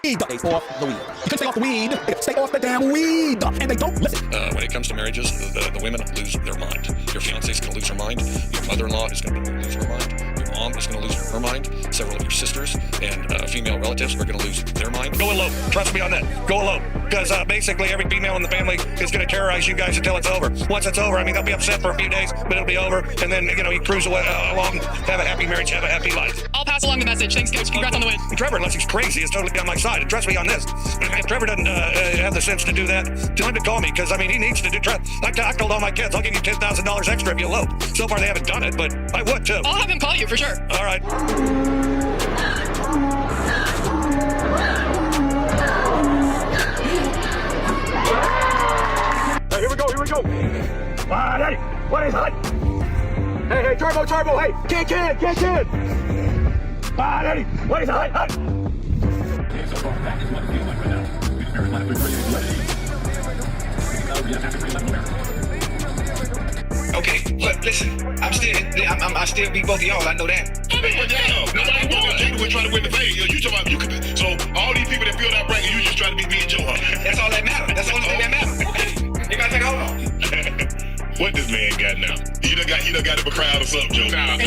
Stay off the weed. You can stay off the weed. Stay off the damn weed. And they don't listen. When it comes to marriages, the women lose their mind. Your fiance is going to lose her mind. Your mother-in-law is going to lose her mind. Your mom is going to lose her mind. Several of your sisters and female relatives are going to lose their mind. Go elope. Trust me on that. Go elope. Because basically every female in the family is going to terrorize you guys until it's over. Once it's over, I mean, they'll be upset for a few days, but it'll be over. And then, you cruise along, have a happy marriage, have a happy life. I'll pass along the message. Thanks, Coach. Congrats on the win. Trevor, unless he's crazy, is totally on my side. And trust me on this. If Trevor doesn't have the sense to do that, tell him to call me, because, I mean, he needs to do I told all my kids, I'll give you $10,000 extra if you elope. So far, they haven't done it, but I would, too. I'll have him call you, for sure. All right. Hey, here we go. Daddy, what is it? Hey, turbo, hey, can. Daddy, what is it? Okay, but listen, I still beat both of y'all. I know that. Nobody wants to we're trying to win the thing. You talking about you could. So all these people that feel that bracket, you just trying to beat me and Joe. That's all that matters. That's the only thing that matters. You gotta take hold on. What this man got now? He done got him a crowd or something, Joe. Nah.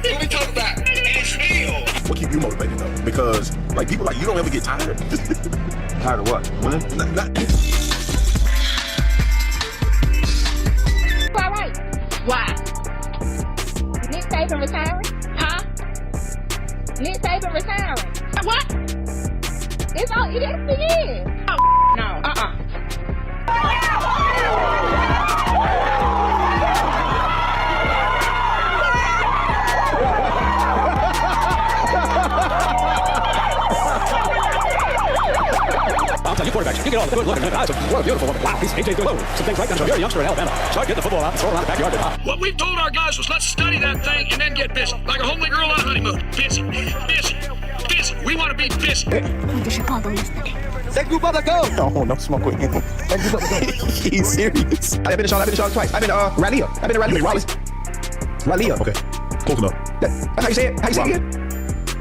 What we talking about? And still. What keep you motivated though? Because like people like you don't ever get tired. Tired of what? Winning? All right. Why? Nick Saban retiring? Huh? Nick Saban retiring? What? It's all it is. Oh, no. I'll tell you, quarterbacks, you get all the good looking eyes. What a beautiful woman. Wow, he's AJ doing some things right now. So you're a youngster in Alabama. Start getting the football out and throw it around the backyard. What we told our guys was let's study that thing and then get busy. Like a homely girl on a honeymoon. Busy. We want to be busy. I went to Chicago yesterday. Thank you, brother, go. Oh, no smoke with him. Thank you, brother, go. He's serious. I've been to Charlotte twice. I've been to Raleigh. I've been to Raleigh. Raleigh. Okay, close enough. That's how you say it. How you say it again?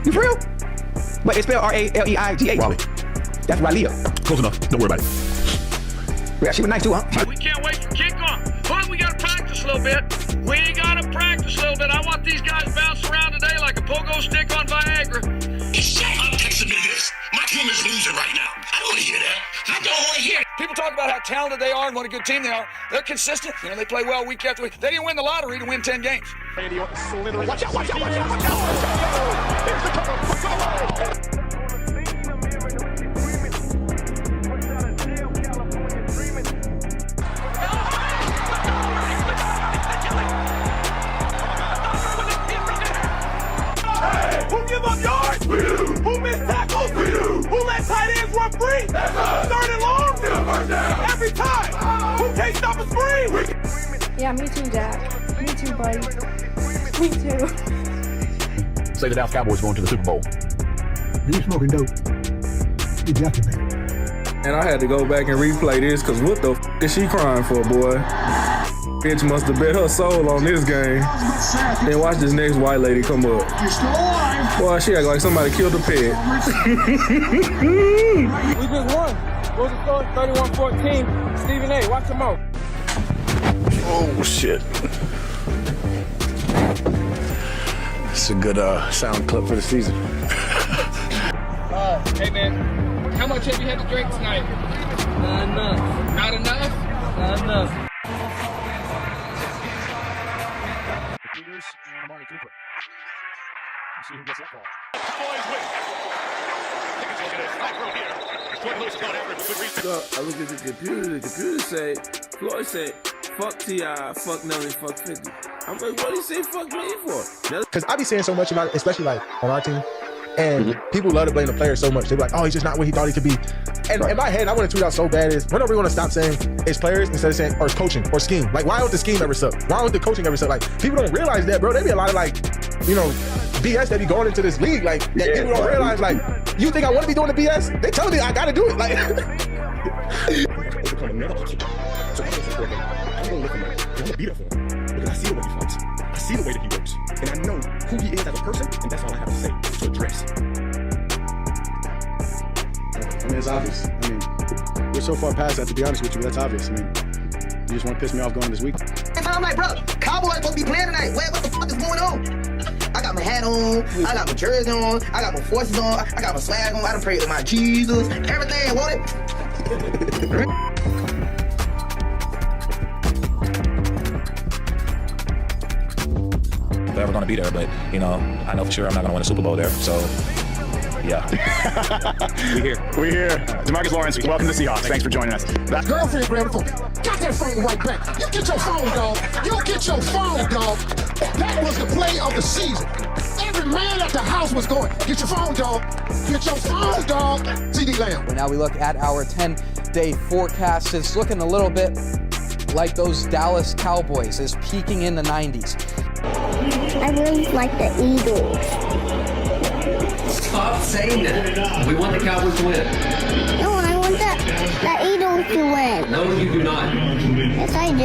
You for real? But it's spelled R-A-L-E-I-G-H. Raleigh. That's Raleigh. Close enough. Don't worry about it. Yeah, she was nice too, huh? We can't wait for kickoff. But we got to practice a little bit. I want these guys bouncing around today like a pogo stick on Viagra. I'm texting me this. My team is losing right now. I don't want to hear that. I don't want to hear it. People talk about how talented they are and what a good team they are. They're consistent. They play well week after week. They didn't win the lottery to win 10 games. Watch out. Here's the cover. Who give up yards? We do. Who missed tackles? We do. Who let tight ends run free? That's us. Third and long? First down. Every time. Who can't stop a screen? Yeah, me too, Jack. Me too, buddy. Me too. Say the Dallas Cowboys going to the Super Bowl. You smoking dope. You jacking me. And I had to go back and replay this because what the f is she crying for, boy? Bitch must have bet her soul on this game. Then watch this next white lady come up. Boy, she act like somebody killed a pet. We just won. What was the score? 31-14. Stephen A. Watch him out. Oh shit. It's a good sound clip for the season. Hey man, how much have you had to drink tonight? Not enough. Not enough? Not enough. See who gets that ball. Cowboys win. Tickets will get a front row here. Floyd Lewis going after him for good reason. So I look at the computer say, Floyd said, fuck T.I., fuck Nelly, fuck 50. I'm like, what did he say fuck me for? Because I be saying so much about it, especially like on our team. And people love to blame the players so much. They be like, oh, he's just not what he thought he could be. And in my head, I want to tweet out so bad is, whenever we want to stop saying it's players instead of saying, or it's coaching, or scheme. Like, why don't the scheme ever suck? Why don't the coaching ever suck? Like, people don't realize that, bro. There be a lot of, like, BS that be going into this league. Like, that people don't realize, like, you think I want to be doing the BS? They telling me I got to do it. Like, I'm going to look at him. I'm going to beat up for him. Because I see the way he fights. I see the way that he works, and I know who he is as a person, and that's all I have to say to address. I mean, it's obvious. I mean, we're so far past that, to be honest with you. That's obvious. I mean, you just want to piss me off going this week. I'm like, bro, Cowboys supposed to be playing tonight. What the fuck is going on? I got my hat on, I got my jersey on, I got my forces on, I got my swag on, I done prayed to my Jesus, everything, want it? They're going to be there, but, you know, I know for sure I'm not going to win a Super Bowl there, so, yeah. We're here. DeMarcus Lawrence, welcome to Seahawks. Thanks for joining us. Girlfriend, grab the phone. Got that phone right back. You get your phone, dog. You get your phone, dog. That was the play of the season. Every man at the house was going, get your phone, dog. Get your phone, dog. CD Lamb. Now we look at our 10-day forecast. It's looking a little bit like those Dallas Cowboys is peaking in the 90s. I really like the Eagles. Stop saying that. We want the Cowboys to win. No, I want the Eagles to win. No, you do not. Yes, I do.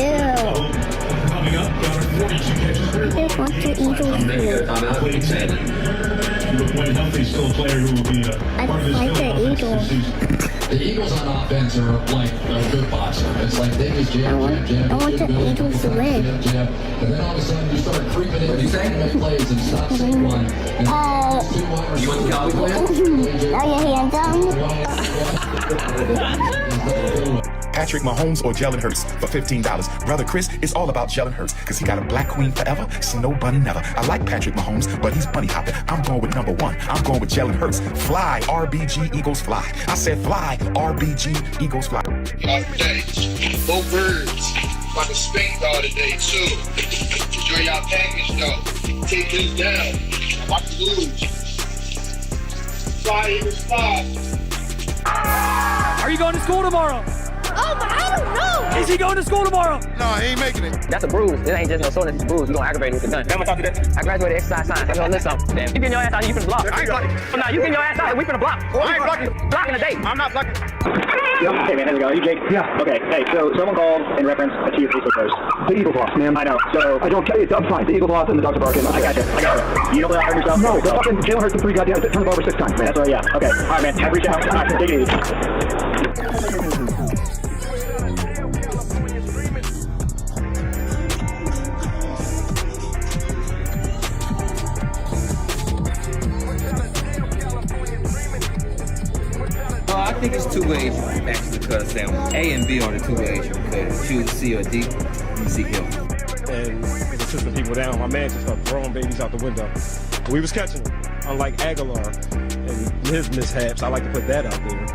I just want the Eagles to win. Timeout. Keep saying it. I like the Eagles. The Eagles on offense are like a good boxer. It's like they just jab. I want the Eagles to win. And then all of a sudden you start creeping in. You make plays and stop saying one. You want the Cowboys to win? Are your hands on? Patrick Mahomes or Jalen Hurts for $15. Brother Chris, it's all about Jalen Hurts because he got a black queen forever, snow bunny never. I like Patrick Mahomes, but he's bunny hopping. I'm going with number one. I'm going with Jalen Hurts. Fly, RBG, Eagles fly. I said fly, RBG, Eagles fly. All day. Go Birds. About to spank all today, too. Enjoy y'all package, though. Take this down. Watch the lose. Fly, Eagles fly. Are you going to school tomorrow? I don't know. Is he going to school tomorrow? No, he ain't making it. That's a bruise. It ain't just no soreness, it's a bruise. You're going to aggravate it with the gun. How much I do that? I graduated exercise science. I'm going to list something. Damn. You getting your ass out, you finna block. I ain't blocking. No, you getting your ass out, we finna block. I ain't blocking. Blocking the date. I'm not blocking. Hey man, how's it going? You Jake? Yeah. Okay. Hey, so someone called in reference to your Facebook post. The Eagles lost, man. I know. So I don't. I'm fine. The Eagles lost and the dogs are barking. I got you. You don't hurt yourself? No. The fucking Jalen Hurts the 3 goddamn turn the ball over 6 times, man. That's right. Yeah. Okay. All right, man. Have reached out. All right, take it easy. I think it's 2 ways you can actually cut a sandwich. A and B are the 2 ways you can cut it. Choose C or D. You see him. And as assisting people down, my man just started throwing babies out the window. We was catching them. Unlike Aguilar and his mishaps, I like to put that out there.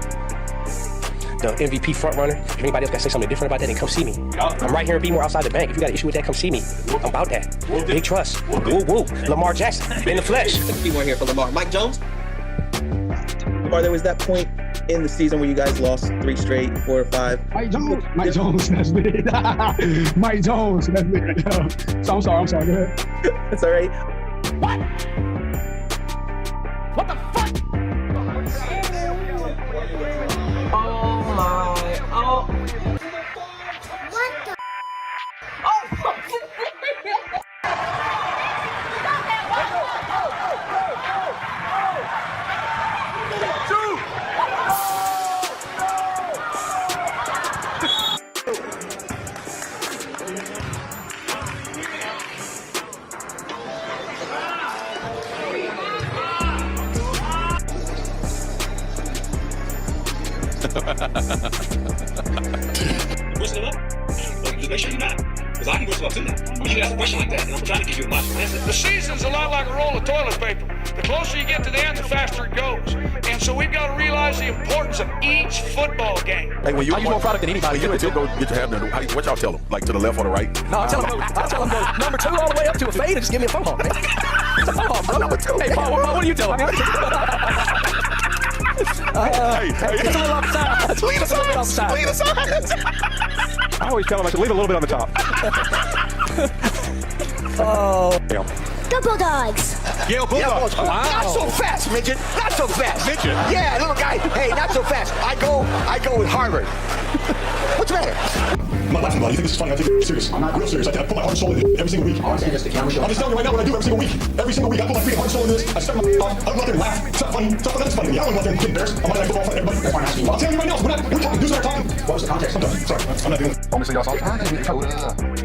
The MVP front runner. If anybody else got to say something different about that, then come see me. I'm right here in B-More outside the bank. If you got an issue with that, come see me. I'm about that. Big trust. Woo woo. Lamar Jackson in the flesh. You weren't here for Lamar. Mike Jones? Or there was that point in the season where you guys lost 3 straight, 4 or 5. Mike Jones, that's me. Mike Jones, that's me. So I'm sorry, go ahead. That's all right. What? What the fuck? Oh my. Oh. What the? Whistle up? Just make sure you're not. Because I can whistle up too now. When you ask a question like that, and I'm trying to give you a logical answer. The season's a lot like a roll of toilet paper. The closer you get to the end, the faster it goes. And so we've got to realize the importance of each football game. Hey, when you I use more product than anybody. When you go get your hair done, what y'all tell them? Like to the left or the right? No, I tell them go number 2 all the way up to a fade and just give me a phone call, man. It's a phone call, bro. Number 2. Hey, Paul, what do you tell them? Hey. It's a little offside. Leave the sides. Leave the sides. I always tell them I should leave a little bit on the top. Oh. Yeah. Go Bulldogs. Yale Bulldogs. Not so fast, midget. Not so fast. Midget. Yeah, little guy. Hey, not so fast. I go with Harvard. What's the matter? I'm not laughing about it. You think this is funny? I take it serious. I'm not real serious. I put my heart and soul in it every single week. I'm just telling you right now what I do every single week. Every single week, I put my freaking heart and soul in this. I step my off. I don't go out there and laugh. It's not funny. It's not funny. That's funny to me. I don't go out there and get embarrassed. I'm not like football for everybody. That's why I'm asking you. I'll tell you right now. We're talking. Dudes are talking. What was the context? I'm done. Sorry. I'm not doing it. Only see y'all all the time. I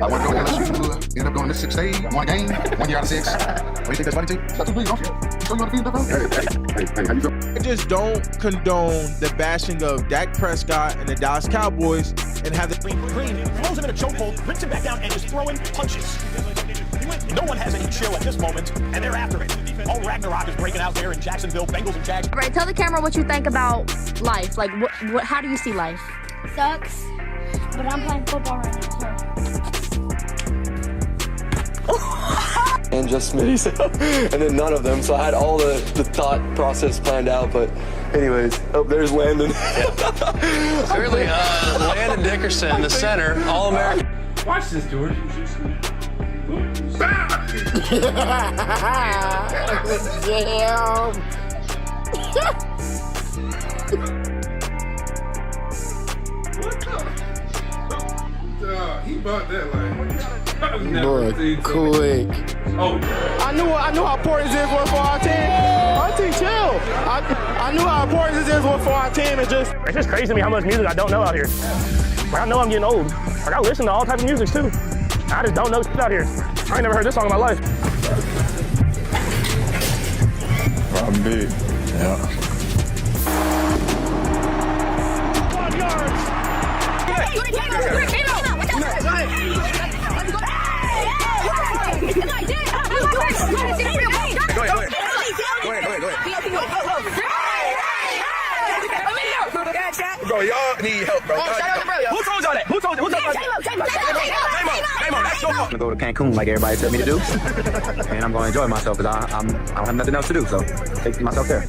want to go to LSU. End up going to Mississippi State. One game. 1 year out of 6. What do you think that's funny to you? That's a please, don't you? So you want to be in the how you feel? I just don't condone the bashing of Dak Prescott and the Dallas Cowboys and have the Green throws him in a chokehold, brings him back down, and is throwing punches. No one has any chill at this moment, and they're after it. All Ragnarok is breaking out there in Jacksonville, Bengals and Jags. All right, tell the camera what you think about life. Like, how do you see life? Sucks. But I'm playing football right now, And just Smitty's, and then none of them. So I had all the thought process planned out. But anyways, oh, there's Landon. Clearly, Landon Dickerson, the center, All-American. Watch this, George. He bought that like. Boy, quick. Oh, I knew how important this was for our team. Our team chill. I knew how important this was for our team. It's just crazy to me how much music I don't know out here. Like, I know I'm getting old. Like, I listen to all types of music too. I just don't know shit out here. I ain't never heard this song in my life. I'm big. Yeah. 1 yard. Bro, y'all need help, bro. Who told y'all that? Who told y'all that? Name that's your fault. I'm gonna go to Cancun like everybody told me to do, and I'm gonna enjoy myself because I don't have nothing else to do, so take myself there.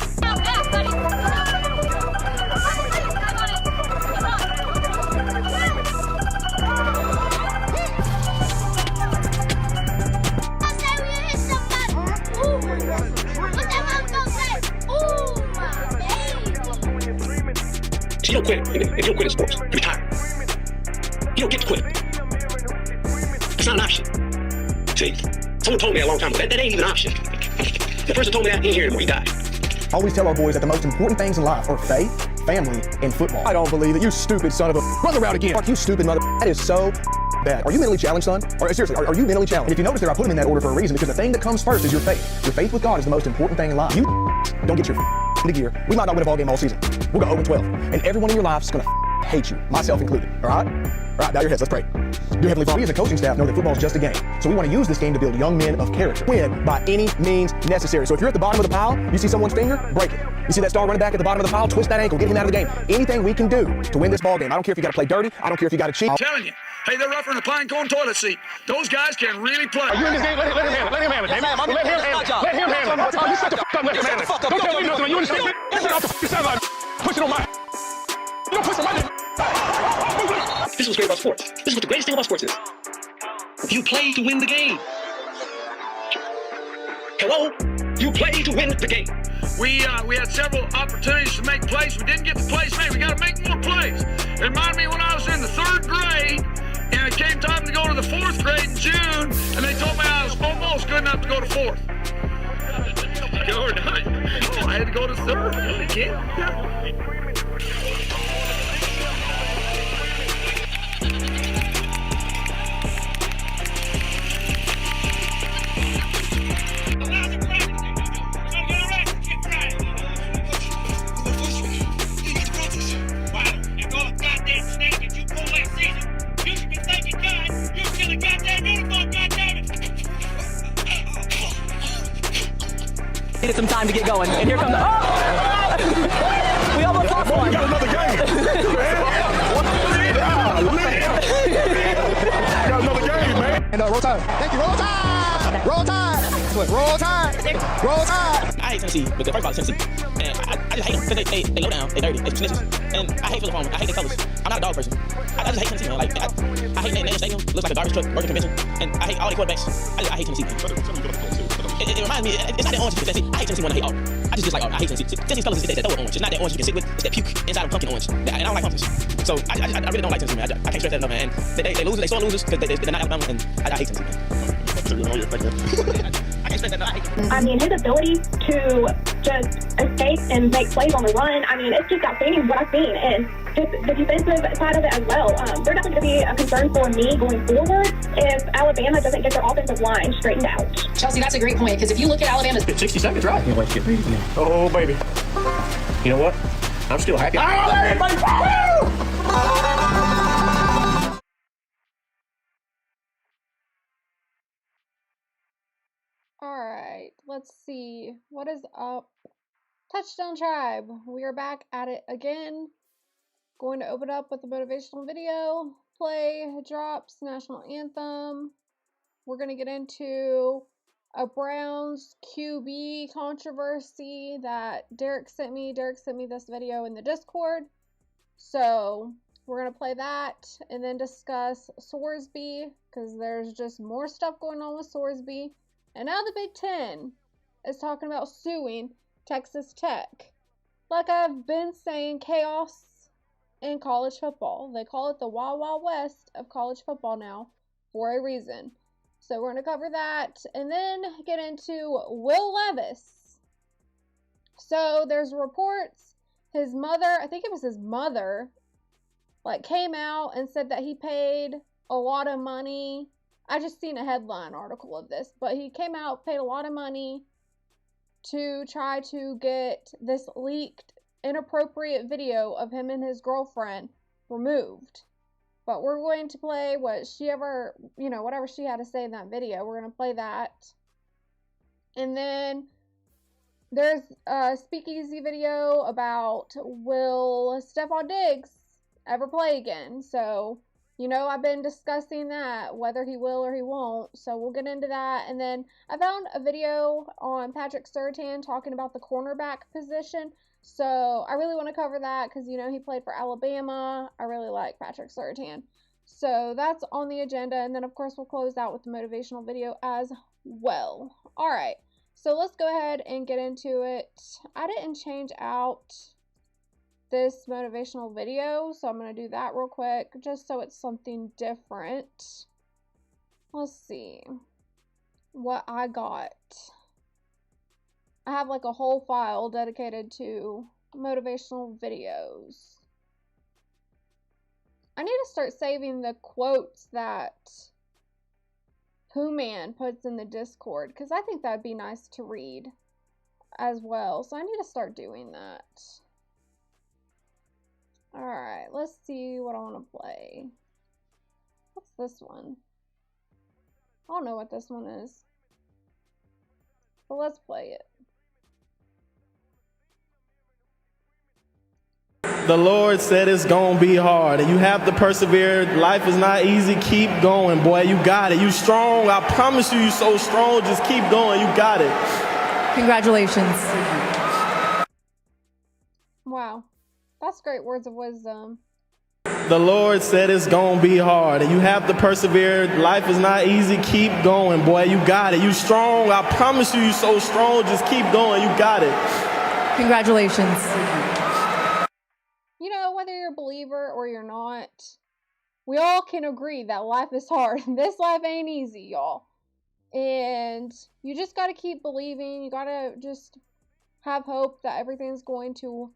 You don't quit. If you don't quit in sports, you retire. You don't get to quit. It's not an option. See, someone told me a long time ago, that ain't even an option. The person told me that, he ain't here anymore, he died. I always tell our boys that the most important things in life are faith, family, and football. I don't believe it. You stupid son of a... Run the route again. Mark, you stupid mother... That is so bad. Are you mentally challenged, son? Or seriously, are you mentally challenged? And if you notice there, I put them in that order for a reason, because the thing that comes first is your faith. Your faith with God is the most important thing in life. You don't get your into gear. We might not win a ball game all season. We'll go 0-12. And everyone in your life is going to hate you, myself included. All right? All right, bow your heads. Let's pray. Dear Heavenly Father, we as a coaching staff know that football is just a game. So we want to use this game to build young men of character. Win by any means necessary. So if you're at the bottom of the pile, you see someone's finger, break it. You see that star running back at the bottom of the pile, twist that ankle, get him out of the game. Anything we can do to win this ball game. I don't care if you got to play dirty. I don't care if you got to cheat. I'm telling you. Hey, they're rougher than a pine cone toilet seat. Those guys can really play. Are you in this game? Let him handle it. Let him handle it. Yes, ma'am. Let him handle it. Let him handle it. Oh, you shut the fuck up. Let him handle it. Don't tell me nothing. You understand? Get it off the fucking sideline. Push it on my... You don't push on my... This is what's great about sports. This is what the greatest thing about sports is. You play to win the game. Hello? You play to win the game. We had several opportunities to make plays. We didn't get the plays made. We got to make more plays. It reminded me when I was in the 3rd grade, and it came time to go to the 4th grade in June, and they told me I was almost good enough to go to 4th. No, I had to go to 3rd again. Needed some time to get going, and here comes the... Oh! We almost lost one. You got another game. You got another game, man. And roll time. Thank you. Roll time. Roll time. Roll time. Roll time. I hate Tennessee, because first of all, Tennessee. And I just hate them, because they low down, they dirty, they snitches. And I hate Philip Homer. I hate their colors. I'm not a dog person. I just hate Tennessee, man. Like, I hate Neyland Stadium. Looks like a garbage truck working convention. And I hate all the quarterbacks. I hate Tennessee, man. It reminds me, it's not that orange juice. I hate Tennessee more than I hate Auburn. I just dislike Auburn. I hate Tennessee. Tennessee's colors is that throw orange. It's not that orange you can sit with. It's that puke inside of pumpkin orange. And I don't like pumpkins. So I really don't like Tennessee, man. I can't stress that enough, man. And they lose. They sore losers because they're not Alabama, and I hate Tennessee, man. I can't stress that enough. I mean, his ability to just escape and make plays on the run, I mean, it's just outstanding what I've seen. And just the defensive side of it as well. They're definitely going to be a concern for me going forward if Alabama doesn't get their offensive line straightened out. Chelsea, that's a great point, because if you look at Alabama's... 60 seconds, right? Can't wait to get paid again. Oh, baby. You know what? I'm still happy. Alright, let's see. What is up? Touchdown Tribe. We are back at it again. Going to open up with a motivational video. Play, drops, national anthem. We're going to get into a Browns QB controversy that Derek sent me. Derek sent me this video in the Discord. So we're going to play that and then discuss Sorsby, because there's just more stuff going on with Sorsby. And now the Big 10 is talking about suing Texas Tech. Like I've been saying, chaos in college football. They call it the Wild Wild West of college football now for a reason. So we're going to cover that and then get into Will Levis. So there's reports his mother, I think it was his mother, like came out and said that he paid a lot of money. I just seen a headline article of this, but he came out, paid a lot of money to try to get this leaked inappropriate video of him and his girlfriend removed. But we're going to play what she ever, whatever she had to say in that video. We're going to play that. And then there's a speakeasy video about will Stefon Diggs ever play again. So, I've been discussing that, whether he will or he won't. So we'll get into that. And then I found a video on Partick Surtain talking about the cornerback position. So I really want to cover that because, he played for Alabama. I really like Partick Surtain. So that's on the agenda. And then, of course, we'll close out with the motivational video as well. All right. So let's go ahead and get into it. I didn't change out this motivational video, so I'm going to do that real quick just so it's something different. Let's see what I got. I have like a whole file dedicated to motivational videos. I need to start saving the quotes that Pooh Man puts in the Discord, because I think that'd be nice to read as well. So I need to start doing that. Alright, let's see what I want to play. What's this one? I don't know what this one is. But let's play it. The Lord said it's gonna be hard, and you have to persevere. Life is not easy. Keep going, boy. You got it. You strong. I promise you, you're so strong. Just keep going. You got it. Congratulations. Wow. That's great words of wisdom. The Lord said it's gonna be hard, and you have to persevere. Life is not easy. Keep going, boy. You got it. You strong. I promise you, you're so strong. Just keep going. You got it. Congratulations. Whether you're a believer or you're not, we all can agree that life is hard. This life ain't easy, y'all. And you just got to keep believing. You got to just have hope that everything's going to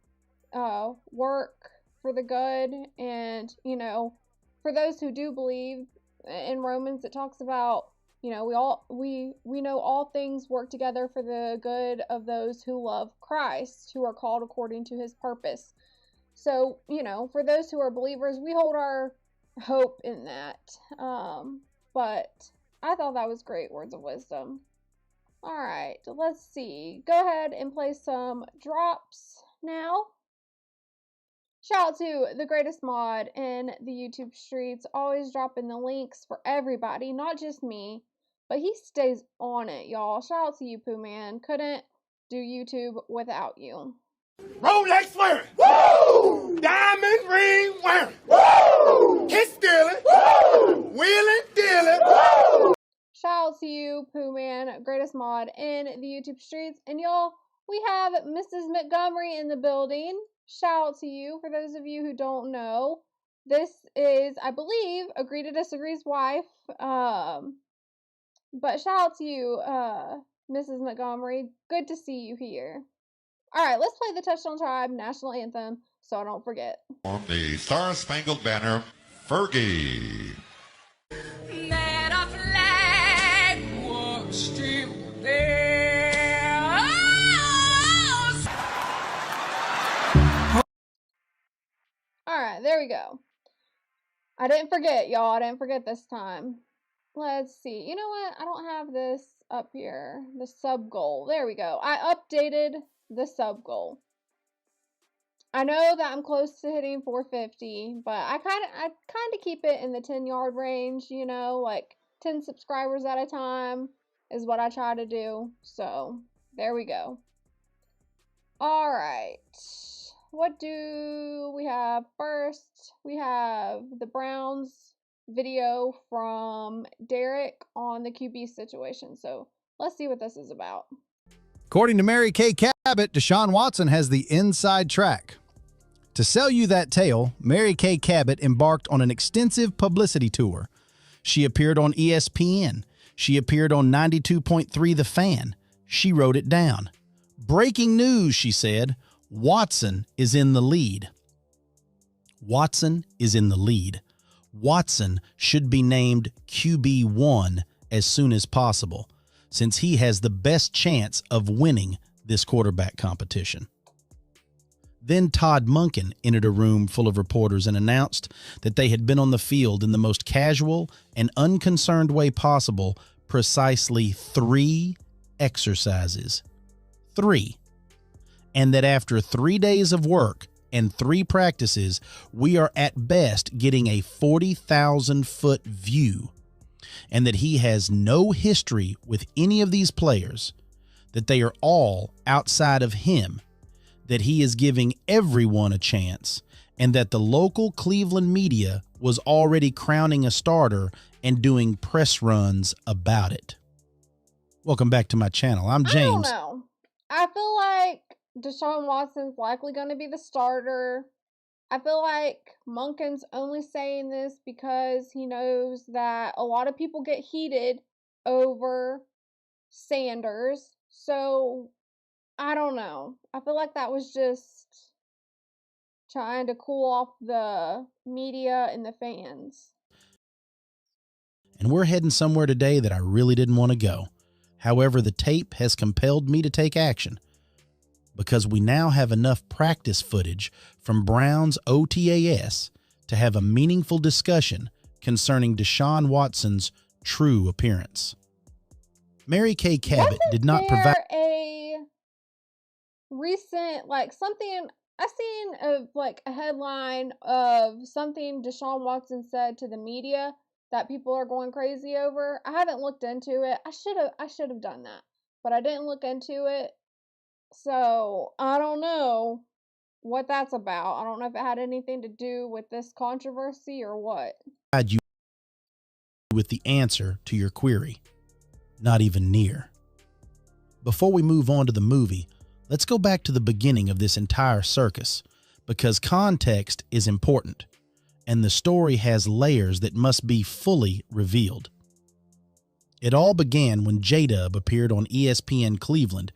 work for the good. And, for those who do believe, in Romans it talks about, we know all things work together for the good of those who love Christ, who are called according to his purpose. So, for those who are believers, we hold our hope in that. But I thought that was great words of wisdom. All right, let's see. Go ahead and play some drops now. Shout out to the greatest mod in the YouTube streets, always dropping the links for everybody, not just me, but he stays on it, y'all. Shout out to you, Pooh Man. Couldn't do YouTube without you. Rolex wearing. Woo! Diamond ring wearing. Woo! Kiss stealing. Woo! Wheeling dealing. Woo! Shout out to you, Pooh Man, greatest mod in the YouTube streets. And y'all, we have Mrs. Montgomery in the building. Shout out to you. For those of you who don't know, this is, I believe, Agree to Disagree's wife. But shout out to you, Mrs. Montgomery. Good to see you here. All right, let's play the Touchdown Tribe National Anthem so I don't forget. On the Star Spangled Banner, Fergie. That a flag was still there. All right, there we go. I didn't forget, y'all. I didn't forget this time. Let's see. You know what? I don't have this up here. The sub goal. There we go. I updated the sub goal. I know that I'm close to hitting 450, but I kind of keep it in the 10-yard range, you know, like 10 subscribers at a time is what I try to do. So, there we go. All right. What do we have first? We have the Browns video from Derek on the QB situation. So, let's see what this is about. According to Mary Kay Cabot, Deshaun Watson has the inside track. To sell you that tale, Mary Kay Cabot embarked on an extensive publicity tour. She appeared on ESPN. She appeared on 92.3 The Fan. She wrote it down. Breaking news, she said, Watson is in the lead. Watson is in the lead. Watson should be named QB1 as soon as possible, since he has the best chance of winning this quarterback competition. Then Todd Monken entered a room full of reporters and announced that they had been on the field in the most casual and unconcerned way possible precisely 3 exercises. 3. And that after 3 days of work and 3 practices, we are at best getting a 40,000-foot view, and that he has no history with any of these players, that they are all outside of him, that he is giving everyone a chance, and that the local Cleveland media was already crowning a starter and doing press runs about it. Welcome back to my channel. I'm James. I don't know. I feel like Deshaun Watson's likely going to be the starter. I feel like Monken's only saying this because he knows that a lot of people get heated over Sanders. So, I don't know. I feel like that was just trying to cool off the media and the fans. And we're heading somewhere today that I really didn't want to go. However, the tape has compelled me to take action because we now have enough practice footage from Brown's OTAS to have a meaningful discussion concerning Deshaun Watson's true appearance. Mary Kay Cabot did not provide a recent, like, something I seen a headline of something Deshaun Watson said to the media that people are going crazy over. I haven't looked into it. I should have done that, but I didn't look into it. So, I don't know what that's about. I don't know if it had anything to do with this controversy or what. You with the answer to your query. Not even near. Before we move on to the movie, let's go back to the beginning of this entire circus, because context is important, and the story has layers that must be fully revealed. It all began when J-Dub appeared on ESPN Cleveland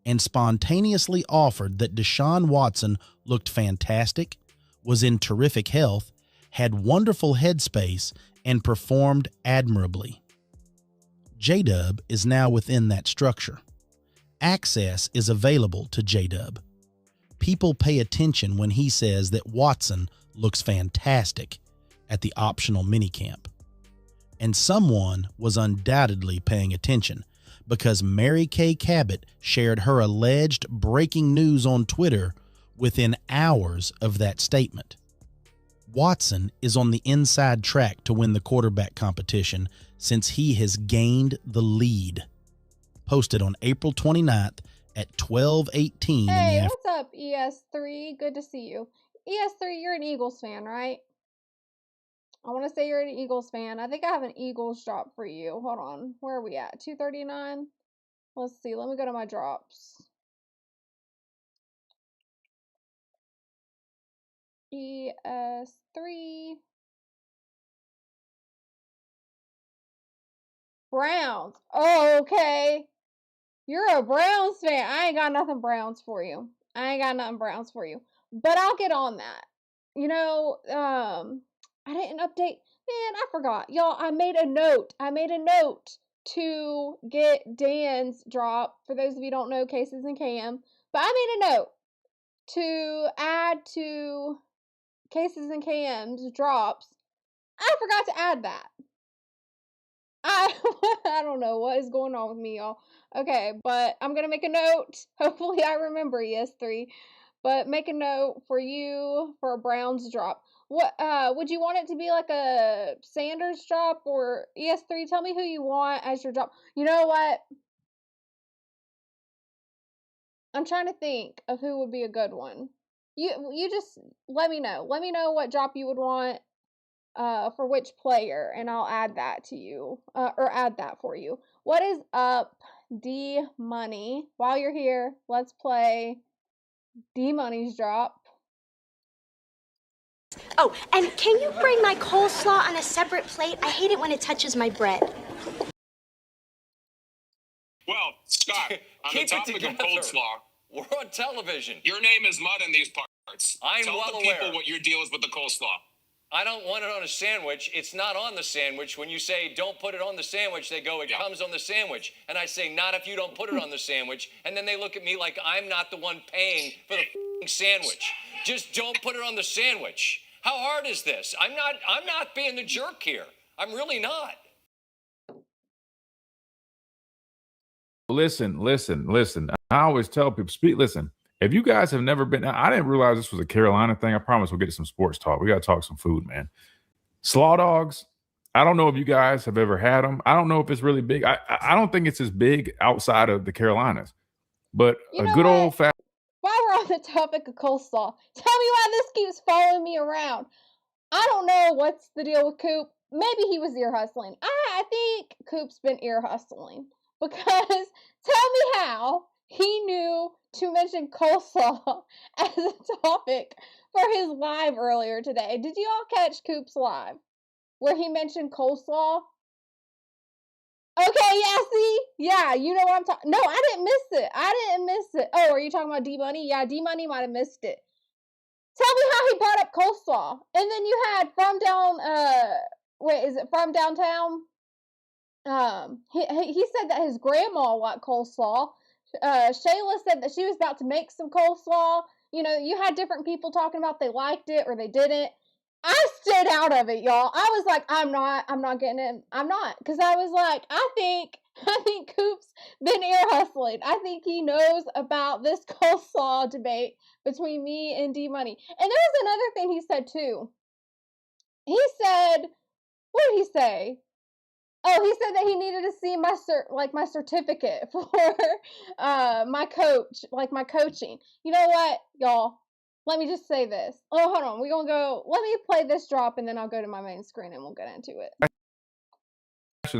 and spontaneously offered that Deshaun Watson looked fantastic, was in terrific health, had wonderful headspace, and performed admirably. J-Dub is now within that structure. Access is available to J-Dub. People pay attention when he says that Watson looks fantastic at the optional minicamp. And someone was undoubtedly paying attention because Mary Kay Cabot shared her alleged breaking news on Twitter within hours of that statement. Watson is on the inside track to win the quarterback competition since he has gained the lead. Posted on April 29th at 12:18 Hey, in the what's up, ES3? Good to see you. ES3, you're an Eagles fan, right? I want to say you're an Eagles fan. I think I have an Eagles drop for you. Hold on. Where are we at? 239? Let's see. Let me go to my drops. ES3. Browns. Oh, okay. You're a Browns fan. I ain't got nothing Browns for you. But I'll get on that. You know, I didn't update. Man, I forgot. Y'all, I made a note to get Dan's drop. For those of you who don't know, Cases and Cam. But I made a note to add to Cases and Cam's drops. I forgot to add that. I don't know what is going on with me, y'all. Okay, but I'm gonna make a note. Hopefully I remember ES3. But make a note for you for a Browns drop. What would you want it to be like a Sanders drop or ES3? Tell me who you want as your drop. You know what? I'm trying to think of who would be a good one. You just let me know. Let me know what drop you would want for which player, and I'll add that to you, or add that for you. What is up, D Money? While you're here, let's play D Money's drop. Oh, and can you bring my coleslaw on a separate plate? I hate it when it touches my bread. Well, Scott, on the topic of coleslaw, we're on television. Your name is mud in these parts. Tell the people what your deal is with the coleslaw. I don't want it on a sandwich. It's not on the sandwich. When you say don't put it on the sandwich, they go, it comes on the sandwich. And I say, not if you don't put it on the sandwich. And then they look at me like I'm not the one paying for the sandwich. Just don't put it on the sandwich. How hard is this? I'm not being the jerk here. I'm really not. Listen. I always tell people, listen, if you guys have never been, I didn't realize this was a Carolina thing. I promise we'll get to some sports talk. We got to talk some food, man. Slaw dogs. I don't know if you guys have ever had them. I don't know if it's really big. I don't think it's as big outside of the Carolinas, but a good old fashioned. While we're on the topic of coleslaw, tell me why this keeps following me around. I don't know what's the deal with Coop. Maybe he was ear hustling. I think Coop's been ear hustling, because tell me how he knew to mention coleslaw as a topic for his live earlier today. Did you all catch Coop's live where he mentioned coleslaw? Okay, yeah, see? Yeah, you know what I'm talking. No, I didn't miss it. Oh, are you talking about D Money? Yeah, D Money might have missed it. Tell me how he brought up coleslaw. And then you had from downtown? He said that his grandma liked coleslaw. Shayla said that she was about to make some coleslaw. You know, you had different people talking about they liked it or they didn't. I stayed out of it, y'all. I was like, I'm not getting it. I'm not. Because I was like, I think Coop's been ear hustling. I think he knows about this coleslaw debate between me and D Money. And there was another thing he said too. He said, what did he say? Oh, he said that he needed to see my certificate for my coach, like my coaching. You know what, y'all? Let me just say this. Oh, hold on. We're going to go. Let me play this drop, and then I'll go to my main screen, and we'll get into it.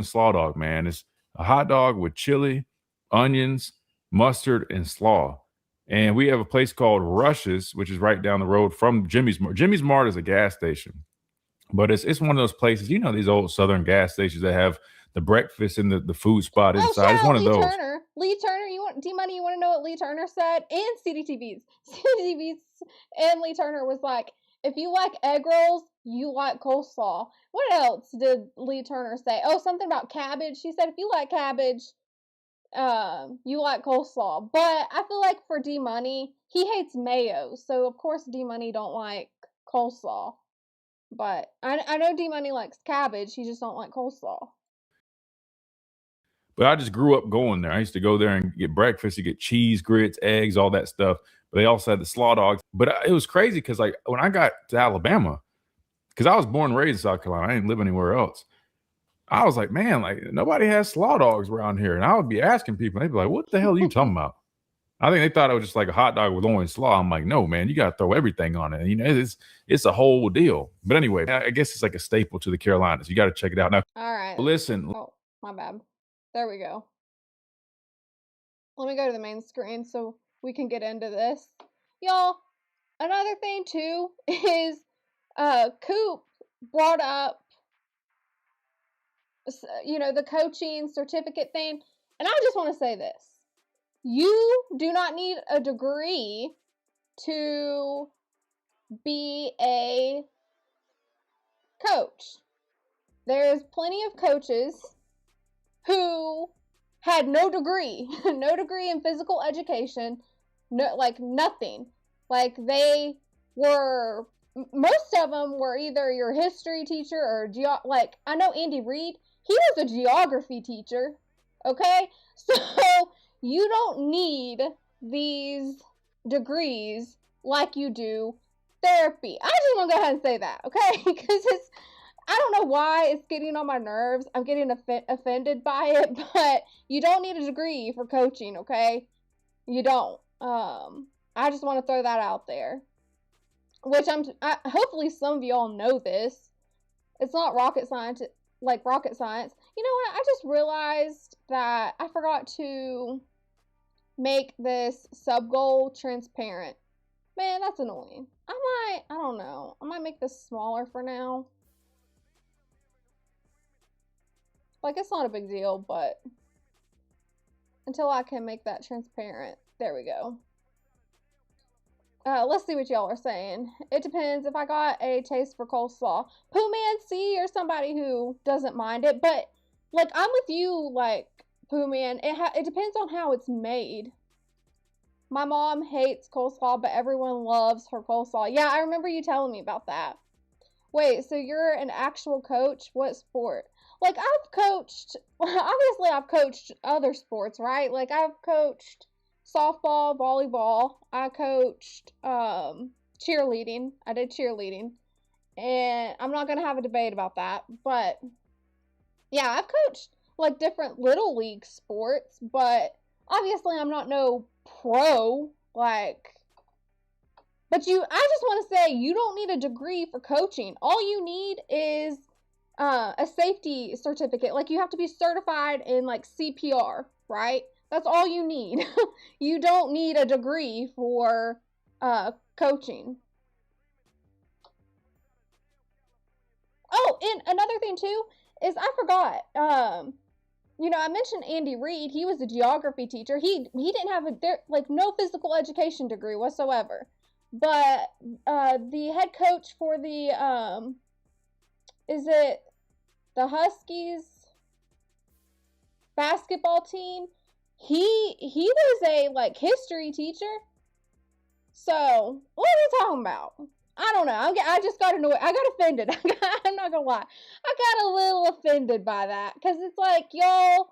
Slaw dog, man. It's a hot dog with chili, onions, mustard, and slaw. And we have a place called Rush's, which is right down the road from Jimmy's Mart. Jimmy's Mart is a gas station. But it's one of those places, you know, these old southern gas stations that have the breakfast and the food spot inside. It's one of those. Lee Turner, you want D Money? You want to know what Lee Turner said? And CDTVs and Lee Turner was like, if you like egg rolls, you like coleslaw. What else did Lee Turner say? Oh, something about cabbage. She said if you like cabbage, you like coleslaw. But I feel like for D Money, he hates mayo, so of course D Money don't like coleslaw. But I know D Money likes cabbage. He just don't like coleslaw. But I just grew up going there. I used to go there and get breakfast. You get cheese, grits, eggs, all that stuff. But they also had the slaw dogs. But it was crazy because like when I got to Alabama, because I was born and raised in South Carolina, I didn't live anywhere else. I was like, man, like nobody has slaw dogs around here. And I would be asking people, they'd be like, what the hell are you talking about? I think they thought it was just like a hot dog with orange slaw. I'm like, no, man, you got to throw everything on it. You know, it's a whole deal. But anyway, I guess it's like a staple to the Carolinas. You got to check it out. Now, All right. listen. Oh, my bad. There we go. Let me go to the main screen so we can get into this. Y'all, another thing too is Coop brought up, you know, the coaching certificate thing. And I just want to say this. You do not need a degree to be a coach. There's plenty of coaches who had no degree, no degree in physical education, no, like nothing. Like they were, most of them were either your history teacher or like I know Andy Reid, he was a geography teacher. Okay, so you don't need these degrees like you do therapy. I just want to go ahead and say that, okay? Because I don't know why it's getting on my nerves. I'm getting offended by it, but you don't need a degree for coaching, okay? You don't. I just want to throw that out there. Which hopefully some of y'all know this. It's not rocket science. You know what? I just realized that I forgot to make this sub goal transparent. Man, that's annoying. I don't know. I might make this smaller for now. Like, it's not a big deal, but until I can make that transparent. There we go. Let's see what y'all are saying. It depends. If I got a taste for coleslaw. Pooh Man C or somebody who doesn't mind it. But, like, I'm with you, like, Pooh Man. It depends on how it's made. My mom hates coleslaw, but everyone loves her coleslaw. Yeah, I remember you telling me about that. Wait, so you're an actual coach? What sport? Like, I've coached, obviously I've coached other sports, right? Like, I've coached softball, volleyball. I coached cheerleading. I did cheerleading. And I'm not going to have a debate about that. But, yeah, I've coached, like, different little league sports. But, obviously, I'm not no pro. Like, but I just want to say, you don't need a degree for coaching. All you need is a safety certificate. Like, you have to be certified in, like, CPR, right? That's all you need. You don't need a degree for coaching. Oh, and another thing, too, is I forgot. You know, I mentioned Andy Reid. He was a geography teacher. He didn't have no physical education degree whatsoever. But the head coach for the, is it the Huskies basketball team? He was a, like, history teacher. So, what are we talking about? I don't know. I just got annoyed. I got offended. I'm not gonna lie. I got a little offended by that. Because it's like, y'all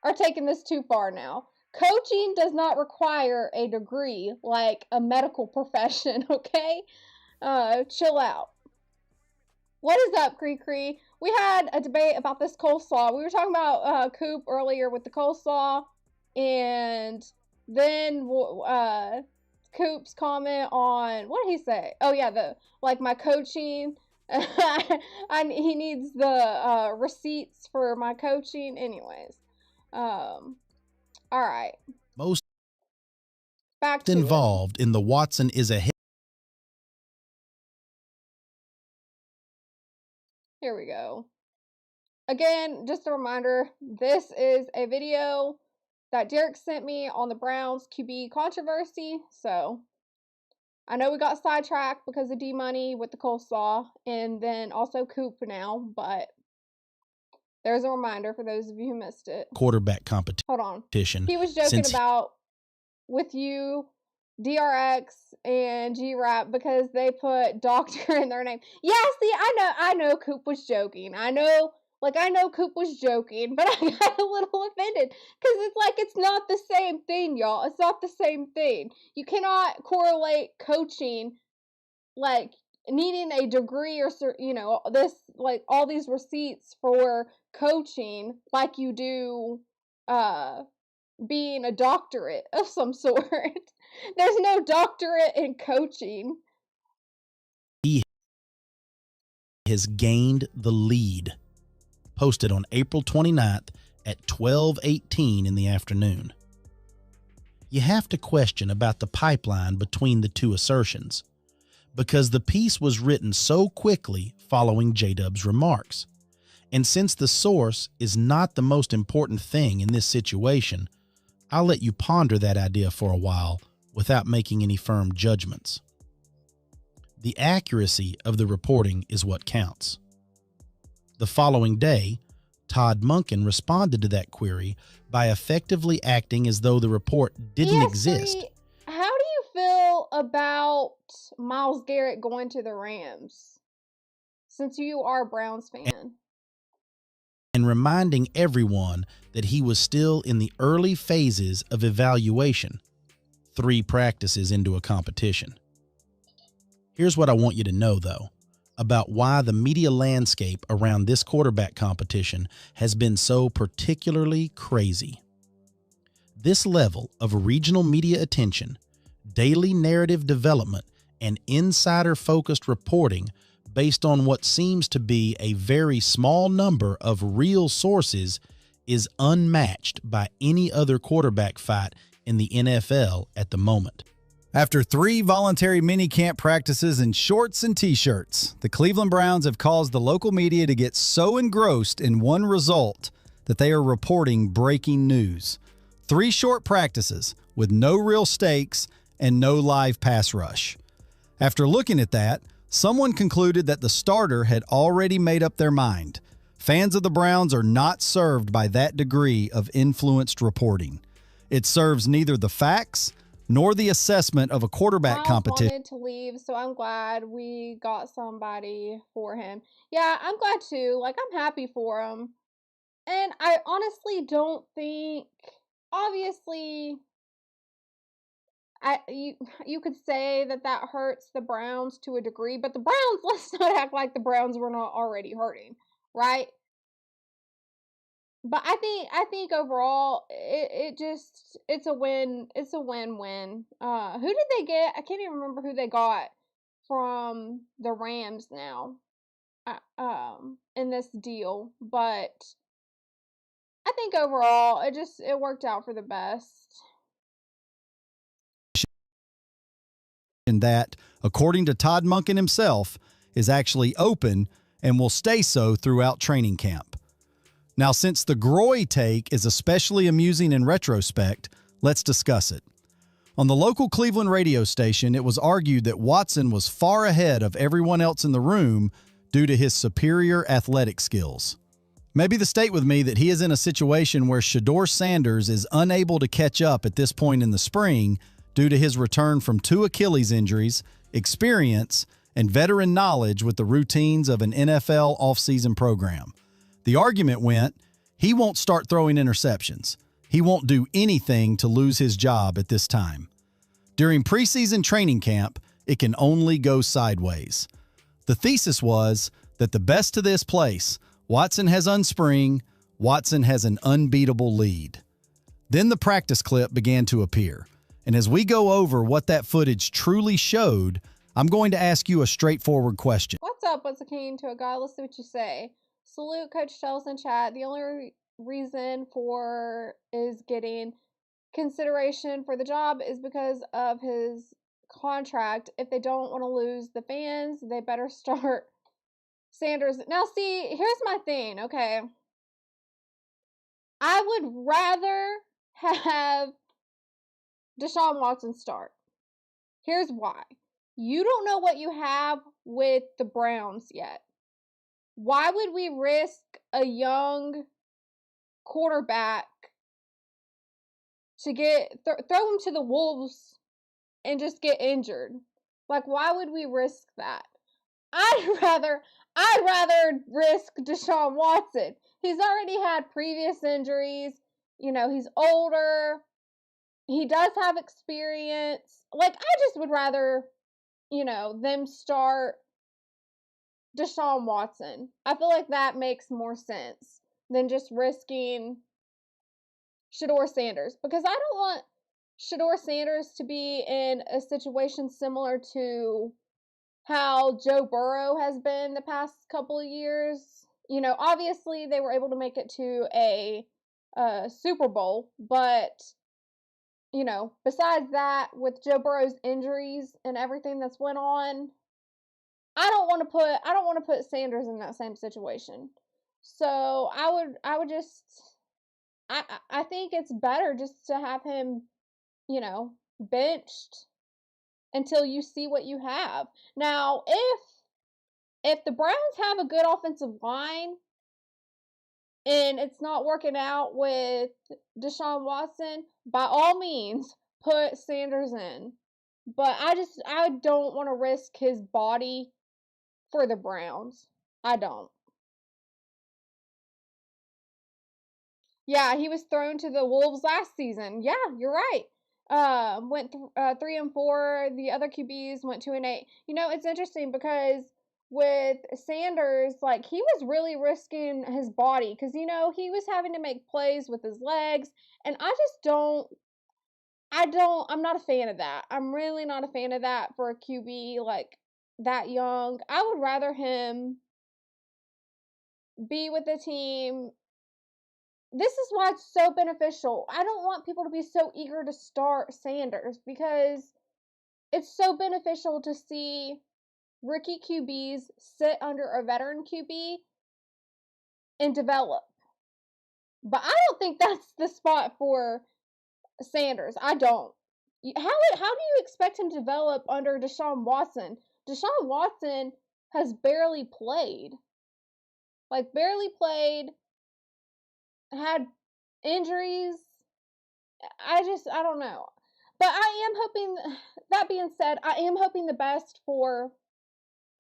are taking this too far now. Coaching does not require a degree like a medical profession, okay? Chill out. What is up, Cree Cree? We had a debate about this coleslaw. We were talking about Coop earlier with the coleslaw. And then Coop's comment on, what did he say? Oh, yeah, my coaching. He needs the receipts for my coaching. Anyways. All right. Most back to involved in the Watson is a hit. Here we go. Again, just a reminder, this is a video that Derek sent me on the Browns QB controversy. So I know we got sidetracked because of D-Money with the coleslaw and then also Coop now, but there's a reminder for those of you who missed it. Quarterback competition. Hold on. He was joking about with you, DRX and G-Rap, because they put doctor in their name. Yeah, see, I know Coop was joking. I know Coop was joking, but I got a little offended because it's like, it's not the same thing, y'all. It's not the same thing. You cannot correlate coaching, like, needing a degree or, you know, this, like, all these receipts for coaching like you do being a doctorate of some sort. There's no doctorate in coaching. He has gained the lead. Posted on April 29th at 12:18 in the afternoon. You have to question about the pipeline between the two assertions, because the piece was written so quickly following J-Dub's remarks. And since the source is not the most important thing in this situation, I'll let you ponder that idea for a while without making any firm judgments. The accuracy of the reporting is what counts. The following day, Todd Monken responded to that query by effectively acting as though the report didn't exist. How do you feel about Myles Garrett going to the Rams, since you are a Browns fan? And reminding everyone that he was still in the early phases of evaluation, 3 practices into a competition. Here's what I want you to know, though, about why the media landscape around this quarterback competition has been so particularly crazy. This level of regional media attention, daily narrative development, and insider-focused reporting based on what seems to be a very small number of real sources is unmatched by any other quarterback fight in the NFL at the moment. After 3 voluntary minicamp practices in shorts and t-shirts, the Cleveland Browns have caused the local media to get so engrossed in one result that they are reporting breaking news. 3 short practices with no real stakes and no live pass rush. After looking at that, someone concluded that the starter had already made up their mind. Fans of the Browns are not served by that degree of influenced reporting. It serves neither the facts nor the assessment of a quarterback competition. Wanted to leave, so I'm glad we got somebody for him. Yeah, I'm glad too. Like, I'm happy for him. And I honestly don't think, obviously, you could say that hurts the Browns to a degree, but the Browns, let's not act like the Browns were not already hurting, right? But I think overall it's a win. It's a win-win. Who did they get? I can't even remember who they got from the Rams now. In this deal, but I think overall it worked out for the best. And that, according to Todd Monken himself, is actually open and will stay so throughout training camp. Now, since the Groy take is especially amusing in retrospect, let's discuss it. On the local Cleveland radio station, it was argued that Watson was far ahead of everyone else in the room due to his superior athletic skills. Maybe the state with me that he is in a situation where Shedeur Sanders is unable to catch up at this point in the spring due to his return from 2 Achilles injuries, experience, and veteran knowledge with the routines of an NFL offseason program. The argument went, he won't start throwing interceptions. He won't do anything to lose his job at this time. During preseason training camp, it can only go sideways. The thesis was that the best to this place, Watson has unspring, Watson has an unbeatable lead. Then the practice clip began to appear. And as we go over what that footage truly showed, I'm going to ask you a straightforward question. What's up? What's a king to a guy? Let's see what you say. Salute Coach Tells in chat. The only reason for is getting consideration for the job is because of his contract. If they don't want to lose the fans, they better start Sanders. Now, see, here's my thing, okay? I would rather have Deshaun Watson start. Here's why. You don't know what you have with the Browns yet. Why would we risk a young quarterback to throw him to the Wolves and just get injured? Like, why would we risk that? I'd rather risk Deshaun Watson. He's already had previous injuries. You know, he's older. He does have experience. Like, I just would rather, them start Deshaun Watson. I feel like that makes more sense than just risking Shedeur Sanders, because I don't want Shedeur Sanders to be in a situation similar to how Joe Burrow has been the past couple of years. You know, obviously they were able to make it to a Super Bowl, but you know, besides that, with Joe Burrow's injuries and everything that's went on, I don't want to put Sanders in that same situation. So I would just I think it's better just to have him, you know, benched until you see what you have. Now, if the Browns have a good offensive line and it's not working out with Deshaun Watson, by all means, put Sanders in. But I don't want to risk his body for the Browns. I don't. Yeah, he was thrown to the Wolves last season. Yeah, you're right. Went 3-4. The other QBs went 2-8. You know, it's interesting because with Sanders, like, he was really risking his body because, you know, he was having to make plays with his legs, and I'm not a fan of that. I'm really not a fan of that for a QB like that young. I would rather him be with the team. This is why it's so beneficial. I don't want people to be so eager to start Sanders because it's so beneficial to see rookie QBs sit under a veteran QB and develop. But I don't think that's the spot for Sanders. I don't. How do you expect him to develop under Deshaun Watson? Deshaun Watson has barely played. Like, barely played, had injuries. I don't know. But I am hoping, that being said, I am hoping the best for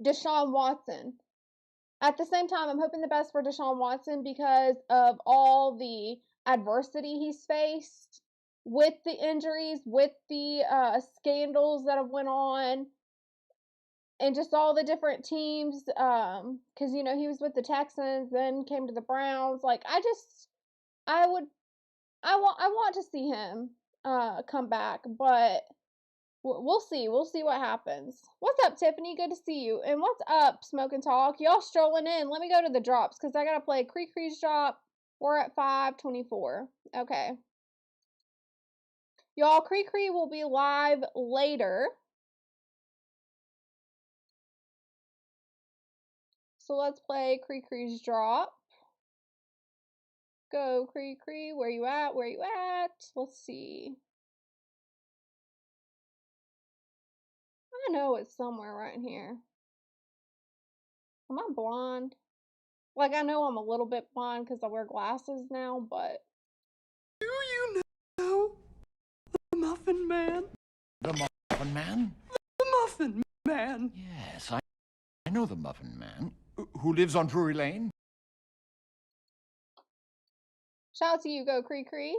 Deshaun Watson. At the same time, I'm hoping the best for Deshaun Watson because of all the adversity he's faced with the injuries, with the scandals that have went on, and just all the different teams. Because, you know, he was with the Texans, then came to the Browns. Like, I want to see him come back, but we'll see. We'll see what happens. What's up, Tiffany? Good to see you. And what's up, Smoke and Talk? Y'all strolling in. Let me go to the drops because I got to play Cree's drop. We're at 5:24. Okay. Y'all, Cree will be live later. So let's play Cree's drop. Go, Cree. Where you at? Where you at? Let's see. I know it's somewhere right here. Am I blonde? Like, I know I'm a little bit blonde because I wear glasses now, but... Do you know the Muffin Man? The Muffin Man? The Muffin Man. Yes, I know the Muffin Man. Who lives on Drury Lane? Shout out to you, go Cree.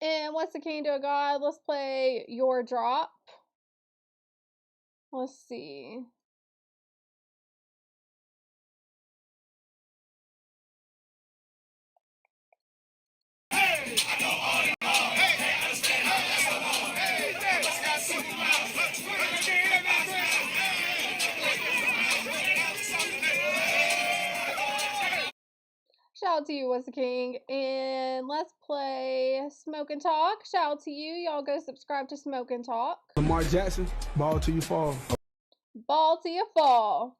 And what's the king to a god? Let's play your drop. Let's see. Shout out to you, what's the king? And let's play Smoke and Talk. Shout out to you. Y'all go subscribe to Smoke and Talk. Lamar Jackson, ball till you fall. Ball till you fall.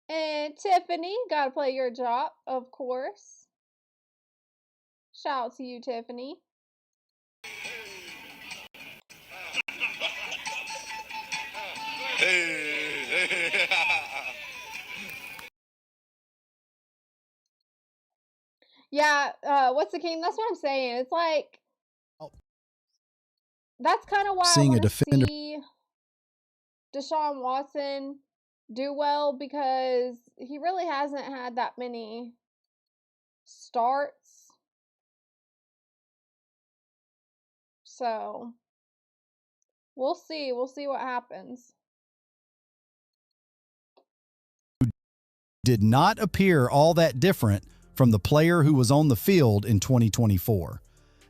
And Tiffany, gotta play your drop, of course. Shout out to you, Tiffany. Yeah, what's the king? That's what I'm saying. It's like, that's kind of why Seeing I a want to defender. see Deshaun Watson do well because he really hasn't had that many starts. So, we'll see. We'll see what happens. Did not appear all that different from the player who was on the field in 2024.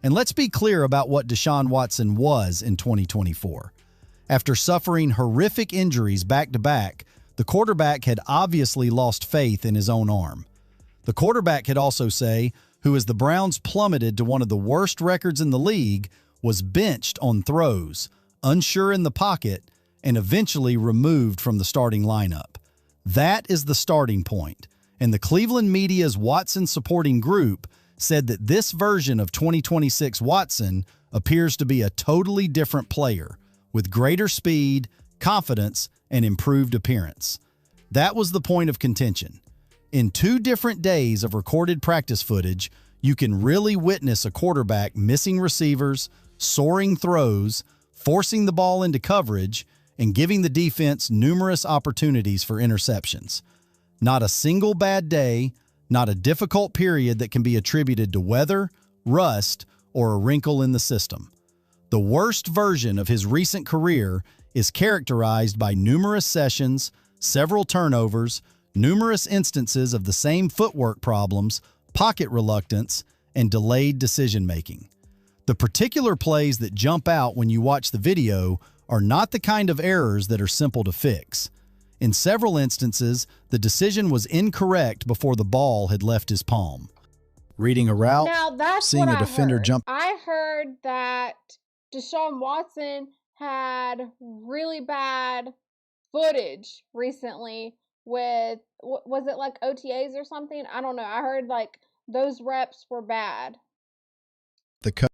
And let's be clear about what Deshaun Watson was in 2024. After suffering horrific injuries back-to-back, the quarterback had obviously lost faith in his own arm. The quarterback could also say, who as the Browns plummeted to one of the worst records in the league, was benched on throws, unsure in the pocket, and eventually removed from the starting lineup. That is the starting point, and the Cleveland media's Watson supporting group said that this version of 2026 Watson appears to be a totally different player, with greater speed, confidence, and improved appearance. That was the point of contention. In 2 different days of recorded practice footage, you can really witness a quarterback missing receivers, soaring throws, forcing the ball into coverage, and giving the defense numerous opportunities for interceptions. Not a single bad day, not a difficult period that can be attributed to weather, rust, or a wrinkle in the system. The worst version of his recent career is characterized by numerous sessions, several turnovers, numerous instances of the same footwork problems, pocket reluctance, and delayed decision-making. The particular plays that jump out when you watch the video are not the kind of errors that are simple to fix. In several instances, the decision was incorrect before the ball had left his palm. Reading a route, Now that's seeing what a defender heard. jump. I heard that Deshaun Watson had really bad footage recently with, was it like OTAs or something? I don't know. I heard like those reps were bad. The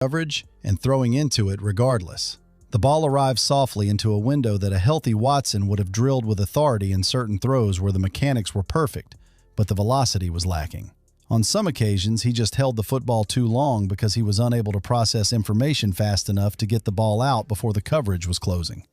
coverage and throwing into it regardless. The ball arrived softly into a window that a healthy Watson would have drilled with authority in certain throws where the mechanics were perfect, but the velocity was lacking. On some occasions, he just held the football too long because he was unable to process information fast enough to get the ball out before the coverage was closing,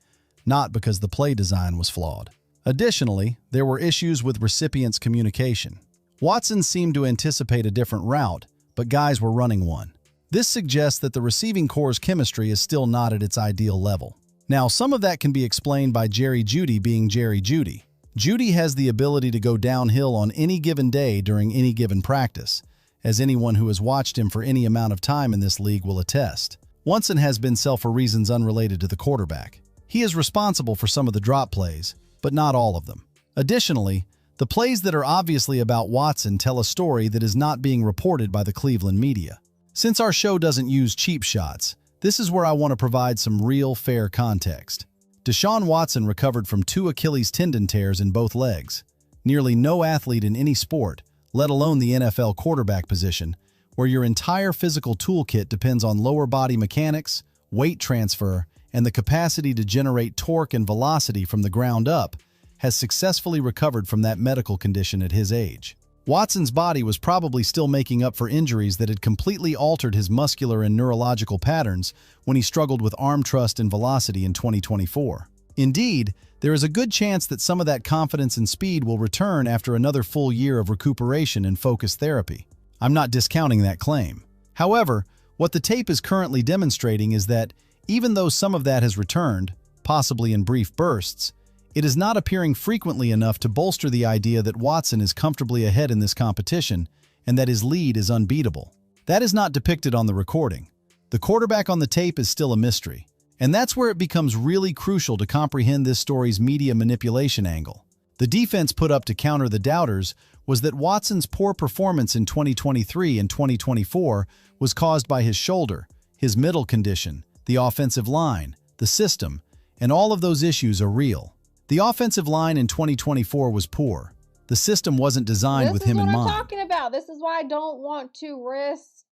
not because the play design was flawed. Additionally, there were issues with recipients' communication. Watson seemed to anticipate a different route, but guys were running one. This suggests that the receiving corps' chemistry is still not at its ideal level. Now, some of that can be explained by Jerry Jeudy being Jerry Jeudy. Jeudy has the ability to go downhill on any given day during any given practice, as anyone who has watched him for any amount of time in this league will attest. Watson has been self for reasons unrelated to the quarterback. He is responsible for some of the drop plays, but not all of them. Additionally, the plays that are obviously about Watson tell a story that is not being reported by the Cleveland media. Since our show doesn't use cheap shots, this is where I want to provide some real, fair context. Deshaun Watson recovered from 2 Achilles tendon tears in both legs. Nearly no athlete in any sport, let alone the NFL quarterback position, where your entire physical toolkit depends on lower body mechanics, weight transfer, and the capacity to generate torque and velocity from the ground up, has successfully recovered from that medical condition at his age. Watson's body was probably still making up for injuries that had completely altered his muscular and neurological patterns when he struggled with arm thrust and velocity in 2024. Indeed, there is a good chance that some of that confidence and speed will return after another full year of recuperation and focused therapy. I'm not discounting that claim. However, what the tape is currently demonstrating is that, even though some of that has returned, possibly in brief bursts, it is not appearing frequently enough to bolster the idea that Watson is comfortably ahead in this competition and that his lead is unbeatable. That is not depicted on the recording. The quarterback on the tape is still a mystery, and that's where it becomes really crucial to comprehend this story's media manipulation angle. The defense put up to counter the doubters was that Watson's poor performance in 2023 and 2024 was caused by his shoulder, his middle condition, the offensive line, the system, and all of those issues are real. The offensive line in 2024 was poor. The system wasn't designed with him in mind. This is what I'm talking about. This is why I don't want to risk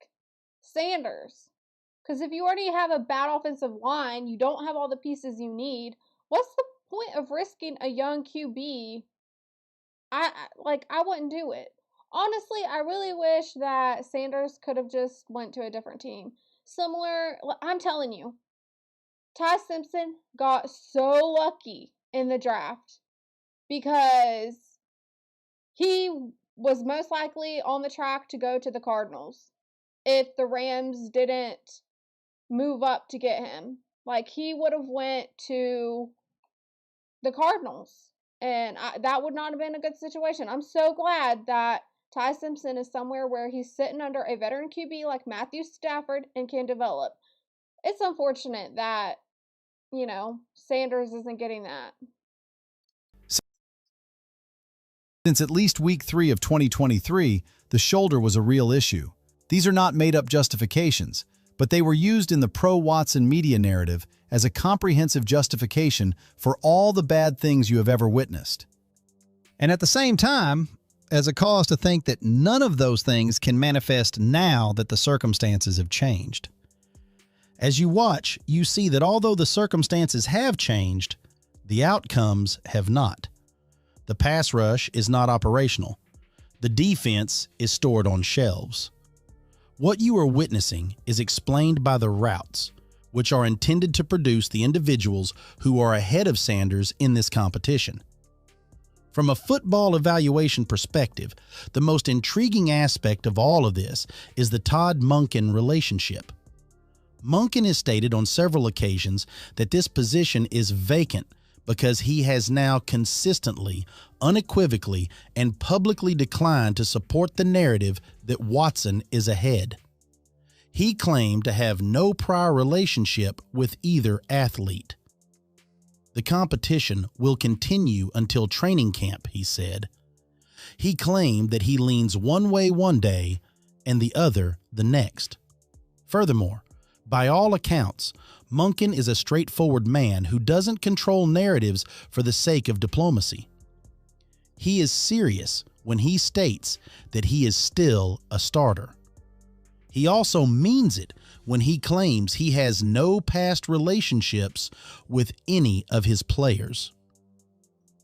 Sanders. Because if you already have a bad offensive line, you don't have all the pieces you need, what's the point of risking a young QB? I wouldn't do it. Honestly, I really wish that Sanders could have just went to a different team. Similar, I'm telling you, Ty Simpson got so lucky in the draft because he was most likely on the track to go to the Cardinals if the Rams didn't move up to get him. Like, he would have went to the Cardinals And that would not have been a good situation. I'm so glad that Ty Simpson is somewhere where he's sitting under a veteran QB like Matthew Stafford and can develop. It's unfortunate that, Sanders isn't getting that. Since at least week 3 of 2023, the shoulder was a real issue. These are not made-up justifications, but they were used in the pro-Watson media narrative as a comprehensive justification for all the bad things you have ever witnessed. And at the same time, as a cause to think that none of those things can manifest now that the circumstances have changed. As you watch, you see that although the circumstances have changed, the outcomes have not. The pass rush is not operational. The defense is stored on shelves. What you are witnessing is explained by the routes, which are intended to produce the individuals who are ahead of Sanders in this competition. From a football evaluation perspective, the most intriguing aspect of all of this is the Todd Monken relationship. Monken has stated on several occasions that this position is vacant because he has now consistently, unequivocally, and publicly declined to support the narrative that Watson is ahead. He claimed to have no prior relationship with either athlete. The competition will continue until training camp, he said. He claimed that he leans one way one day and the other the next. Furthermore, by all accounts, Monken is a straightforward man who doesn't control narratives for the sake of diplomacy. He is serious when he states that he is still a starter. He also means it when he claims he has no past relationships with any of his players.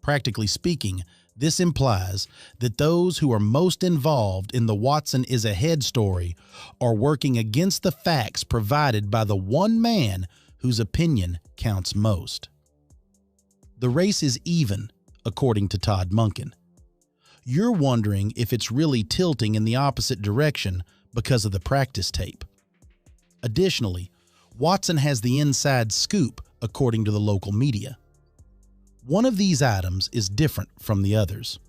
Practically speaking, this implies that those who are most involved in the Watson is ahead story are working against the facts provided by the one man whose opinion counts most. The race is even, according to Todd Monken. You're wondering if it's really tilting in the opposite direction because of the practice tape. Additionally, Watson has the inside scoop, according to the local media. One of these items is different from the others.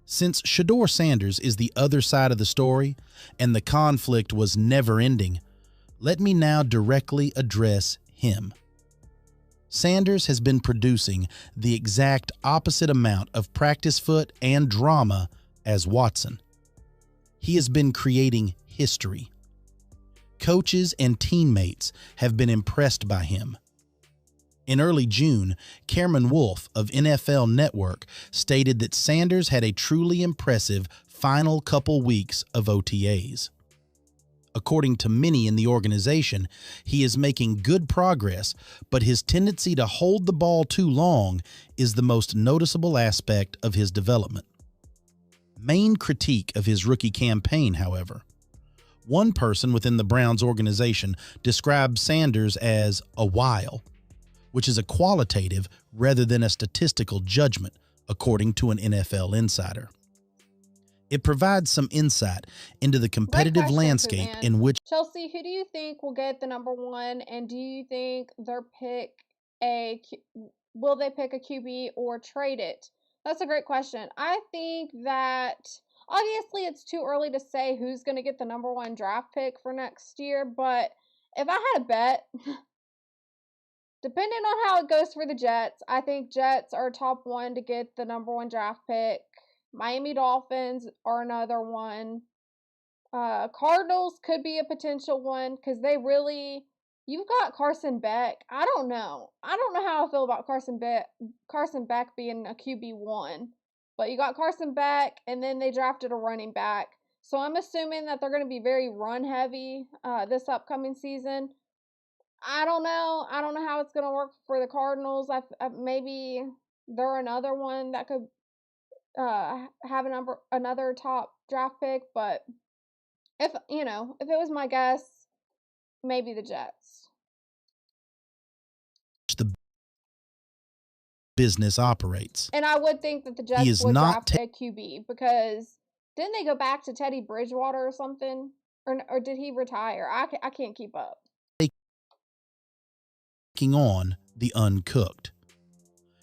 Since Shedeur Sanders is the other side of the story, and the conflict was never-ending, let me now directly address him. Sanders has been producing the exact opposite amount of practice foot and drama as Watson. He has been creating history. Coaches and teammates have been impressed by him. In early June, Cameron Wolfe of NFL Network stated that Sanders had a truly impressive final couple weeks of OTAs. According to many in the organization, he is making good progress, but his tendency to hold the ball too long is the most noticeable aspect of his development. Main critique of his rookie campaign, however. One person within the Browns organization described Sanders as a while, which is a qualitative rather than a statistical judgment, according to an NFL insider. It provides some insight into the competitive landscape in which... Chelsea, who do you think will get the number one, and do you think will they pick a QB or trade it? That's a great question. I think that obviously it's too early to say who's going to get the number one draft pick for next year, but if I had a bet, depending on how it goes for the Jets, I think Jets are top one to get the number one draft pick. Miami Dolphins are another one. Cardinals could be a potential one because you've got Carson Beck. I don't know how I feel about Carson Beck being a QB1. But you got Carson Beck, and then they drafted a running back. So I'm assuming that they're going to be very run heavy this upcoming season. I don't know how it's going to work for the Cardinals. Maybe they're another one that could have another top draft pick, but if it was my guess, maybe the Jets. The business operates. And I would think that the Jets would draft a QB because didn't they go back to Teddy Bridgewater or something? Or did he retire? I can't keep up. Taking on the uncooked.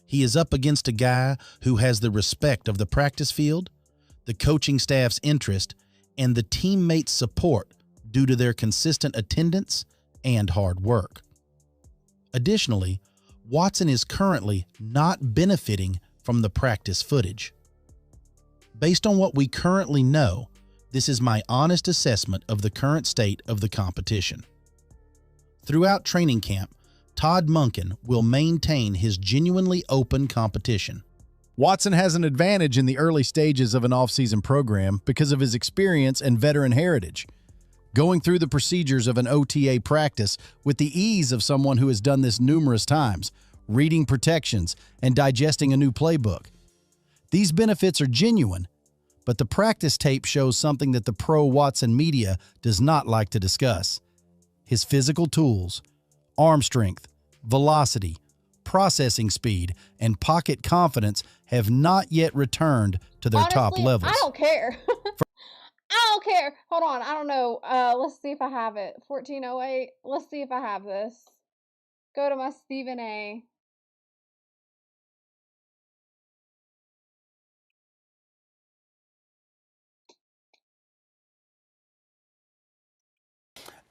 He is up against a guy who has the respect of the practice field, the coaching staff's interest, and the teammates' support due to their consistent attendance and hard work. Additionally, Watson is currently not benefiting from the practice footage. Based on what we currently know, this is my honest assessment of the current state of the competition. Throughout training camp, Todd Monken will maintain his genuinely open competition. Watson has an advantage in the early stages of an offseason program because of his experience and veteran heritage. Going through the procedures of an OTA practice with the ease of someone who has done this numerous times, reading protections, and digesting a new playbook. These benefits are genuine, but the practice tape shows something that the pro Watson media does not like to discuss. His physical tools, arm strength, velocity, processing speed, and pocket confidence have not yet returned to their top levels. I don't care. I don't care. Hold on. I don't know. Let's see if I have it. 1408. Let's see if I have this. Go to my Stephen A.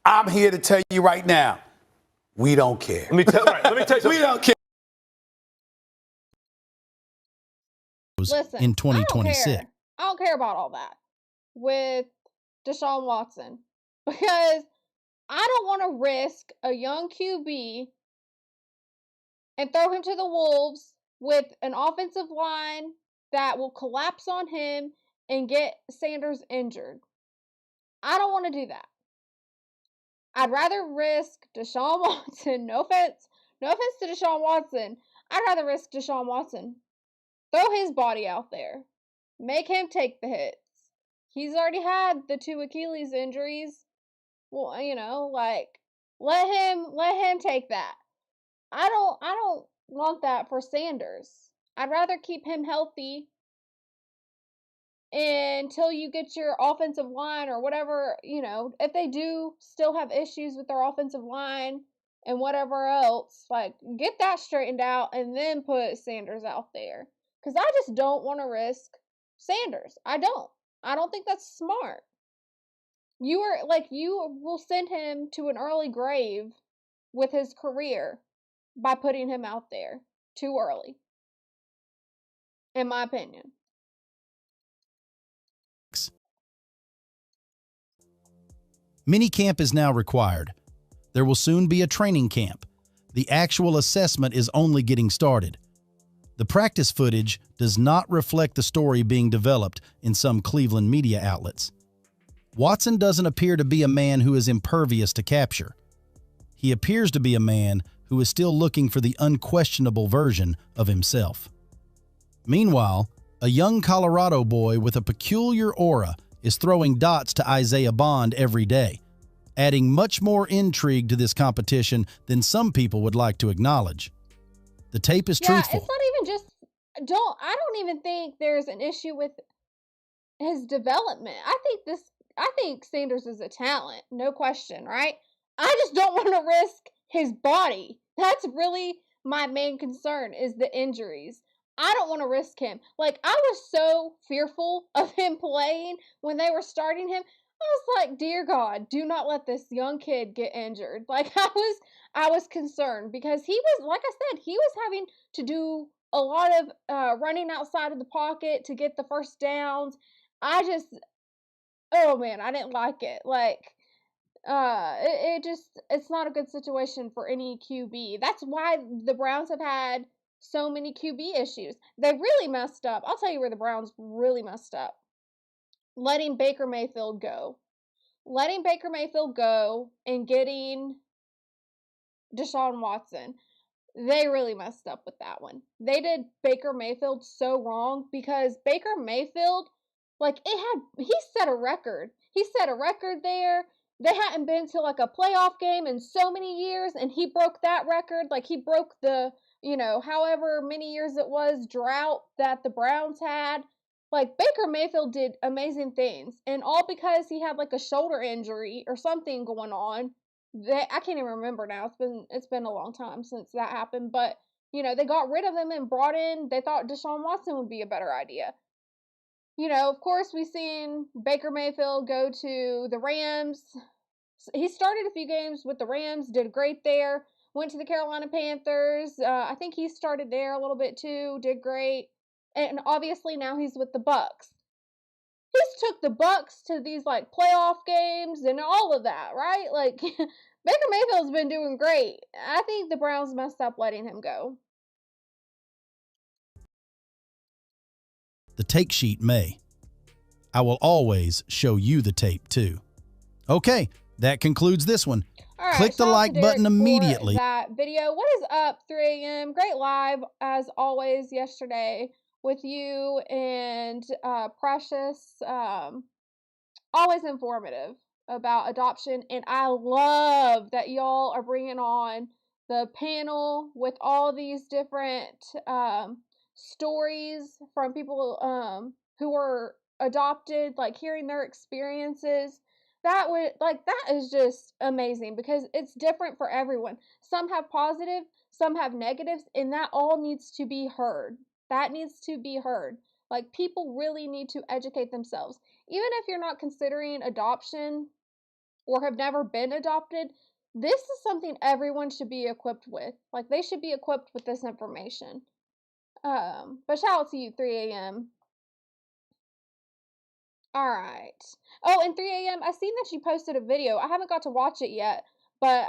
I'm here to tell you right now, we don't care. Let me tell you something. We don't care. Listen, in 2026. I don't care about all that with Deshaun Watson because I don't want to risk a young QB and throw him to the wolves with an offensive line that will collapse on him and get Sanders injured. I don't want to do that. I'd rather risk Deshaun Watson. No offense to Deshaun Watson. I'd rather risk Deshaun Watson. Throw his body out there. Make him take the hits. He's already had the 2 Achilles injuries. Well, you know, like let him take that. I don't want that for Sanders. I'd rather keep him healthy until you get your offensive line or whatever, you know, if they do still have issues with their offensive line and whatever else, like get that straightened out and then put Sanders out there. Because I just don't want to risk Sanders. I don't think that's smart. You will send him to an early grave with his career by putting him out there too early. In my opinion. Minicamp is now required. There will soon be a training camp. The actual assessment is only getting started. The practice footage does not reflect the story being developed in some Cleveland media outlets. Watson doesn't appear to be a man who is impervious to capture. He appears to be a man who is still looking for the unquestionable version of himself. Meanwhile, a young Colorado boy with a peculiar aura is throwing dots to Isaiah Bond every day, adding much more intrigue to this competition than some people would like to acknowledge. The tape is truthful. It's not even just I don't even think there's an issue with his development. I think Sanders is a talent, no question, right? I just don't want to risk his body. That's really my main concern is the injuries. I don't want to risk him. Like, I was so fearful of him playing when they were starting him. I was like, dear God, do not let this young kid get injured. Like, I was concerned because he was, like I said, he was having to do a lot of running outside of the pocket to get the first downs. Oh man, I didn't like it. Like, it's not a good situation for any QB. That's why the Browns have had so many QB issues. They really messed up. I'll tell you where the Browns really messed up. Letting Baker Mayfield go. Letting Baker Mayfield go and getting Deshaun Watson. They really messed up with that one. They did Baker Mayfield so wrong because Baker Mayfield, like, he set a record. He set a record there. They hadn't been to like a playoff game in so many years, and he broke that record. Like, he broke the, however many years it was, drought that the Browns had. Like, Baker Mayfield did amazing things, and all because he had like a shoulder injury or something going on. I can't even remember now. It's been a long time since that happened, but they got rid of him and brought in, they thought Deshaun Watson would be a better idea. Of course, we've seen Baker Mayfield go to the Rams. He started a few games with the Rams, did great there. Went to the Carolina Panthers. I think he started there a little bit too, did great. And obviously now he's with the Bucks. He's took the Bucks to these like playoff games and all of that, right? Like Baker Mayfield's been doing great. I think the Browns messed up letting him go. The take sheet may. I will always show you the tape too. Okay, that concludes this one. All right, click the like button immediately. That video. What is up, 3 a.m.? Great live as always yesterday with you and Precious. Always informative about adoption, and I love that y'all are bringing on the panel with all these different stories from people who were adopted, like hearing their experiences. That is just amazing because it's different for everyone. Some have positive, some have negatives, and that all needs to be heard. That needs to be heard. Like, people really need to educate themselves. Even if you're not considering adoption or have never been adopted, this is something everyone should be equipped with. Like, they should be equipped with this information. But shout out to you, 3 a.m. All right. Oh, and 3 a.m., I seen that you posted a video. I haven't got to watch it yet, but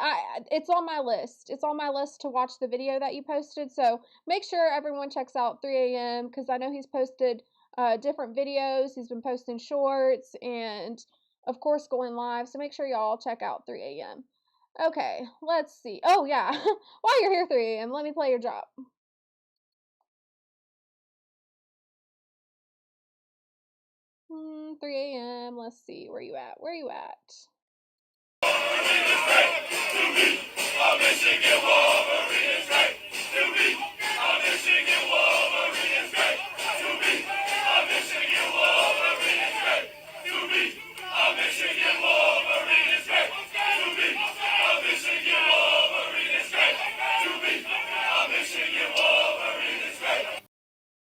it's on my list. It's on my list to watch the video that you posted. So make sure everyone checks out 3 a.m. because I know he's posted different videos. He's been posting shorts and, of course, going live. So make sure y'all check out 3 a.m. Okay, let's see. Oh, yeah. While you're here, 3 a.m., let me play your drop. 3 a.m. Let's see. Where you at? Where you at?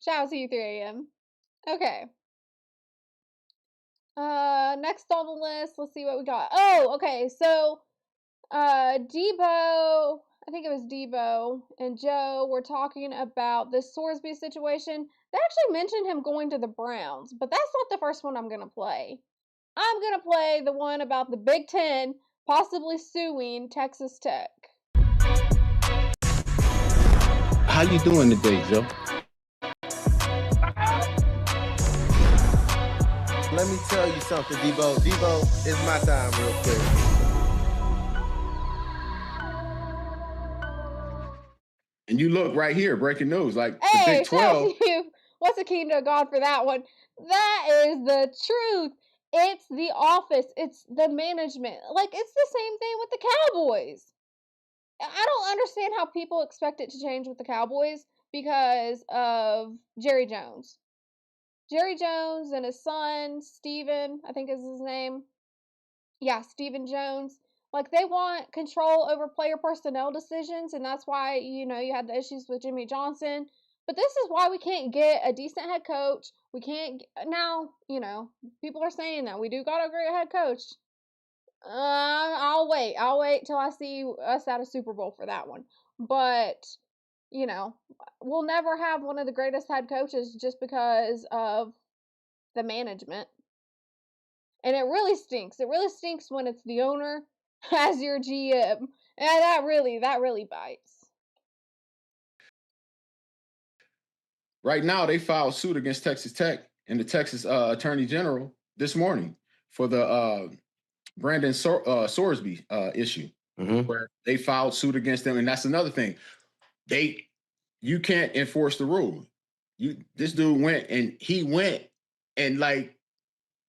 Shout out to you, 3 a.m. Okay. Next on the list, let's see what we got. Oh, okay, so, Debo, I think it was Debo and Joe were talking about this Sorsby situation. They actually mentioned him going to the Browns, but that's not the first one I'm gonna play. I'm gonna play the one about the Big 10 possibly suing Texas Tech. How you doing today, Joe? Let me tell you something, Debo. Debo, it's my time real quick. And you look right here, breaking news, like Hey, the Big 12. What's the kingdom of God for that one? That is the truth. It's the office. It's the management. Like, it's the same thing with the Cowboys. I don't understand how people expect it to change with the Cowboys because of Jerry Jones. Jerry Jones and his son, Steven, I think is his name. Yeah, Stephen Jones. Like, they want control over player personnel decisions, and that's why, you had the issues with Jimmy Johnson. But this is why we can't get a decent head coach. We can't, now, people are saying that we do got a great head coach. I'll wait till I see us at a Super Bowl for that one. But, we'll never have one of the greatest head coaches just because of the management. And it really stinks. It really stinks when it's the owner as your GM. And that really bites. Right now, they filed suit against Texas Tech and the Texas Attorney General this morning for the Brandon Sorsby issue, where they filed suit against them. And that's another thing. You can't enforce the rule. This dude went and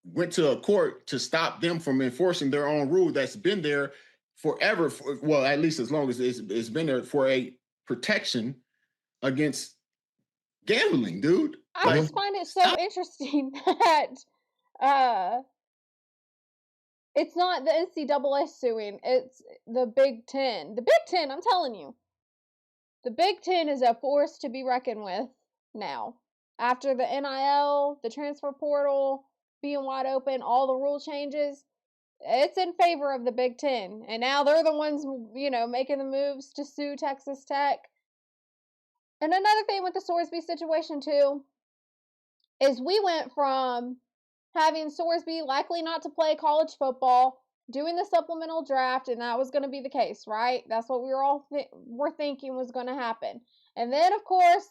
went to a court to stop them from enforcing their own rule that's been there forever. Well, at least as long as it's been there, for a protection against gambling, dude. I just find it so interesting that it's not the NCAA suing, it's the Big 10. The Big 10, I'm telling you. The Big 10 is a force to be reckoned with now. After the NIL, the transfer portal being wide open, all the rule changes, it's in favor of the Big 10. And now they're the ones, making the moves to sue Texas Tech. And another thing with the Sorsby situation, too, is we went from having Sorsby likely not to play college football, doing the supplemental draft, and that was going to be the case, right? That's what we were all were thinking was going to happen. And then, of course,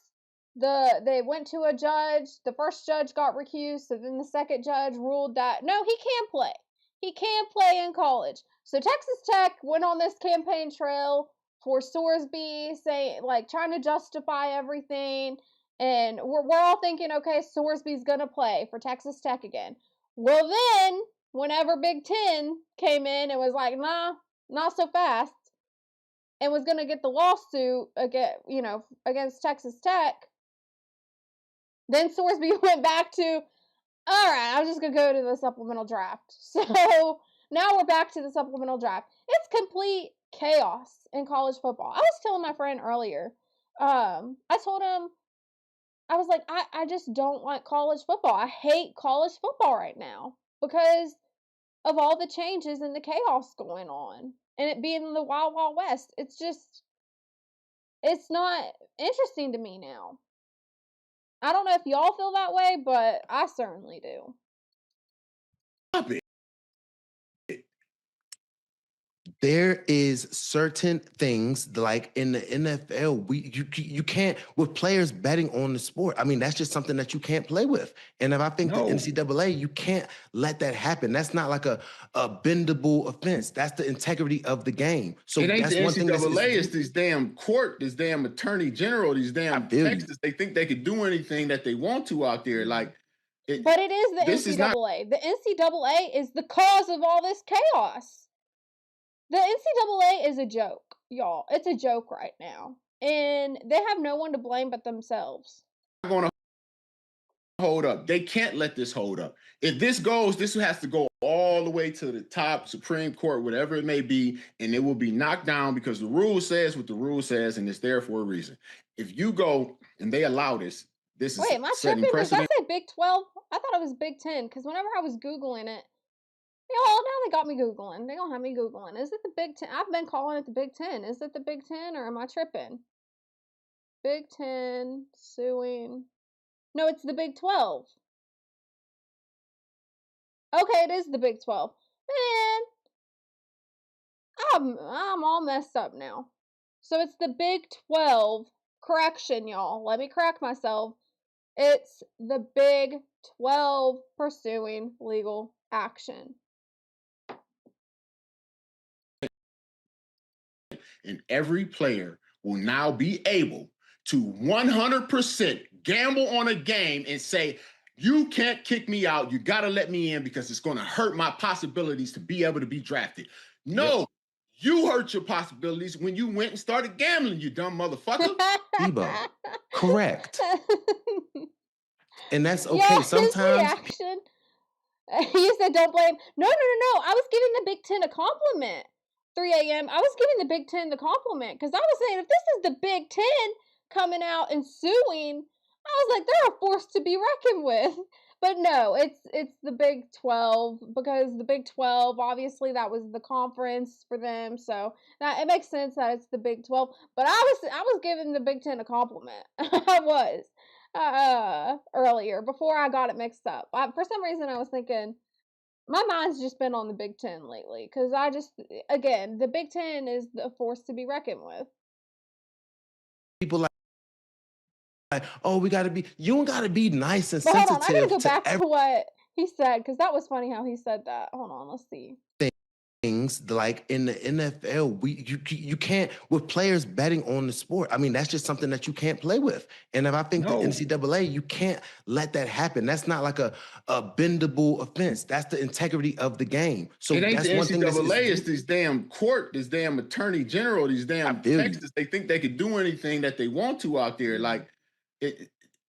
they went to a judge. The first judge got recused, so then the second judge ruled that, no, he can play. He can play in college. So Texas Tech went on this campaign trail for Sorsby, trying to justify everything. And we're all thinking, okay, Sorsby's going to play for Texas Tech again. Well, then, whenever Big 10 came in and was like, nah, not so fast, and was going to get the lawsuit against Texas Tech, then Sorsby went back to, all right, I'm just going to go to the supplemental draft. So now we're back to the supplemental draft. It's complete chaos in college football. I was telling my friend earlier, I told him, I was like, I just don't like college football. I hate college football right now because of all the changes and the chaos going on and it being the Wild Wild West. It's not interesting to me now. I don't know if y'all feel that way, but I certainly do. Stop it. There is certain things like in the NFL, you can't, with players betting on the sport. I mean, that's just something that you can't play with. And if I think the NCAA, you can't let that happen. That's not like a bendable offense. That's the integrity of the game. So it ain't that's the one NCAA, thing. it's this damn court, this damn attorney general, these damn Texas. They think they could do anything that they want to out there. But it is the NCAA. The NCAA is the cause of all this chaos. The NCAA is a joke, y'all. It's a joke right now. And they have no one to blame but themselves. They're going to hold up. They can't let this hold up. If this goes, this has to go all the way to the top, Supreme Court, whatever it may be, and it will be knocked down because the rule says what the rule says, and it's there for a reason. If you go and they allow this, this is am I setting tripping? precedent. Did I say Big 12? I thought it was Big 10 because whenever I was Googling it, now they got me Googling. They gonna have me Googling. Is it the Big 10? I've been calling it the Big 10. Is it the Big 10 or am I tripping? Big 10 suing. No, it's the Big 12. Okay, it is the Big 12. Man, I'm all messed up now. So it's the Big 12. Correction, y'all. Let me correct myself. It's the Big 12 pursuing legal action. And every player will now be able to 100% gamble on a game and say, you can't kick me out. You got to let me in because it's going to hurt my possibilities to be able to be drafted. No, you hurt your possibilities when you went and started gambling, you dumb motherfucker. Debo, correct. And that's okay. Yeah, sometimes. His reaction, you said don't blame. No. I was giving the Big 10 a compliment. 3 a.m. I was giving the Big 10 the compliment because I was saying if this is the Big 10 coming out and suing, I was like they're a force to be reckoned with. But no, it's the Big 12 because the Big 12 obviously that was the conference for them, so now it makes sense that it's the Big 12. But I was giving the Big 10 a compliment. I was earlier before I got it mixed up. For some reason I was thinking. My mind's just been on the Big 10 lately because again, the Big 10 is a force to be reckoned with. People like, oh, you don't got to be nice and but sensitive. Hold on, I gotta go back to what he said because that was funny how he said that. Hold on, let's see. Things like in the NFL, you can't, with players betting on the sport. I mean, that's just something that you can't play with. And if I think the NCAA, you can't let that happen. That's not like a bendable offense. That's the integrity of the game. So it ain't that's the one NCAA, thing. it's this damn court, this damn attorney general, these damn Texas. They think they could do anything that they want to out there.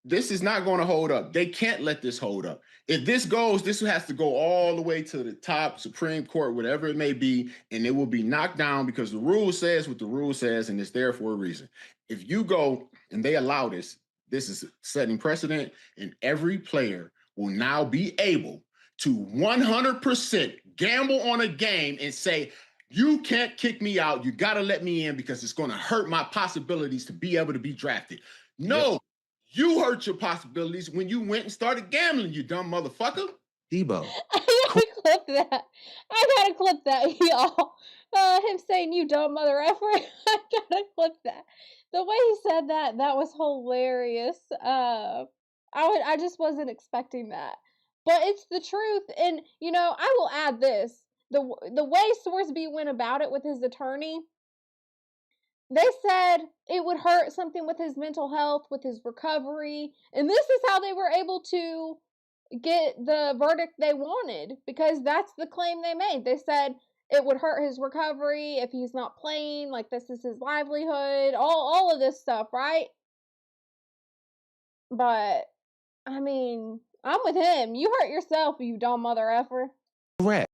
this is not going to hold up. They can't let this hold up. If this goes, this has to go all the way to the top, Supreme Court, whatever it may be, and it will be knocked down because the rule says what the rule says, and it's there for a reason. If you go and they allow this, this is setting precedent, and every player will now be able to 100% gamble on a game and say, you can't kick me out. You got to let me in because it's going to hurt my possibilities to be able to be drafted. No. Yep. You hurt your possibilities when you went and started gambling, you dumb motherfucker. Debo. I gotta clip that. I gotta clip that, y'all. Him saying you dumb mother effer. I gotta clip that. The way he said that, that was hilarious. I just wasn't expecting that. But it's the truth. And, you know, I will add this. The way Sorsby went about it with his attorney, they said it would hurt something with his mental health, with his recovery. And this is how they were able to get the verdict they wanted, because that's the claim they made. They said it would hurt his recovery if he's not playing, like this is his livelihood, all of this stuff, right? But, I mean, I'm with him. You hurt yourself, you dumb mother effer. Correct.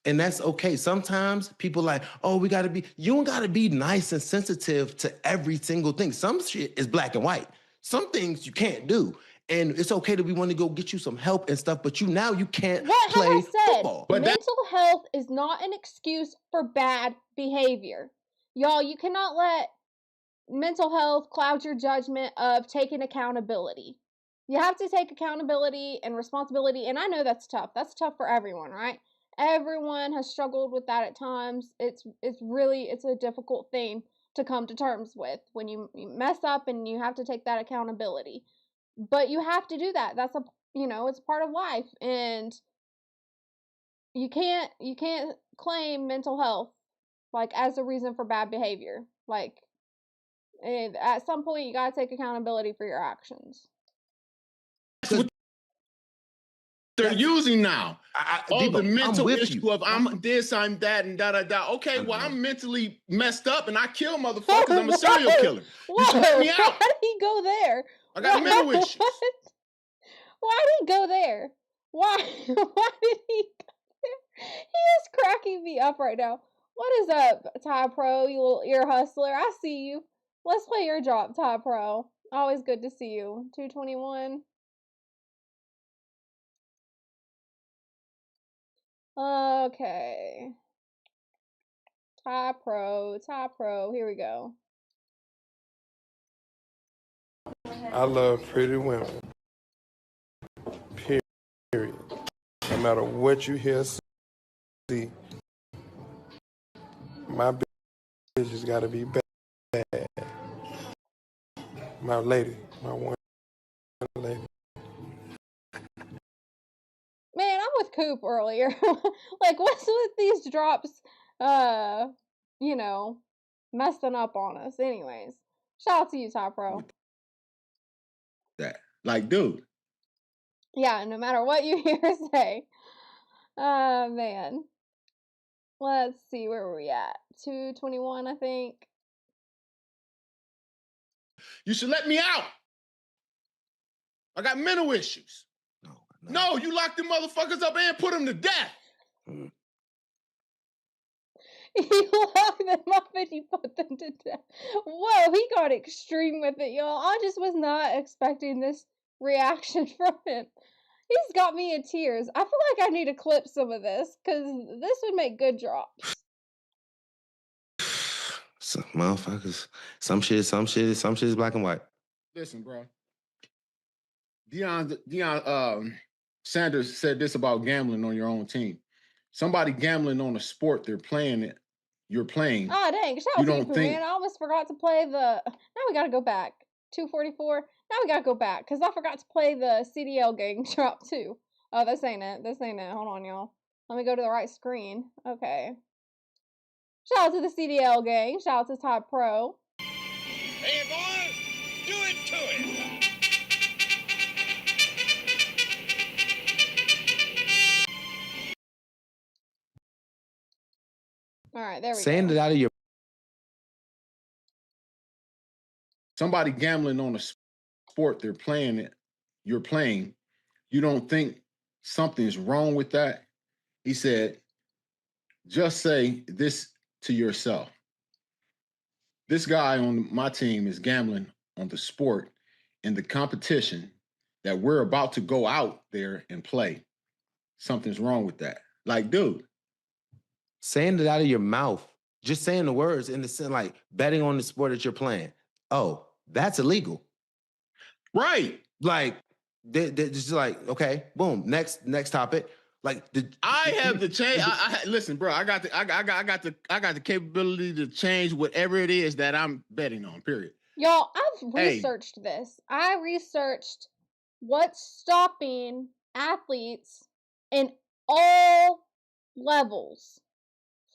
And that's okay. Sometimes people like, oh, you don't gotta be nice and sensitive to every single thing. Some shit is black and white. Some things you can't do. And it's okay that we want to go get you some help and stuff, but you can't play football. But mental health is not an excuse for bad behavior. Y'all, you cannot let mental health cloud your judgment of taking accountability. You have to take accountability and responsibility, and I know that's tough. That's tough for everyone, right? Everyone has struggled with that at times. It's a difficult thing to come to terms with when you mess up and you have to take that accountability. But you have to do that. That's it's part of life, and you can't claim mental health like as a reason for bad behavior. Like at some point you got to take accountability for your actions. They're using now. The mental issue of I'm this, I'm that, and da-da-da. Okay, well, I'm mentally messed up and I kill motherfuckers. I'm a serial killer. You should let me out. Why did he go there? I got mental issues. Why did he go there? Why did he go there? He is cracking me up right now. What is up, Ty Pro, you little ear hustler? I see you. Let's play your drop, Ty Pro. Always good to see you. 221. Okay. Ty Pro, here we go. I love pretty women. Period. No matter what you hear, see, my bitch has got to be bad. My lady, my one lady. Man, I'm with Coop earlier. Like, what's with these drops, messing up on us? Anyways, shout out to you, Ty Pro. That, like, dude. Yeah, no matter what you hear say. Man. Let's see, where were we at? 221, I think. You should let me out. I got mental issues. No, you locked them motherfuckers up and put them to death. You locked them up and you put them to death. Whoa, he got extreme with it, y'all. I just was not expecting this reaction from him. He's got me in tears. I feel like I need to clip some of this, because this would make good drops. Some motherfuckers. Some shit is black and white. Listen, bro. Deion Sanders said this about gambling on your own team. Somebody gambling on a sport they're playing, you're playing. Oh, dang. Shout out to you, man. I almost forgot to play the... Now we got to go back. 244. Now we got to go back, because I forgot to play the CDL gang drop, too. Oh, this ain't it. Hold on, y'all. Let me go to the right screen. Okay. Shout out to the CDL gang. Shout out to Ty Pro. Hey, boy, do it to it. All right, there we go. Saying it out of your somebody gambling on a sport you're playing, you don't think something's wrong with that? He said, just say this to yourself. This guy on my team is gambling on the sport and the competition that we're about to go out there and play. Something's wrong with that. Like, dude. Saying it out of your mouth, just saying the words in the sense like betting on the sport that you're playing. Oh, that's illegal. Right. Like, they're just like, okay, boom, next topic. Like, I have the change. Listen, bro. I got the capability to change whatever it is that I'm betting on. Period. Y'all, I've researched this. I researched what's stopping athletes in all levels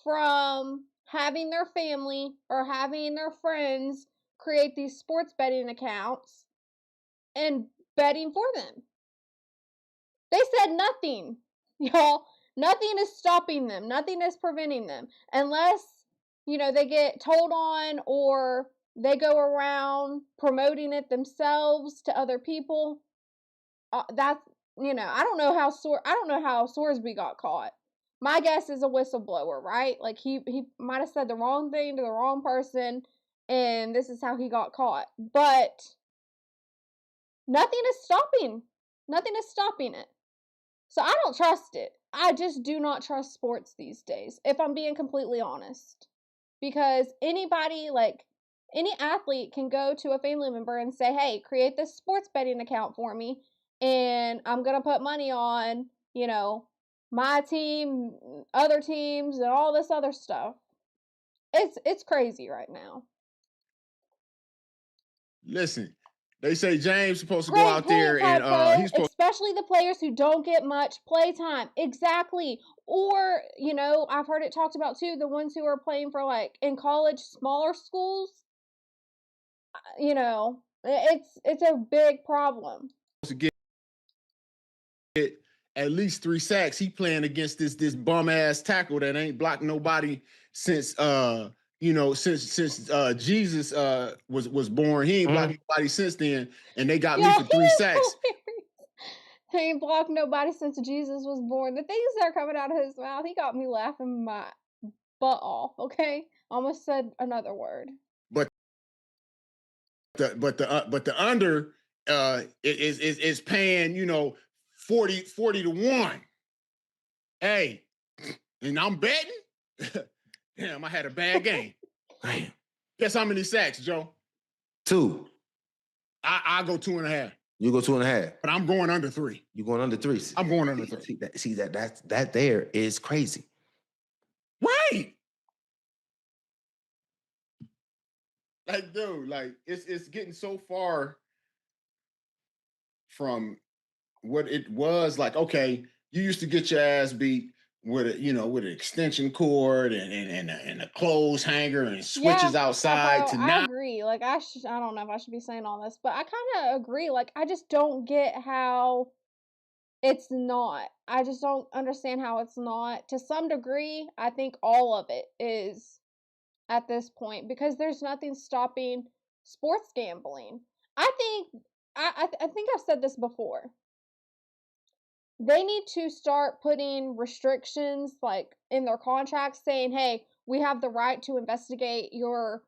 from having their family or having their friends create these sports betting accounts and betting for them. They said nothing, y'all. Nothing is stopping them. Nothing is preventing them. Unless, they get told on or they go around promoting it themselves to other people. That's, I don't know how Sorsby got caught. My guess is a whistleblower, right? Like he might have said the wrong thing to the wrong person, and this is how he got caught. But nothing is stopping it. So I don't trust it. I just do not trust sports these days, if I'm being completely honest. Because anybody, any athlete can go to a family member and say, hey, create this sports betting account for me, and I'm going to put money on, my team, other teams, and all this other stuff. It's crazy right now. Listen, they say James supposed to go out there and he's supposed, especially the players who don't get much play time. Exactly. Or, I've heard it talked about too, the ones who are playing for in college, smaller schools. It's a big problem. to get at least 3 sacks. He playing against this bum ass tackle that ain't blocked nobody since since Jesus was born. He ain't blocked nobody since then, and they got me for 3 sacks. He ain't blocked nobody since Jesus was born. The things that are coming out of his mouth, he got me laughing my butt off. Okay, almost said another word. But the under is paying 40 to 1. Hey, and I'm betting. Damn, I had a bad game. Guess how many sacks, Joe? 2. I go 2.5. You go 2.5. But I'm going under 3. You going under 3? I'm going under 3. See that there is crazy. Right. Dude, it's getting so far from what it was. Okay, you used to get your ass beat with with an extension cord and a clothes hanger and switches outside to now. I agree. I don't know if I should be saying all this, but I kind of agree. I just don't get how it's not. I just don't understand how it's not. To some degree, I think all of it is at this point, because there's nothing stopping sports gambling. I think I've said this before. They need to start putting restrictions in their contracts saying, hey, we have the right to investigate your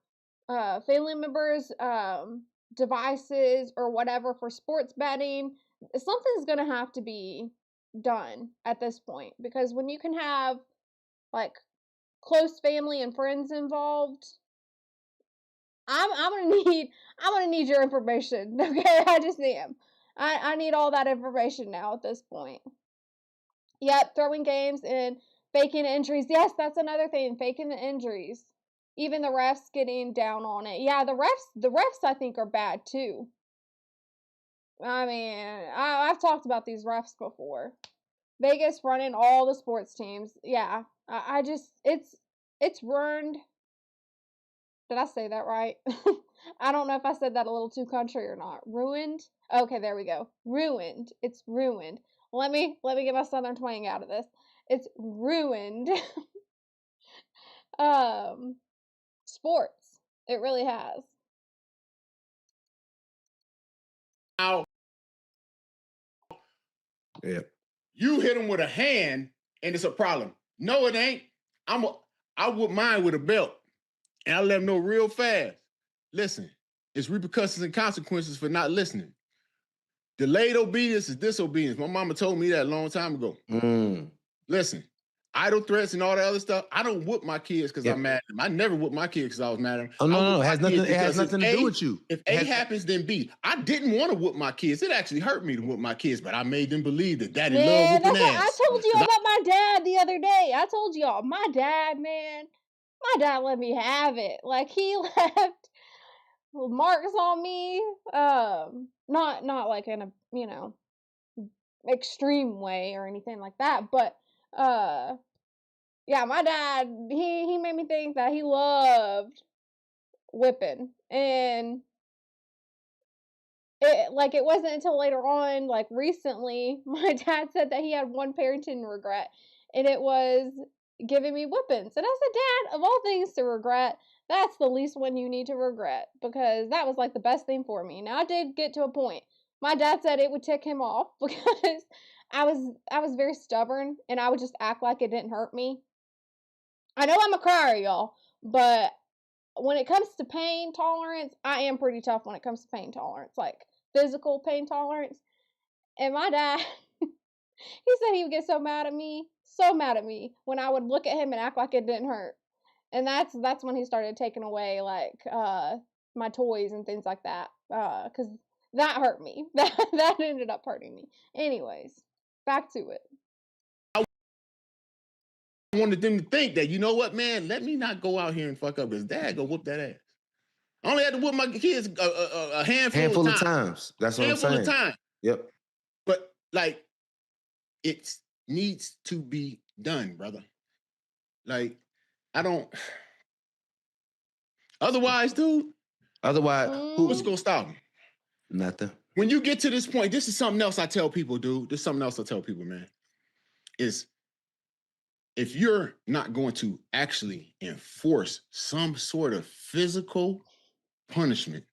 family members' devices or whatever for sports betting. Something's going to have to be done at this point, because when you can have close family and friends involved, I'm gonna need your information. Okay, I just am. I need all that information now at this point. Yep, throwing games and faking injuries. Yes, that's another thing. Faking the injuries. Even the refs getting down on it. Yeah, the refs I think are bad too. I mean, I've talked about these refs before. Vegas running all the sports teams. Yeah, I just it's ruined. Did I say that right? I don't know if I said that a little too country or not. Ruined? Okay, there we go. Ruined. It's ruined. Let me get my southern twang out of this. It's ruined. Sports. It really has. Yeah. You hit him with a hand, and it's a problem. No, it ain't. I whip mine with a belt, and I let him know real fast. Listen, it's repercussions and consequences for not listening. Delayed obedience is disobedience. My mama told me that a long time ago. Listen, idle threats and all that other stuff. I don't whoop my kids because I'm mad at them. I never whooped my kids because I was mad at them. Oh, no, it has nothing to do with you. If A happens, then B. I didn't want to whoop my kids. It actually hurt me to whoop my kids, but I made them believe that daddy loved whooping ass. I told you about my dad the other day. I told y'all, my dad let me have it. Like, he left marks on me. Not like in a, extreme way or anything like that, but yeah, my dad, he made me think that he loved whipping. And it wasn't until later on, like recently, my dad said that he had one parenting regret, and it was giving me whippings. And I said, Dad, of all things to regret, that's the least one you need to regret, because that was like the best thing for me. Now, I did get to a point. My dad said it would tick him off because I was very stubborn, and I would just act like it didn't hurt me. I know I'm a crier, y'all, but when it comes to pain tolerance, I am pretty tough when it comes to pain tolerance, like physical pain tolerance. And my dad, he said he would get so mad at me when I would look at him and act like it didn't hurt. And that's when he started taking away like my toys and things like that, because that hurt me. That ended up hurting me. Anyways, back to it. I wanted them to think that, you know what, man, let me not go out here and fuck up his dad, go whoop that ass. I only had to whoop my kids a handful of times. That's what I'm saying. Handful of times. Yep. But like, it needs to be done, brother. Like, I don't. Otherwise, dude. What's gonna stop him? Nothing. When you get to this point, this is something else I tell people, dude. This is something else I tell people, man. Is if you're not going to actually enforce some sort of physical punishment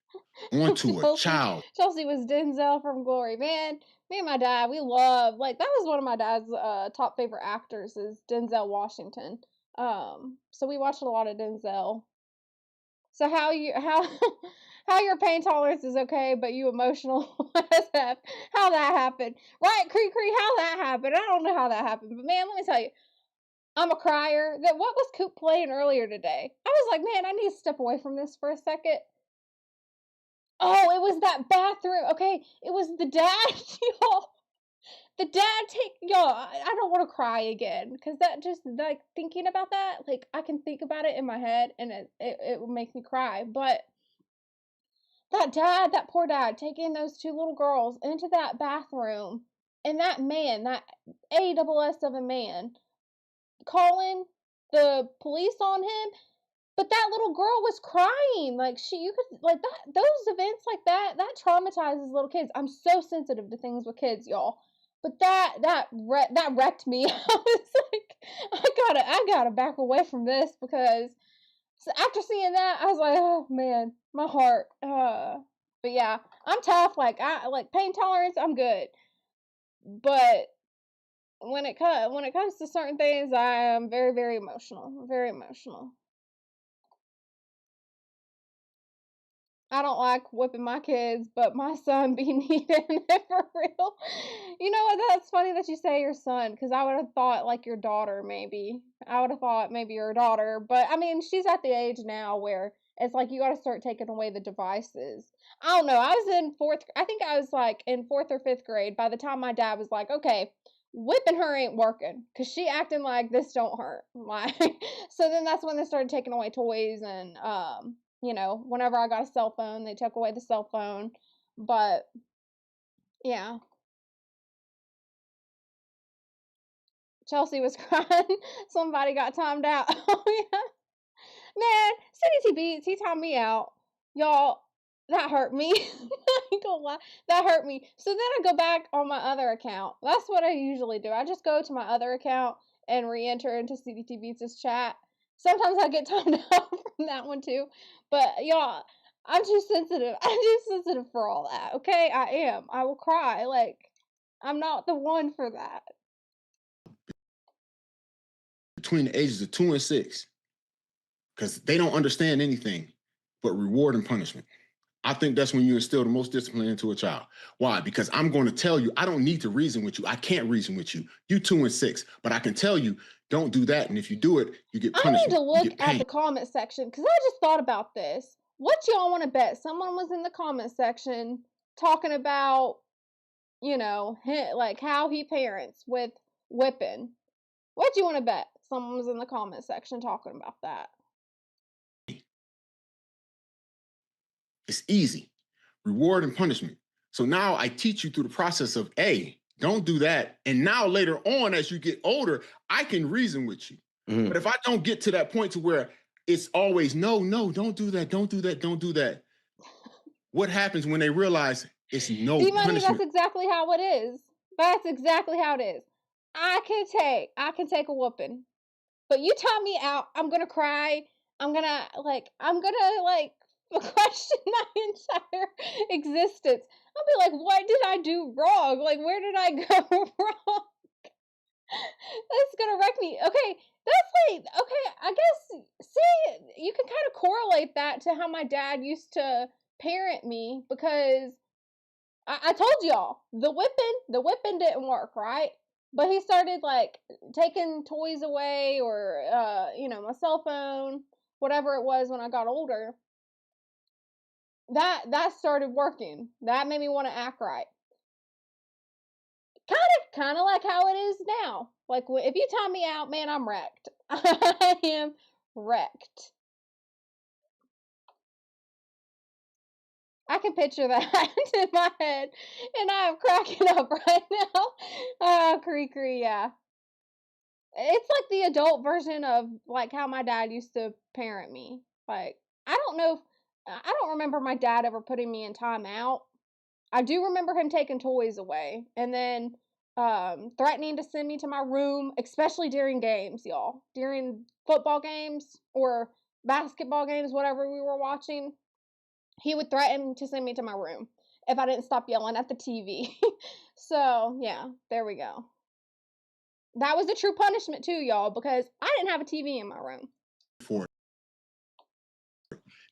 onto a child. Chelsea was Denzel from Glory. Man, me and my dad, we love, like, that was one of my dad's top favorite actors is Denzel Washington. So we watched a lot of Denzel. So how your pain tolerance is okay, but you emotional as F. How that happened. Right, Cree, how that happened. I don't know how that happened. But man, let me tell you, I'm a crier. What was Coop playing earlier today? I was like, man, I need to step away from this for a second. Oh, it was that bathroom. Okay, it was the dad, y'all. The dad y'all, I don't want to cry again, because that just, like, thinking about that, like, I can think about it in my head, and it will make me cry. But that poor dad, taking those two little girls into that bathroom, and that man, that AWS of a man, calling the police on him, but that little girl was crying. Like, you could, like, that, those events like that traumatizes little kids. I'm so sensitive to things with kids, y'all. But that wrecked me. I was like, I gotta back away from this, because after seeing that, I was like, oh man, my heart. But yeah, I'm tough. Like, pain tolerance, I'm good. But when it comes to certain things, I am very, very emotional. Very emotional. I don't like whipping my kids, but my son be needing it for real. You know what? That's funny that you say your son, because I would have thought like your daughter, maybe. I would have thought maybe your daughter. But, I mean, she's at the age now where it's like you got to start taking away the devices. I don't know. I was like in 4th or 5th grade by the time my dad was like, okay, whipping her ain't working, because she acting like this don't hurt. Like, so then that's when they started taking away toys, and whenever I got a cell phone, they took away the cell phone. But yeah, Chelsea was crying. Somebody got timed out. Oh yeah, man, CDT Beats, he timed me out, y'all. That hurt me. I ain't gonna lie. That hurt me. So then I go back on my other account. That's what I usually do. I just go to my other account and re-enter into CDT Beats' chat. Sometimes I get timed out from that one too. But y'all, I'm too sensitive. I'm too sensitive for all that. Okay, I am. I will cry. Like, I'm not the one for that. Between the ages of 2 and 6, because they don't understand anything but reward and punishment. I think that's when you instill the most discipline into a child. Why? Because I'm going to tell you, I don't need to reason with you. I can't reason with you. You 2 and 6, but I can tell you, don't do that. And if you do it, you get punishment. I need to look at the comment section because I just thought about this. What y'all want to bet? Someone was in the comment section talking about, you know, like how he parents with whipping. What do you want to bet? Someone was in the comment section talking about that. It's easy. Reward and punishment. So now I teach you through the process of, A, don't do that. And now later on, as you get older, I can reason with you. But if I don't get to that point to where it's always, no, don't do that, don't do that, don't do that. What happens when they realize it's no punishment? That's exactly how it is. That's exactly how it is. I can take a whooping. But you tell me out, I'm gonna cry. I'm gonna question my entire existence. I'll be like, what did I do wrong? Like, where did I go wrong? That's gonna wreck me. Okay, that's like, okay, I guess, see, you can kind of correlate that to how my dad used to parent me, because I told y'all, the whipping didn't work, right? But he started, like, taking toys away or, you know, my cell phone, whatever it was when I got older. That started working. That made me want to act right. Kind of like how it is now. Like, if you time me out, man, I'm wrecked. I am wrecked. I can picture that in my head, and I'm cracking up right now. Oh, cree, yeah. It's like the adult version of, like, how my dad used to parent me. Like, I don't remember my dad ever putting me in timeout. I do remember him taking toys away, and then threatening to send me to my room, especially during games, y'all. During football games or basketball games, whatever we were watching, he would threaten to send me to my room if I didn't stop yelling at the TV. So, yeah, there we go. That was a true punishment too, y'all, because I didn't have a TV in my room.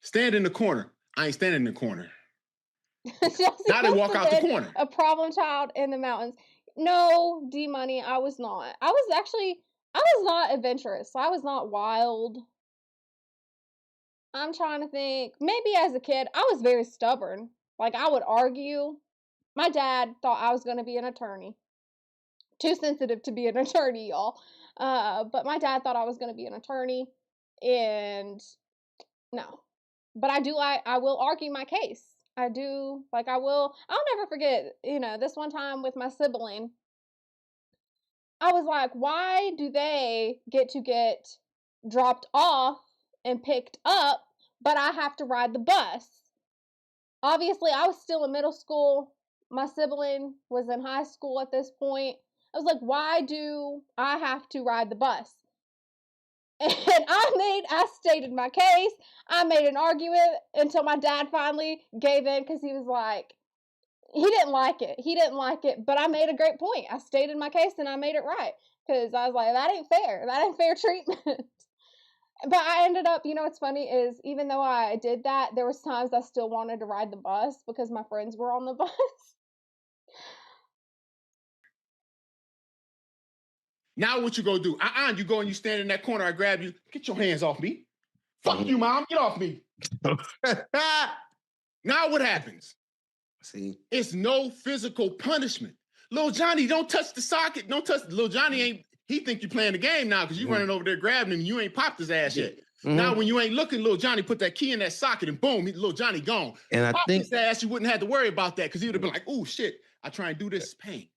Stand in the corner. I ain't standing in the corner. Now they walk out the corner. A problem child in the mountains. No, D-Money, I was not. I was not adventurous. I was not wild. I'm trying to think. Maybe as a kid, I was very stubborn. Like, I would argue. My dad thought I was going to be an attorney. Too sensitive to be an attorney, y'all. But my dad thought I was going to be an attorney. And no. But I will argue my case. I do. Like, I'll never forget, you know, this one time with my sibling. I was like, why do they get to get dropped off and picked up, but I have to ride the bus? Obviously, I was still in middle school. My sibling was in high school at this point. I was like, why do I have to ride the bus? And I stated my case. I made an argument until my dad finally gave in, because he was like, he didn't like it. He didn't like it, but I made a great point. I stated my case and I made it right, because I was like, that ain't fair. That ain't fair treatment. But I ended up, you know what's funny is, even though I did that, there was times I still wanted to ride the bus because my friends were on the bus. Now what you gonna do? You go and you stand in that corner, I grab you. Get your hands off me. Fuck you, Mom. Get off me. Now what happens? See? It's no physical punishment. Little Johnny, don't touch the socket. Don't touch. Little Johnny he think you playing the game now because you running over there grabbing him. You ain't popped his ass yet. Now when you ain't looking, little Johnny put that key in that socket and boom, little Johnny gone. And I think his ass, you wouldn't have to worry about that, because he would have been like, oh shit, I try and do this, pain.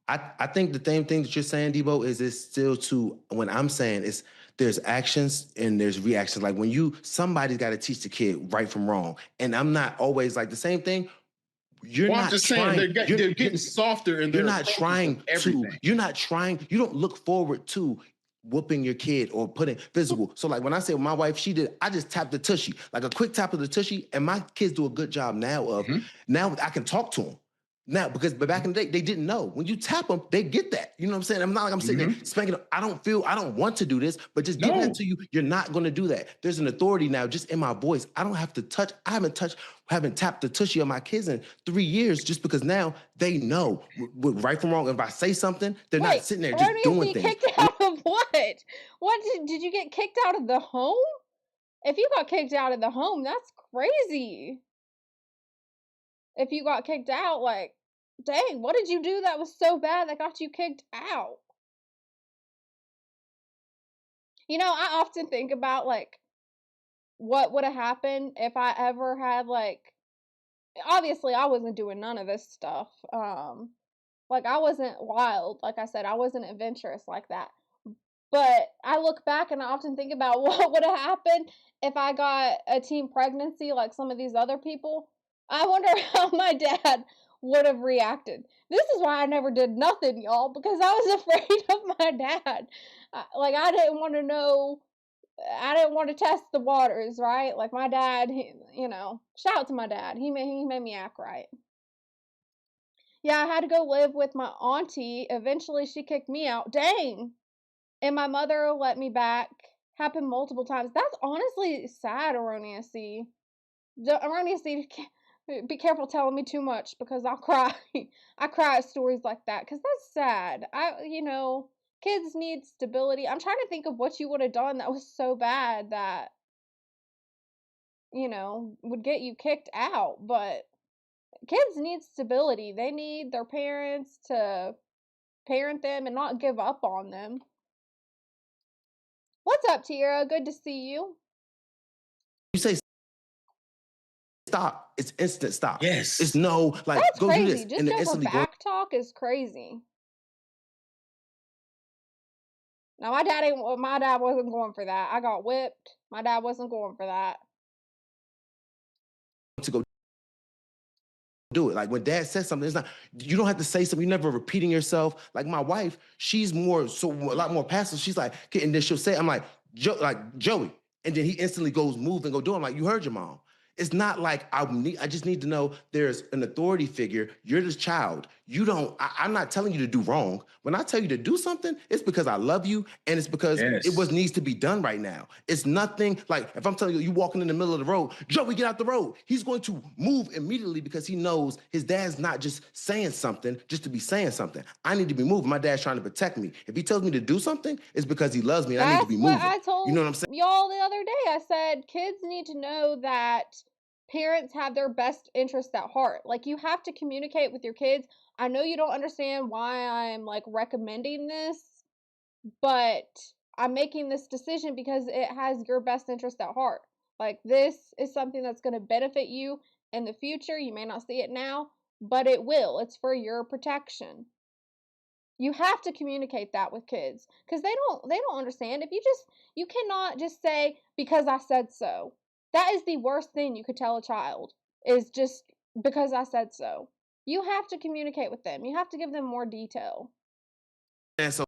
I think the same thing that you're saying, Debo, is it's still when I'm saying is there's actions and there's reactions. Like when somebody's got to teach the kid right from wrong. And I'm not always like the same thing. You're not trying. They're getting softer, and you're not trying to. You're not trying. You don't look forward to whooping your kid or putting physical. So like when I say my wife, I just tapped the tushy, like a quick tap of the tushy, and my kids do a good job now of, now I can talk to them. Now, but back in the day, they didn't know. When you tap them, they get that. You know what I'm saying? I'm not like I'm sitting there spanking them. I don't want to do this, but just giving that to you, you're not going to do that. There's an authority now just in my voice. I don't have to touch. I haven't tapped the tushy of my kids in 3 years just because now they know right from wrong. If I say something, they're not sitting there just doing things. Kicked out of what? What did you get kicked out of the home? If you got kicked out of the home, that's crazy. If you got kicked out, like, dang, what did you do that was so bad that got you kicked out? You know, I often think about, like, what would have happened if I ever had, like, obviously I wasn't doing none of this stuff. Like, I wasn't wild. Like I said, I wasn't adventurous like that. But I look back and I often think about what would have happened if I got a teen pregnancy like some of these other people. I wonder how my dad would have reacted. This is why I never did nothing, y'all, because I was afraid of my dad. Like, I didn't want to know, I didn't want to test the waters, right? Like, my dad, you know, shout out to my dad. He made me act right. Yeah, I had to go live with my auntie. Eventually, she kicked me out. Dang. And my mother let me back. Happened multiple times. That's honestly sad, Erroneous C. Erroneous C, be careful telling me too much because I'll cry. I cry at stories like that because that's sad. You know, kids need stability. I'm trying to think of what you would have done that was so bad that, you know, would get you kicked out. But kids need stability. They need their parents to parent them and not give up on them. What's up, Tira? Good to see you. You say stop, it's instant stop. Yes. It's no, like, That's go crazy. do this. Just And then over instantly back talk is crazy. Now, my dad wasn't going for that. I got whipped. My dad wasn't going for that. to go do it. Like when dad says something, it's not, you don't have to say something, you're never repeating yourself. Like my wife, she's a lot more passive. She's like, okay, and then she'll say, I'm like, Joey. And then he instantly goes, move and go do it. I'm like, you heard your mom. It's not like I just need to know there's an authority figure. You're this child. I'm not telling you to do wrong. When I tell you to do something, it's because I love you and it's because it needs to be done right now. It's nothing like if I'm telling you walking in the middle of the road, Joey, get out the road. He's going to move immediately because he knows his dad's not just saying something just to be saying something. I need to be moving. My dad's trying to protect me. If he tells me to do something, it's because he loves me and I need to be moving. That's what I told you know what I'm saying? y'all the other day. I said kids need to know that parents have their best interests at heart. Like, you have to communicate with your kids. I know you don't understand why I'm like recommending this, but I'm making this decision because it has your best interest at heart. Like, this is something that's going to benefit you in the future. You may not see it now, but it will. It's for your protection. You have to communicate that with kids because they don't understand. If you cannot just say because I said so. That is the worst thing you could tell a child, is just because I said so. You have to communicate with them. You have to give them more detail. And so,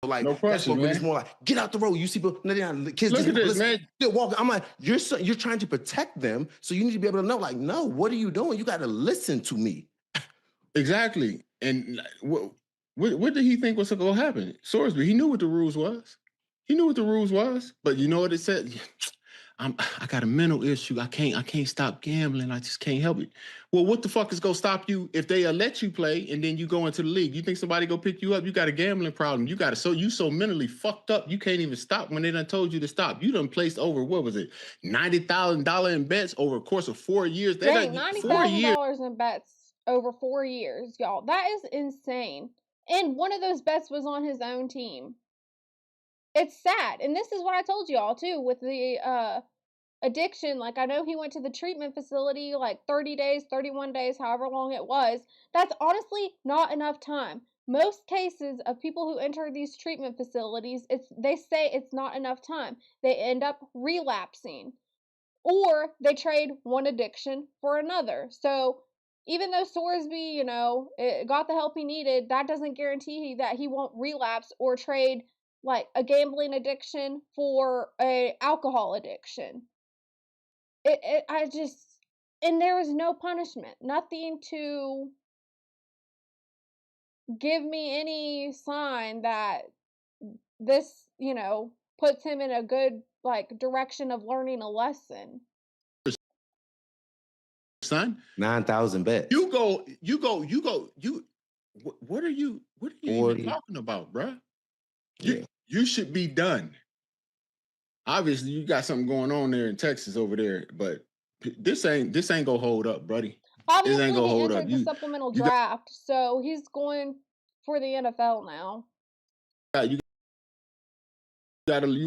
like, no question, that's what it's more like, get out the road. You see people, kids Look at this, man. They're walking. I'm like, you're trying to protect them, so you need to be able to know, like, no, what are you doing? You got to listen to me. Exactly. And what did he think was going to happen? Sorsby, he knew what the rules was. But you know what it said? I got a mental issue. I can't stop gambling. I just can't help it. Well, what the fuck is gonna stop you if they let you play and then you go into the league? You think somebody go pick you up? You got a gambling problem. You so mentally fucked up. You can't even stop when they done told you to stop. You done placed over, what was it, $90,000 in bets over a course of 4 years. Dang, $90,000 in bets over 4 years, y'all. That is insane. And one of those bets was on his own team. It's sad. And this is what I told y'all too with the addiction. Like, I know he went to the treatment facility like 30 days, 31 days, however long it was. That's honestly not enough time. Most cases of people who enter these treatment facilities, they say it's not enough time. They end up relapsing or they trade one addiction for another. So even though Sorsby, got the help he needed, that doesn't guarantee that he won't relapse or trade like a gambling addiction for a alcohol addiction. And there was no punishment, nothing to give me any sign that this, puts him in a good direction of learning a lesson. Son, 9,000 bets. What are you even talking about, bruh? You should be done. Obviously, you got something going on there in Texas over there, but this ain't gonna hold up, buddy. Obviously, this ain't gonna he hold entered up. the supplemental draft, so he's going for the NFL now. You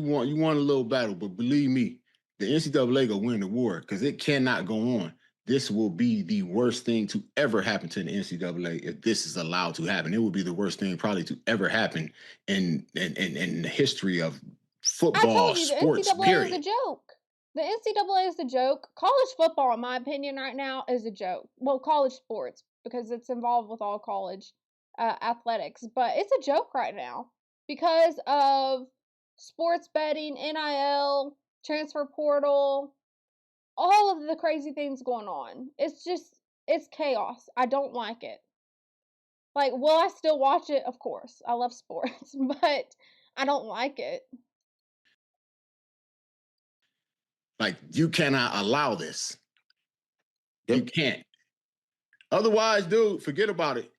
want a little battle, but believe me, the NCAA gonna win the war because it cannot go on. This will be the worst thing to ever happen to the NCAA if this is allowed to happen. It will be the worst thing probably to ever happen in the history of football, I told you, sports, the NCAA period. is a joke. The NCAA is a joke. College football, in my opinion, right now is a joke. Well, college sports, because it's involved with all college athletics. But it's a joke right now because of sports betting, NIL, transfer portal, all of the crazy things going on. It's chaos. I don't like it. Will I still watch it? Of course. I love sports, but I don't like it. You cannot allow this. You can't. Otherwise, dude, forget about it.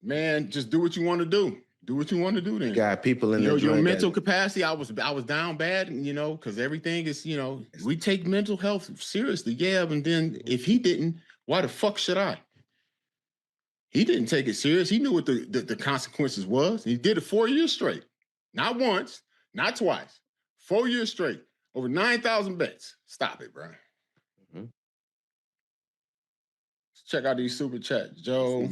Man, just do what you want to do. Do what you want to do then. You got people in your mental capacity. I was down bad, because everything is, we take mental health seriously. Yeah, and then if he didn't, why the fuck should I? He didn't take it serious. He knew what the consequences was. He did it 4 years straight. Not once, not twice. 4 years straight. Over 9,000 bets. Stop it, bro. Mm-hmm. Let's check out these super chats, Joe.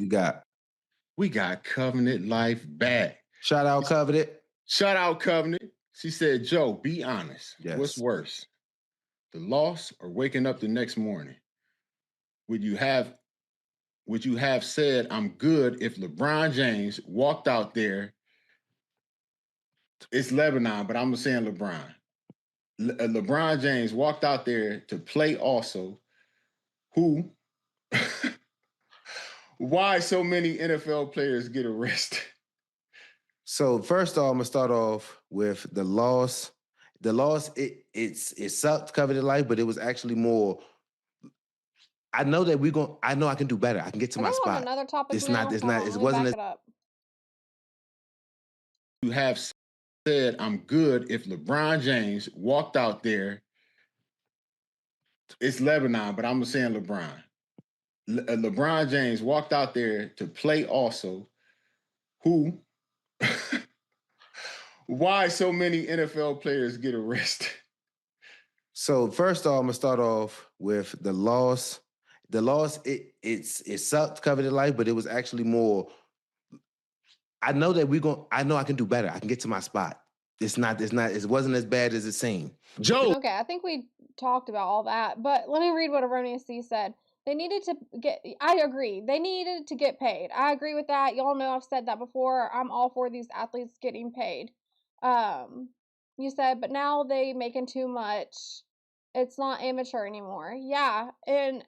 We got Covenant Life back. Shout out Covenant. Shout out Covenant. She said, Joe, be honest. Yes. What's worse? The loss or waking up the next morning? Would you have said, I'm good if LeBron James walked out there? It's Lebanon, but I'm saying LeBron. LeBron James walked out there to play also. Who? Why so many NFL players get arrested? So first off, I'm gonna start off with the loss. The loss, it sucked, Covenant Life, but it was actually more. I know that I know I can do better. I can get to my spot. Another topic. It wasn't as. You have said, I'm good if LeBron James walked out there. It's Lebanon, but I'm saying LeBron. LeBron James walked out there to play also. Who? Why so many NFL players get arrested? So first off, I'm gonna start off with the loss. The loss, it sucked, Covenant Life, but it was actually more. I know that I know I can do better. I can get to my spot. It wasn't as bad as it seemed. Joe. Okay, I think we talked about all that, but let me read what Erroneous C said. I agree. They needed to get paid. I agree with that. Y'all know I've said that before. I'm all for these athletes getting paid. You said, but now they making too much. It's not amateur anymore. Yeah, and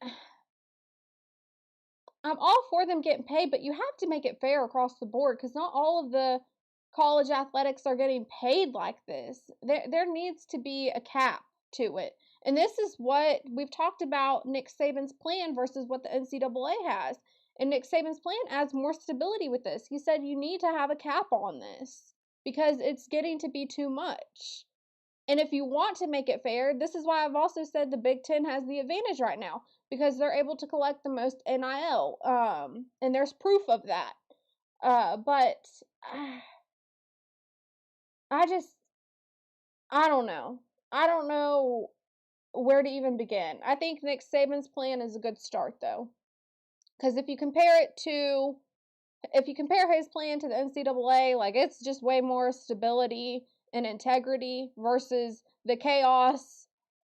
I'm all for them getting paid, but you have to make it fair across the board because not all of the college athletics are getting paid like this. There needs to be a cap to it. And this is what we've talked about Nick Saban's plan versus what the NCAA has. And Nick Saban's plan adds more stability with this. He said you need to have a cap on this because it's getting to be too much. And if you want to make it fair, this is why I've also said the Big 10 has the advantage right now because they're able to collect the most NIL. And there's proof of that. But I don't know. I don't know where to even begin. I think Nick Saban's plan is a good start, though. Because if you compare his plan to the NCAA, it's just way more stability and integrity versus the chaos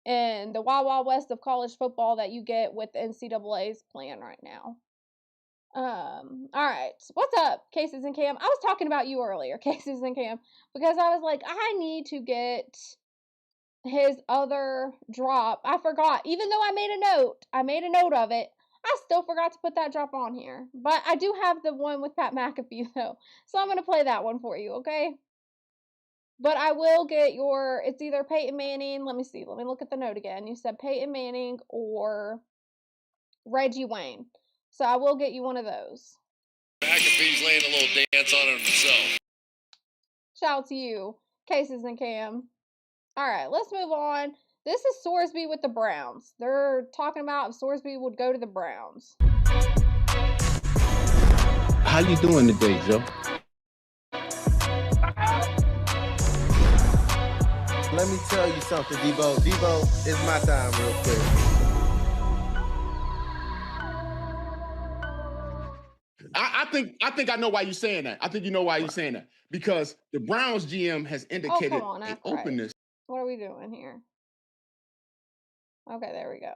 in the Wild Wild West of college football that you get with the NCAA's plan right now. All right. What's up, Cases and Cam? I was talking about you earlier, Cases and Cam, because I was like, I need to get his other drop. I forgot. Even though I made a note of it, I still forgot to put that drop on here. But I do have the one with Pat McAfee, though. So I'm going to play that one for you, okay? But I will get it's either Peyton Manning. Let me see. Let me look at the note again. You said Peyton Manning or Reggie Wayne. So I will get you one of those. McAfee's laying a little dance on himself. Shout out to you, Cases and Cam. All right, let's move on. This is Sorsby with the Browns. They're talking about if Sorsby would go to the Browns. How you doing today, Joe? Let me tell you something, Debo. Debo, it's my time real quick. I think I know why you're saying that. I think you know why you're saying that. Because the Browns GM has indicated an openness. What are we doing here? Okay, there we go.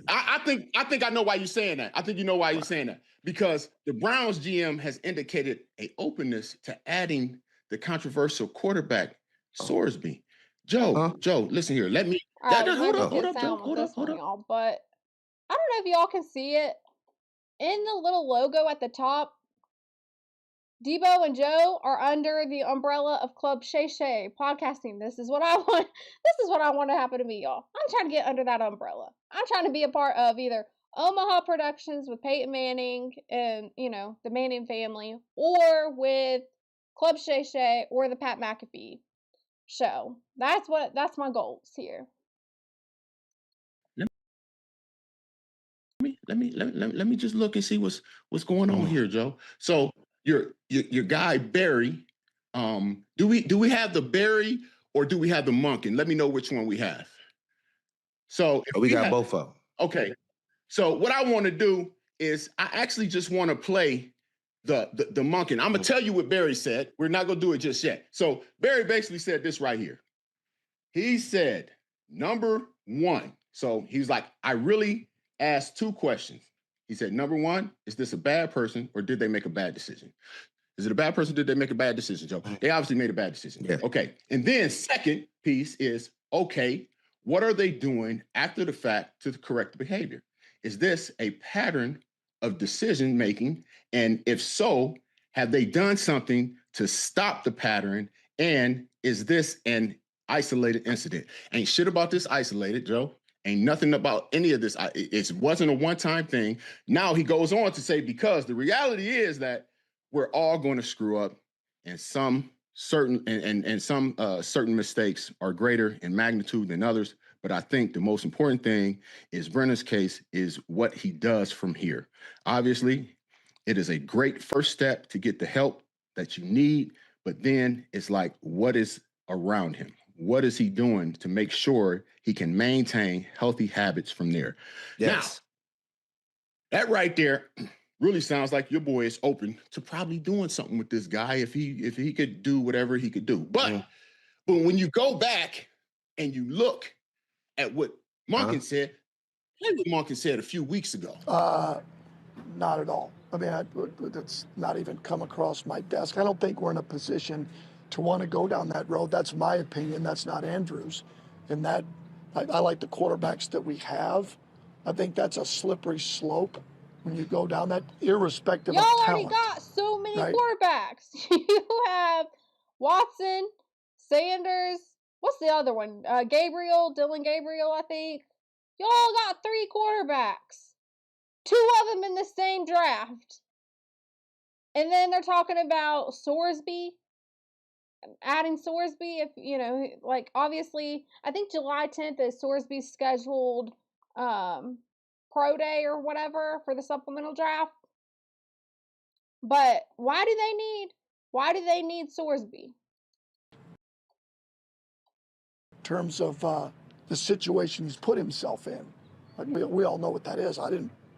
I think I know why you're saying that. I think you know why you're saying that. Because the Browns GM has indicated an openness to adding the controversial quarterback Sorsby. Joe, listen here. Let me hold up, Joe. Hold up. Y'all, but I don't know if y'all can see it. In the little logo at the top, Debo and Joe are under the umbrella of Club Shay Shay Podcasting. This is what I want. This is what I want to happen to me, y'all. I'm trying to get under that umbrella. I'm trying to be a part of either Omaha Productions with Peyton Manning and, the Manning family, or with Club Shay Shay or the Pat McAfee show. That's my goals here. Let me just look and see what's going on here, Joe. So your guy Barry, do we have the Barry or do we have the Monken? Let me know which one we have. So we got both of them. Okay. So what I want to do is I actually just want to play the Monken. I'm gonna tell you what Barry said. We're not gonna do it just yet. So Barry basically said this right here. He said, number one. So he's like, I really asked two questions. He said, number one, is this a bad person or did they make a bad decision? Is it a bad person? Did they make a bad decision, Joe? They obviously made a bad decision. Yeah. Okay. And then second piece is, okay, what are they doing after the fact to correct the behavior? Is this a pattern of decision making? And if so, have they done something to stop the pattern? And is this an isolated incident? Ain't shit about this isolated, Joe. Ain't nothing about any of this. It wasn't a one-time thing. Now he goes on to say, because the reality is that we're all going to screw up, and some certain mistakes are greater in magnitude than others. But I think the most important thing is Brenna's case is what he does from here. Obviously, it is a great first step to get the help that you need, but then it's like, what is around him? What is he doing to make sure he can maintain healthy habits from there? Yes. Now, that right there really sounds like your boy is open to probably doing something with this guy if he could do whatever he could do. But when you go back and you look at what Monken said, play what Monken said a few weeks ago. Not at all. I mean, that's not even come across my desk. I don't think we're in a position to want to go down that road. That's my opinion. That's not Andrew's. And that I like the quarterbacks that we have. I think that's a slippery slope when you go down that, irrespective of talent. Y'all already got so many quarterbacks. You have Watson, Sanders. What's the other one? Dylan Gabriel, I think. Y'all got 3 quarterbacks. 2 of them in the same draft. And then they're talking about Sorsby. Adding Sorsby, if obviously, I think July 10th is Sorsby's scheduled pro day or whatever for the supplemental draft. But why do they need Sorsby? In terms of the situation he's put himself in, we all know what that is.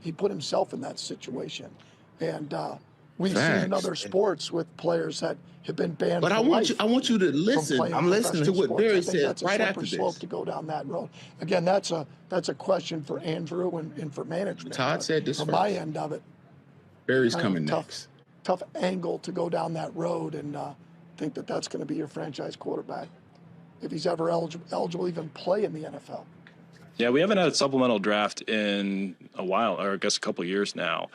He put himself in that situation, and we've seen in other sports with players that have been banned. But for I want life you to from listen. playing I'm listening to professional what sports. I Barry think says that's a right slippery after slope this. to go down that road. Again, that's a question for Andrew and for management. Todd said this from first. my end of it. Barry's kind of coming tough, next. Tough angle to go down that road and think that that's going to be your franchise quarterback if he's ever eligible to even play in the NFL. Yeah, we haven't had a supplemental draft in a while, or I guess a couple of years now.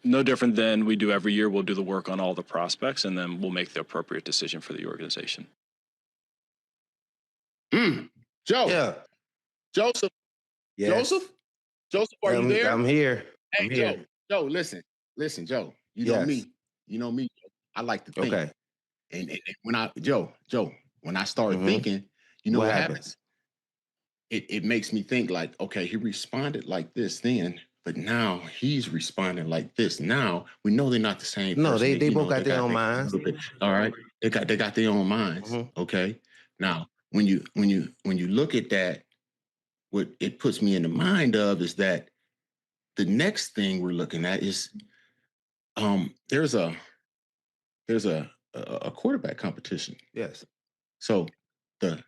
No different than we do every year. We'll do the work on all the prospects, and then we'll make the appropriate decision for the organization. Joe. Yeah. Joseph. Yes. Joseph, are you there? I'm here. Hey, I'm here. Joe, listen, Joe. You know me. I like to think. Okay. And when when I start thinking, you know what happens? It makes me think like, okay, he responded like this then, but now he's responding like this. Now we know they're not the same person. No, they both got their own minds. All right. They got their own minds. Okay. Now, when you look at that, what it puts me in the mind of is that the next thing we're looking at is there's a quarterback competition. Yes. So the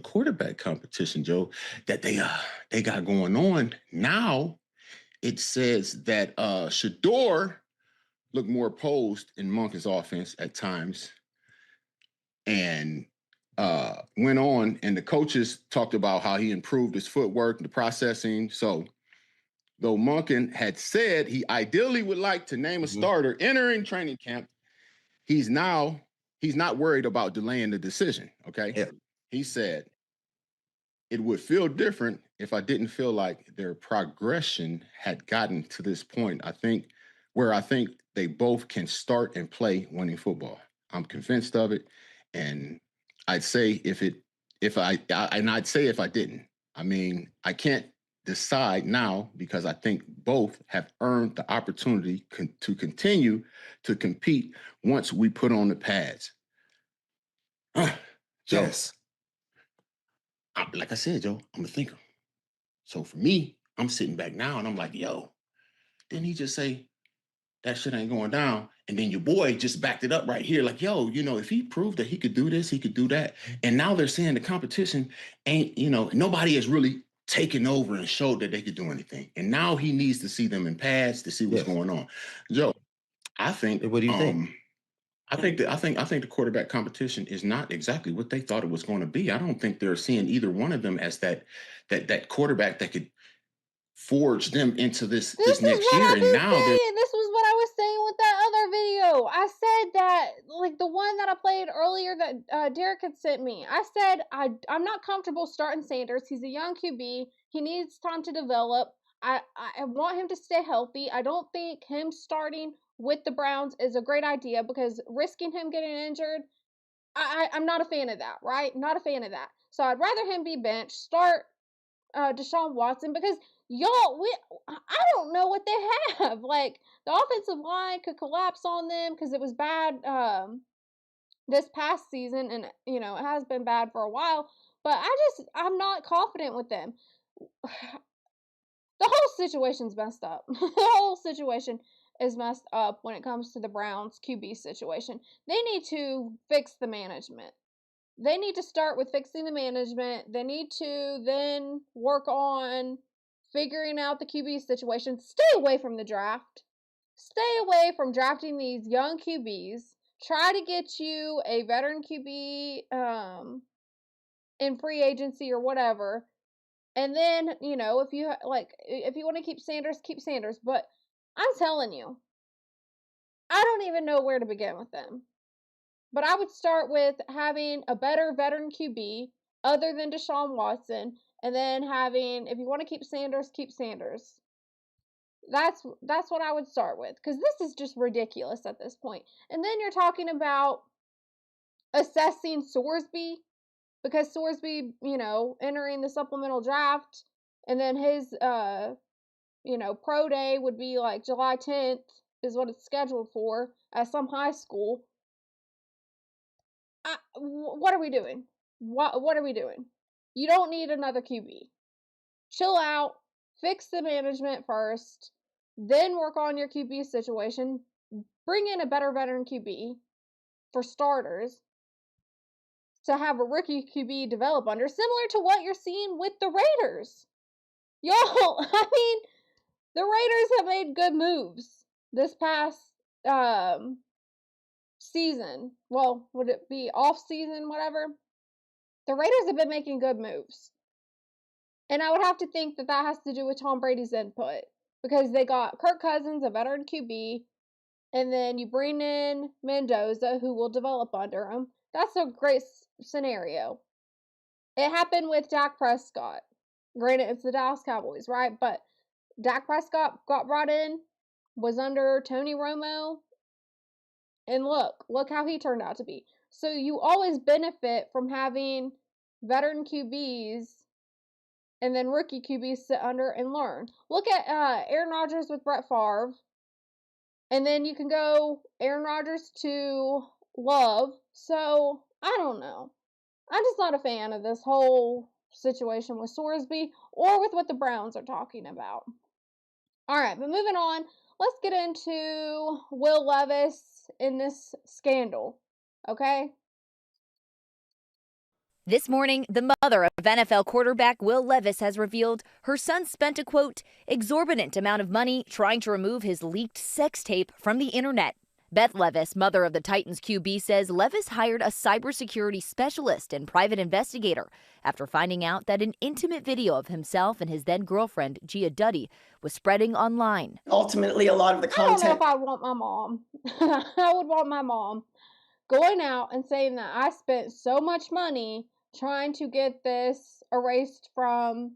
quarterback competition, Joe, that they got going on now, it says that Shador looked more opposed in Monk's offense at times, and went on, and the coaches talked about how he improved his footwork, the processing. So though Monken had said he ideally would like to name a starter entering training camp, he's not worried about delaying the decision. Okay. Yeah. He said, it would feel different if I didn't feel like their progression had gotten to this point. I think they both can start and play winning football. I'm convinced of it. And I'd say if I didn't. I mean, I can't decide now because I think both have earned the opportunity to continue to compete once we put on the pads. Yes. Like I said, Joe, I'm a thinker. So for me, I'm sitting back now and I'm like, yo, didn't he just say that shit ain't going down? And then your boy just backed it up right here. Like, yo, if he proved that he could do this, he could do that. And now they're saying the competition ain't, nobody has really taken over and showed that they could do anything. And now he needs to see them in pads to see what's going on. Joe, I think. What do you think? I think the quarterback competition is not exactly what they thought it was going to be. I don't think they're seeing either one of them as that quarterback that could forge them into this next year. And now this was what I was saying with that other video. I said that, like the one that I played earlier that Derek had sent me. I said I'm not comfortable starting Sanders. He's a young QB. He needs time to develop. I want him to stay healthy. I don't think him starting with the Browns is a great idea because risking him getting injured, I'm not a fan of that, right? Not a fan of that. So I'd rather him be benched, start Deshaun Watson, because I don't know what they have. Like, the offensive line could collapse on them because it was bad this past season, and it has been bad for a while, but I'm not confident with them. The whole situation's messed up. The whole situation is messed up when it comes to the Browns QB situation. They need to fix the management. They need to start with fixing the management. They need to then work on figuring out the QB situation. Stay away from the draft. Stay away from drafting these young QBs. Try to get you a veteran QB in free agency or whatever. And then, if you want to keep Sanders. But I'm telling you, I don't even know where to begin with them. But I would start with having a better veteran QB other than Deshaun Watson, and then if you want to keep Sanders, keep Sanders. That's what I would start with, because this is just ridiculous at this point. And then you're talking about assessing Sorsby, because Sorsby, entering the supplemental draft, and then his, pro day would be like July 10th is what it's scheduled for at some high school. What are we doing? What are we doing? You don't need another QB. Chill out. Fix the management first. then work on your QB situation, bring in a better veteran QB for starters to have a rookie QB develop under, similar to what you're seeing with the Raiders. Y'all, I mean, the Raiders have made good moves this past season. Well, would it be off season, whatever? The Raiders have been making good moves. And I would have to think that that has to do with Tom Brady's input, because they got Kirk Cousins, a veteran QB, and then you bring in Mendoza, who will develop under him. That's a great scenario. It happened with Dak Prescott. Granted, it's the Dallas Cowboys, right? But Dak Prescott got brought in, was under Tony Romo, and look how he turned out to be. So you always benefit from having veteran QBs and then rookie QBs sit under and learn. Look at Aaron Rodgers with Brett Favre, and then you can go Aaron Rodgers to Love. So I don't know. I'm just not a fan of this whole situation with Sorsby or with what the Browns are talking about. All right, but moving on, let's get into Will Levis in this scandal, okay? This morning, the mother of NFL quarterback Will Levis has revealed her son spent a, quote, exorbitant amount of money trying to remove his leaked sex tape from the internet. Beth Levis, mother of the Titans QB, says Levis hired a cybersecurity specialist and private investigator after finding out that an intimate video of himself and his then-girlfriend, Gia Duddy, was spreading online. Ultimately, a lot of the content... I don't know if I want my mom. I would want my mom going out and saying that I spent so much money trying to get this erased from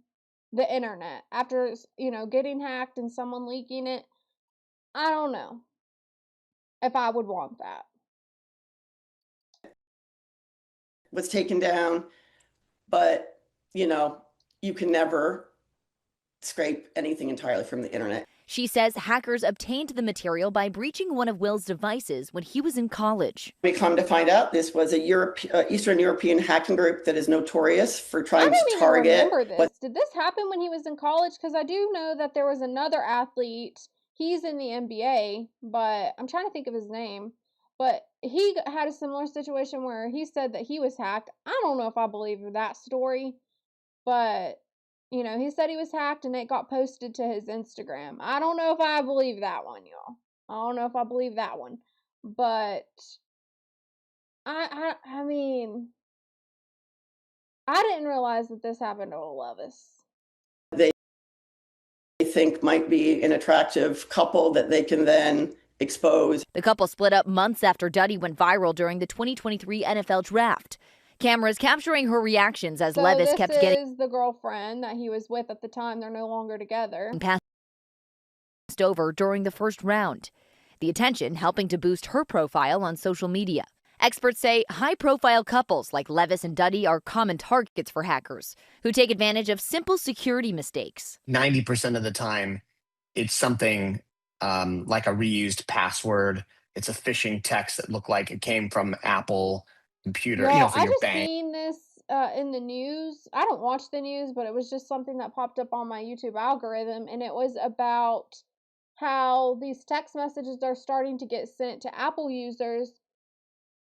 the internet after, getting hacked and someone leaking it. I don't know if I would want that. Was taken down, but, you can never scrape anything entirely from the internet. She says hackers obtained the material by breaching one of Will's devices when he was in college. We come to find out this was a Eastern European hacking group that is notorious for trying to target. I don't even remember this. Did this happen when he was in college? Because I do know that there was another athlete. He's in the NBA, but I'm trying to think of his name. But he had a similar situation where he said that he was hacked. I don't know if I believe that story, but... he said he was hacked and it got posted to his Instagram. I don't know if I believe that one, y'all. I don't know if I believe that one. But, I mean, I didn't realize that this happened to Levis. They think might be an attractive couple that they can then expose. The couple split up months after Duddy went viral during the 2023 NFL Draft. Cameras capturing her reactions as Levis kept getting... This is the girlfriend that he was with at the time. They're no longer together. ...passed over during the first round. The attention helping to boost her profile on social media. Experts say high-profile couples like Levis and Duddy are common targets for hackers who take advantage of simple security mistakes. 90% of the time, it's something like a reused password. It's a phishing text that looked like it came from Apple computer, for your bank. Seen this in the news. I don't watch the news, but it was just something that popped up on my YouTube algorithm, and it was about how these text messages are starting to get sent to Apple users,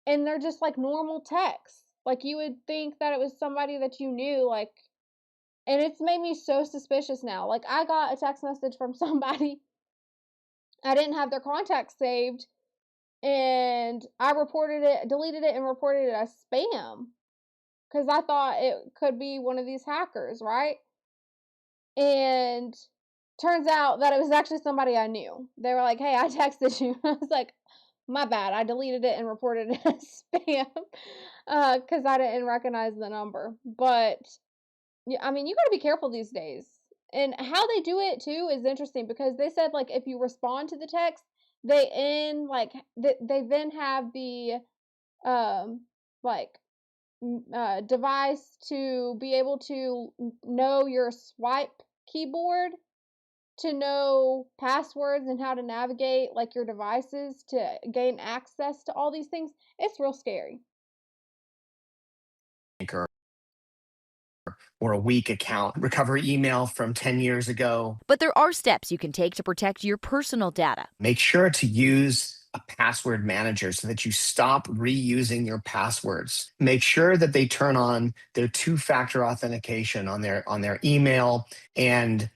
and they're just like normal texts. Like you would think that it was somebody that you knew, and it's made me so suspicious now. Like I got a text message from somebody. I didn't have their contact saved. And I deleted it and reported it as spam because I thought it could be one of these hackers, right? And turns out that it was actually somebody I knew. They were like, hey, I texted you. I was like, my bad. I deleted it and reported it as spam because I didn't recognize the number. But, I mean, you got to be careful these days. And how they do it, too, is interesting because they said, if you respond to the text, they then have the device to be able to know your swipe keyboard, to know passwords and how to navigate your devices to gain access to all these things. It's real scary. or a weak account recovery email from 10 years ago. But there are steps you can take to protect your personal data. Make sure to use a password manager so that you stop reusing your passwords. Make sure that they turn on their two-factor authentication on their email, and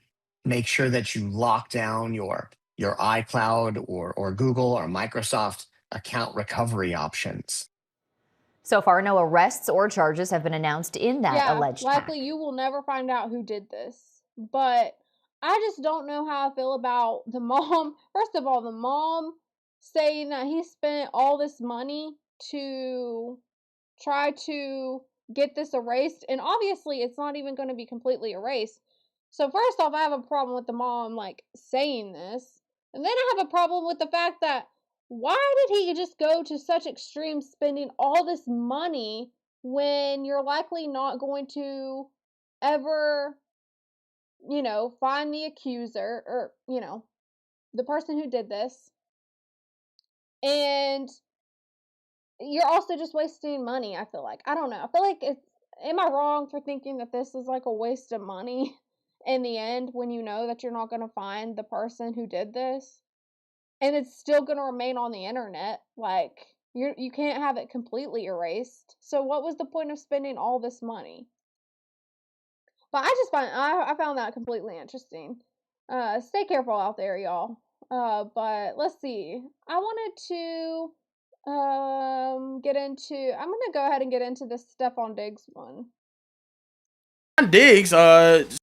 make sure that you lock down your iCloud or Google or Microsoft account recovery options. So far, no arrests or charges have been announced in that alleged hack. Likely you will never find out who did this. But I just don't know how I feel about the mom. First of all, the mom saying that he spent all this money to try to get this erased. And obviously, it's not even going to be completely erased. So first off, I have a problem with the mom, like, saying this. And then I have a problem with the fact that why did he just go to such extreme spending all this money when you're likely not going to ever, find the accuser or, the person who did this? And you're also just wasting money, I feel like. I don't know. I feel like am I wrong for thinking that this is like a waste of money in the end when you know that you're not going to find the person who did this? And it's still going to remain on the internet. Like, you can't have it completely erased. So what was the point of spending all this money? But I found that completely interesting. Stay careful out there, y'all. But let's see. I wanted to I'm going to go ahead and get into this Stefon Diggs one. Diggs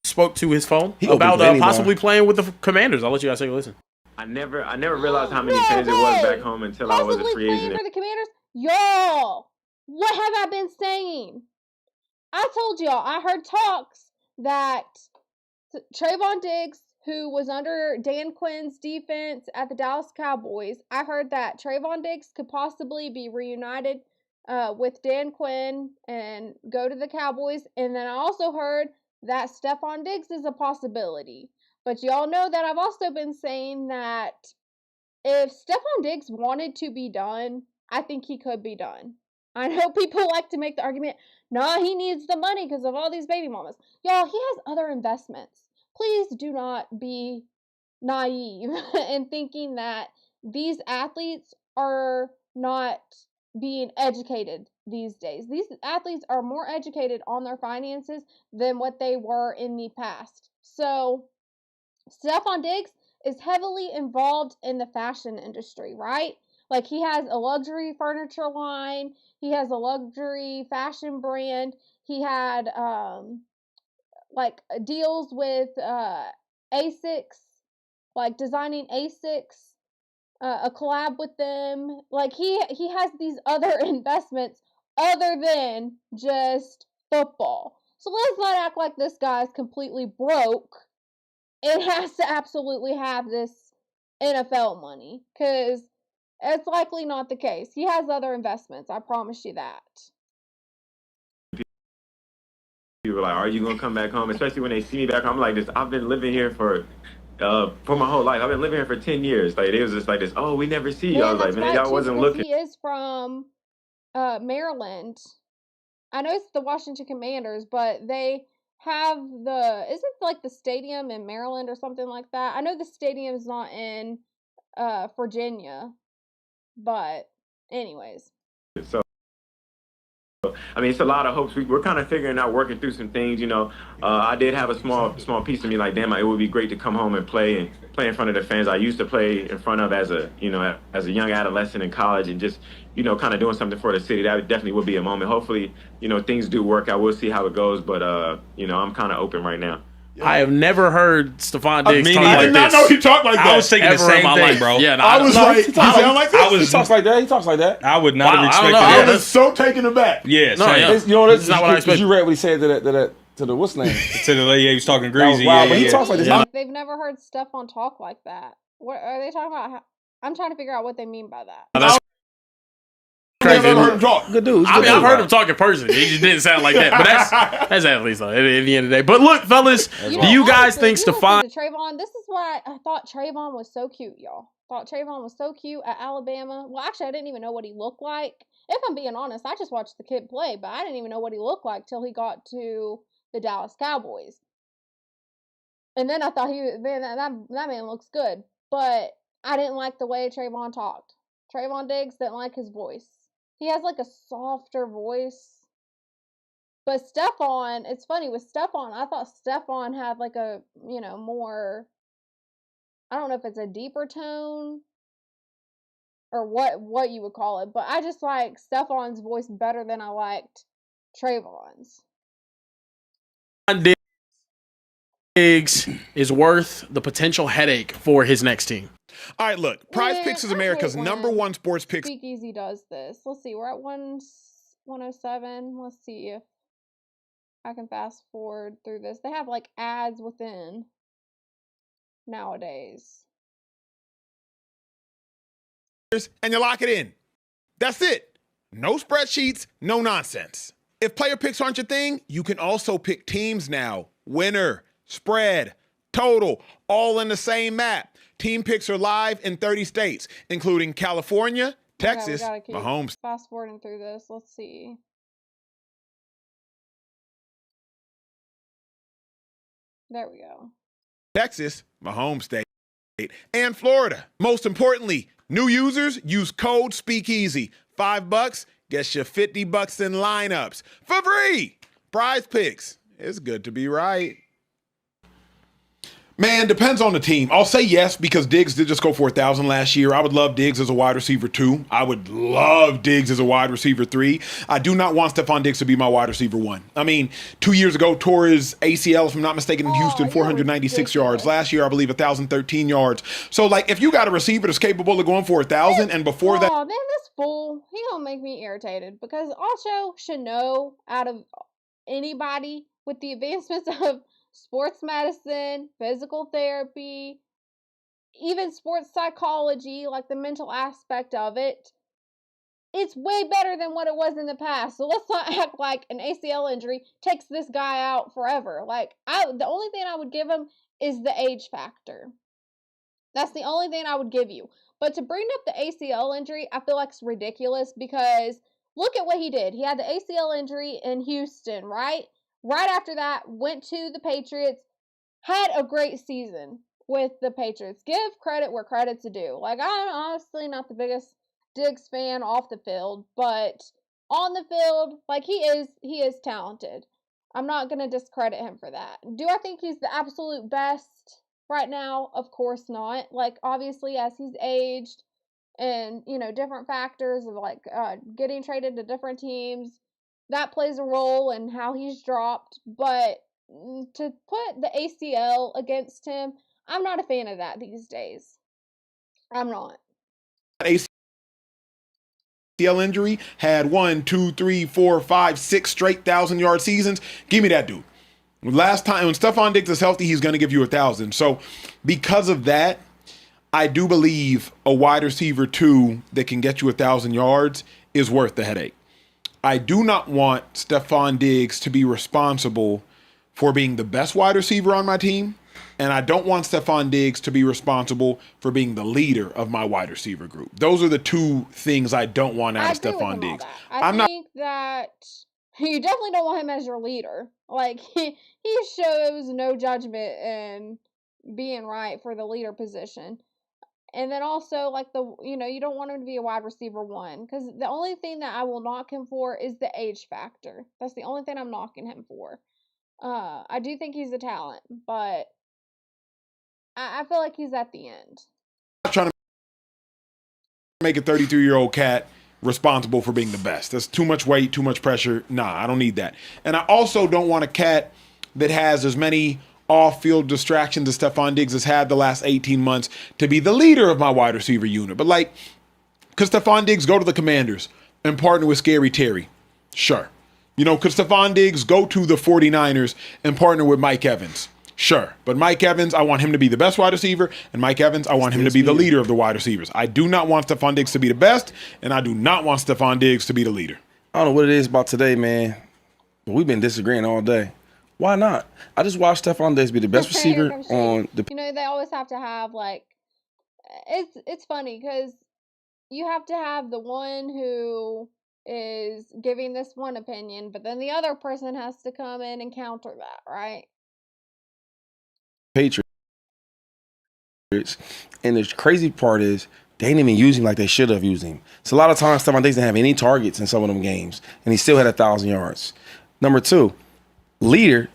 spoke to his phone about possibly playing with the Commanders. I'll let you guys take a listen. I never realized how many fans it was back home until I was a free agent. For the Commanders? Y'all, what have I been saying? I told y'all, I heard talks that Trayvon Diggs, who was under Dan Quinn's defense at the Dallas Cowboys, I heard that Trayvon Diggs could possibly be reunited with Dan Quinn and go to the Cowboys. And then I also heard that Stefon Diggs is a possibility. But y'all know that I've also been saying that if Stefon Diggs wanted to be done, I think he could be done. I know people like to make the argument, nah, he needs the money because of all these baby mamas. Y'all, he has other investments. Please do not be naive in thinking that these athletes are not being educated these days. These athletes are more educated on their finances than what they were in the past. So Stefon Diggs is heavily involved in the fashion industry, right? Like, he has a luxury furniture line. He has a luxury fashion brand. He had, deals with Asics, like designing Asics, a collab with them. Like, he has these other investments other than just football. So let's not act like this guy's completely broke. It has to absolutely have this NFL money, because it's likely not the case. He has other investments. I promise you that. People are like, are you going to come back home? Especially when they see me back home. I'm like this. I've been living here for my whole life. I've been living here for 10 years. Like, it was just like this, oh, we never see you. I was like, man, y'all wasn't looking. He is from Maryland. I know it's the Washington Commanders, but they have isn't it like the stadium in Maryland or something like that? I know the stadium's not in Virginia, but anyways. So, I mean, it's a lot of hopes. We're kind of figuring out, working through some things, I did have a small piece of me like, damn, it would be great to come home and play in front of the fans I used to play in front of as a young adolescent in college, and just, kind of doing something for the city. That definitely would be a moment. Hopefully, things do work out. We'll see how it goes, but, I'm kind of open right now. I have never heard Stefon Diggs talk like this. I did not know he talked like that. I was thinking the same thing, life, bro. Yeah, I was like, he talks like that. He talks like that. I would not have expected that. I was so taken aback. Yeah, that's not what I expected. You read what he said to the what's name? To the lady, he was talking greasy. Wow, but he talks like this. They've never heard Stefon talk like that. What are they talking about? I'm trying to figure out what they mean by that. That's crazy. I've never heard him talk. Good dude. I've heard him talk in person. He just didn't sound like that. But that's athletes, though, at the end of the day. But look, fellas, do you guys think Stefon? Trayvon, this is why I thought Trayvon was so cute, y'all. Thought Trayvon was so cute at Alabama. Well, actually, I didn't even know what he looked like. If I'm being honest, I just watched the kid play, but I didn't even know what he looked like till he got to the Dallas Cowboys. And then I thought that man looks good. But I didn't like the way Trayvon talked. Trayvon Diggs didn't like his voice. He has like a softer voice. But Stefon, it's funny, with Stefon, I thought Stefon had like a, more, I don't know if it's a deeper tone or what you would call it, but I just like Stefon's voice better than I liked Trayvon's. Diggs is worth the potential headache for his next team. All right, look, Prize Picks is America's #1 sports picks. Speakeasy does this. Let's see, we're at 107. Let's see if I can fast forward through this. They have like ads within nowadays. And you lock it in. That's it. No spreadsheets, no nonsense. If player picks aren't your thing, you can also pick teams now. Winner, spread, total, all in the same map. Team picks are live in 30 states, including California, Texas, Mahomes. Fast forwarding through this. Let's see. There we go. Texas, Mahomes State, and Florida. Most importantly, new users use code SPEAKEASY. $5 gets you $50 in lineups for free. Prize Picks. It's good to be right. Man, depends on the team. I'll say yes because Diggs did just go for 1,000 last year. I would love Diggs as a wide receiver 2. I would love Diggs as a wide receiver 3. I do not want Stefon Diggs to be my wide receiver 1. I mean, 2 years ago, tore his ACL, if I'm not mistaken, in Houston, 496 yards. Last year, I believe, 1,013 yards. So, like, if you got a receiver that's capable of going for 1,000 and before that... Oh, man, this fool, he gonna make me irritated because Alcho should know out of anybody with the advancements of sports medicine, physical therapy, even sports psychology, like the mental aspect of it, it's way better than what it was in the past. So let's not act like an ACL injury takes this guy out forever. Like, the only thing I would give him is the age factor. That's the only thing I would give you. But to bring up the ACL injury, I feel like it's ridiculous because look at what he did. He had the ACL injury in Houston, right? Right after that, went to the Patriots, had a great season with the Patriots. Give credit where credit's due. Like, I'm honestly not the biggest Diggs fan off the field, but on the field, like, he is talented. I'm not going to discredit him for that. Do I think he's the absolute best right now? Of course not. Like, obviously, as he's aged and, different factors of, like, getting traded to different teams, that plays a role in how he's dropped, but to put the ACL against him, I'm not a fan of that these days. I'm not. ACL injury, had 1, 2, 3, 4, 5, 6 straight 1,000-yard seasons. Give me that dude. Last time, when Stefon Diggs is healthy, he's going to give you 1,000. So because of that, I do believe a wide receiver 2 that can get you 1,000 yards is worth the headache. I do not want Stefon Diggs to be responsible for being the best wide receiver on my team, and I don't want Stefon Diggs to be responsible for being the leader of my wide receiver group. Those are the 2 things I don't want out of Stefon Diggs. I think that you definitely don't want him as your leader. Like, he shows no judgment in being right for the leader position. And then also, like, you don't want him to be a wide receiver 1. Because the only thing that I will knock him for is the age factor. That's the only thing I'm knocking him for. I do think he's a talent, but I feel like he's at the end. I'm not trying to make a 33-year-old cat responsible for being the best. That's too much weight, too much pressure. Nah, I don't need that. And I also don't want a cat that has as many off-field distractions as Stefon Diggs has had the last 18 months to be the leader of my wide receiver unit. But, like, could Stefon Diggs go to the Commanders and partner with Scary Terry? Sure. Could Stefon Diggs go to the 49ers and partner with Mike Evans? Sure. But Mike Evans, I want him to be the best wide receiver, and Mike Evans, I want him to be the leader of the wide receivers. I do not want Stefon Diggs to be the best, and I do not want Stefon Diggs to be the leader. I don't know what it is about today, man, but we've been disagreeing all day. Why not? I just watched Stefon Diggs be the best receiver on the... They always have to have, like... It's funny, because you have to have the one who is giving this one opinion, but then the other person has to come in and counter that, right? Patriots. And the crazy part is they didn't even use him like they should have used him. So a lot of times Stefon Diggs didn't have any targets in some of them games, and he still had 1,000 yards. Number two, leader.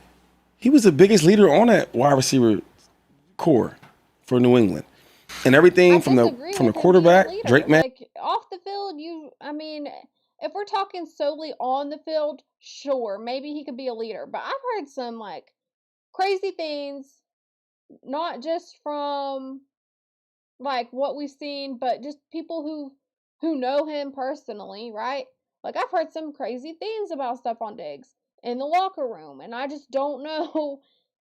He was the biggest leader on that wide receiver core for New England. And everything from the quarterback, Drake May. Like off the field, I mean, if we're talking solely on the field, sure, maybe he could be a leader. But I've heard some like crazy things, not just from like what we've seen, but just people who know him personally, right? Like I've heard some crazy things about Stefon Diggs in the locker room, and I just don't know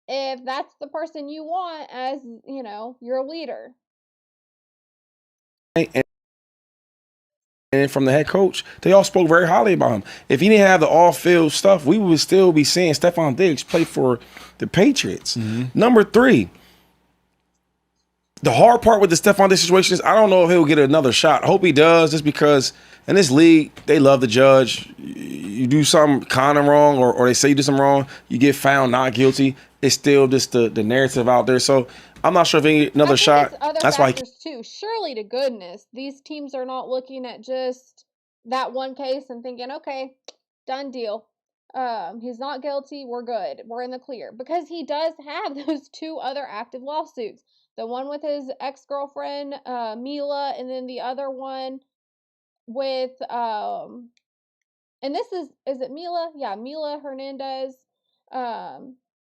if that's the person you want as, you know, your leader. And from the head coach, they all spoke very highly about him. If he didn't have the off-field stuff, we would still be seeing Stefon Diggs play for the Patriots. Number three, the hard part with the Stefon Diggs situation is I don't know if he'll get another shot. I hope he does, just because in this league, they love to judge. You do something kind of wrong, or they say you do something wrong, you get found not guilty. It's still just the narrative out there. So I'm not sure if he get another shot. That's why too. Surely to goodness, these teams are not looking at just that one case and thinking, okay, done deal. He's not guilty. We're good. We're in the clear, because he does have those two other active lawsuits. The one with his ex-girlfriend, Mila, and then the other one with, and this is it Mila? Yeah, Mila Hernandez.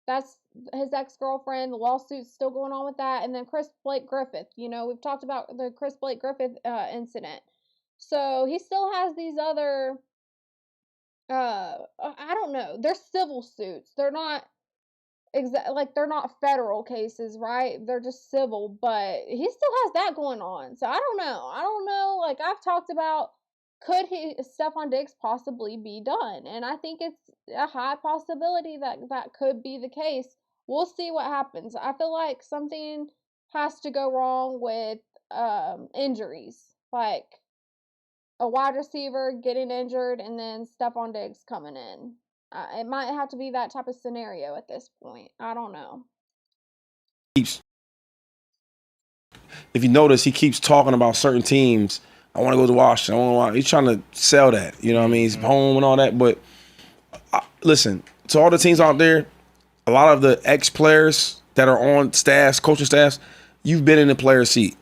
That's his ex-girlfriend. The lawsuit's still going on with that. And then Chris Blake Griffith. You know, we've talked about the Chris Blake Griffith incident. So he still has these other, I don't know. They're civil suits. They're not they're not federal cases, right? They're just civil, but he still has that going on. So I don't know. Like I've talked about, could Stefon Diggs possibly be done? And I think it's a high possibility that could be the case. We'll see what happens. I feel like something has to go wrong with injuries, like a wide receiver getting injured and then Stefon Diggs coming in. It might have to be that type of scenario at this point. I don't know. If you notice, he keeps talking about certain teams. I want to go to Washington. He's trying to sell that. You know what I mean? He's home and all that. But listen, to all the teams out there, a lot of the ex-players that are on staffs, coaching staffs, you've been in the player seat.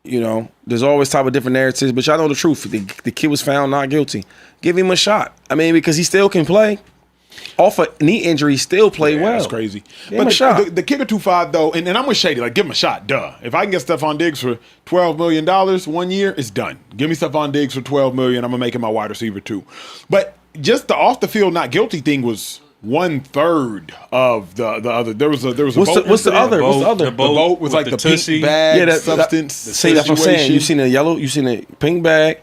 You know, there's always type of different narratives, but y'all know the truth. The kid was found not guilty. Give him a shot. I mean, because he still can play. Off a knee injury, still play well. That's crazy. Give him a shot. The kicker 2.5 though, and I'm with Shady. Like, give him a shot. Duh. If I can get Stefon Diggs for $12 million 1 year, it's done. Give me Stefon Diggs for $12 million. I'm gonna make him my wide receiver too. But just the off the field not guilty thing was 1/3 of the other. There was a boat. What's the other? The boat was like the pink bag substance. See, that's what I'm saying. You seen the yellow, you seen the pink bag,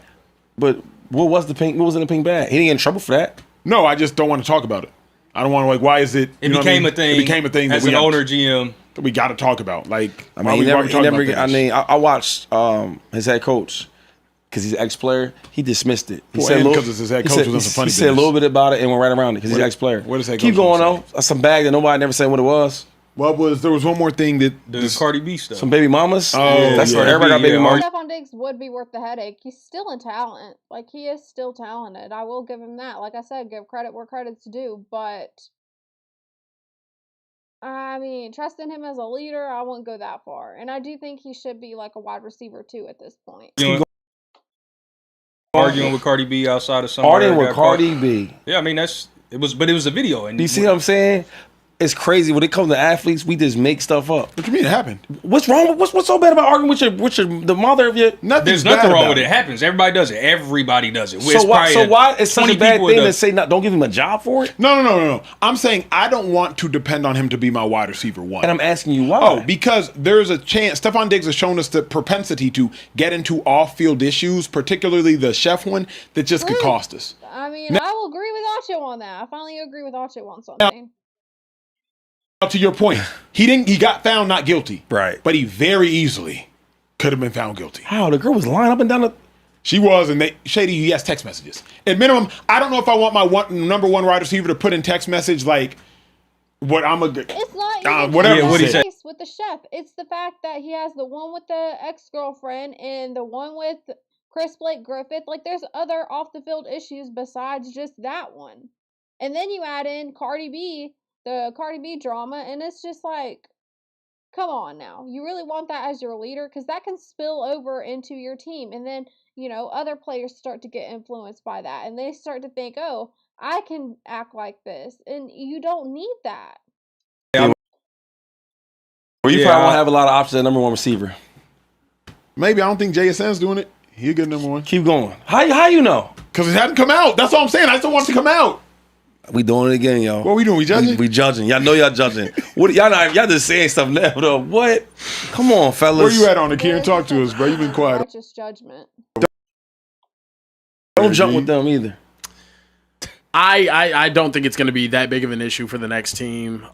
but what was the pink? What was in the pink bag? He didn't get in trouble for that. No, I just don't want to talk about it. I don't want to, like, why is it? It became a thing. It became a thing as an owner GM that we got to talk about. Like, I mean, I watched his head coach, because he's an ex-player. He dismissed it. He said because it's his head coach was on some funny business. He said a little bit about it and went right around it because he's an ex-player. What is that? Keep going on. Some bag that nobody never said what it was. Well, there was one more thing that the Cardi B stuff. Some baby mamas. Oh, that's right. Everybody got baby mamas. Stefon Diggs would be worth the headache. He's still a talent. Like, he is still talented. I will give him that. Like I said, give credit where credit's due. But I mean, trusting him as a leader, I wouldn't go that far. And I do think he should be like a wide receiver too at this point. Arguing with Cardi B outside of somewhere. Arguing with Cardi B. Yeah, I mean it was a video. And you see what I'm saying? It's crazy when it comes to athletes. We just make stuff up. What do you mean it happened? What's wrong? What's so bad about arguing with the mother of your? There's nothing wrong with it. It happens. Everybody does it. Everybody does it. So why is such a bad thing to say? Don't give him a job for it? No. I'm saying I don't want to depend on him to be my wide receiver one. And I'm asking you why? Oh, because there's a chance. Stefon Diggs has shown us the propensity to get into off-field issues, particularly the chef one, that just could cost us. I mean, I will agree with Acho on that. I finally agree with Acho on something. To your point, he got found not guilty. Right. But he very easily could have been found guilty. How? The girl was lying up and down the... She was, and Shady, he has text messages. At minimum, I don't know if I want my number one wide receiver to put in text message like what I'm a good. It's not even whatever. the He said. case with the chef. It's the fact that he has the one with the ex-girlfriend and the one with Chris Blake Griffith. Like, there's other off the field issues besides just that one. And then you add in Cardi B, the Cardi B drama, and it's just like, come on now. You really want that as your leader? Because that can spill over into your team. And then, you know, other players start to get influenced by that. And they start to think, oh, I can act like this. And you don't need that. Well, you probably won't have a lot of options at number one receiver. Maybe. I don't think JSN's doing it. He a good number one. Keep going. How you know? Because it hadn't come out. That's all I'm saying. I still want it to come out. We doing it again, y'all. What we doing? We judging? We judging. Y'all know y'all judging. What y'all just saying stuff now though. What? Come on, fellas. Where you at on it, Kieran? Talk to us, bro. You been quiet. Righteous judgment. Don't jump with them either. I don't think it's going to be that big of an issue for the next team.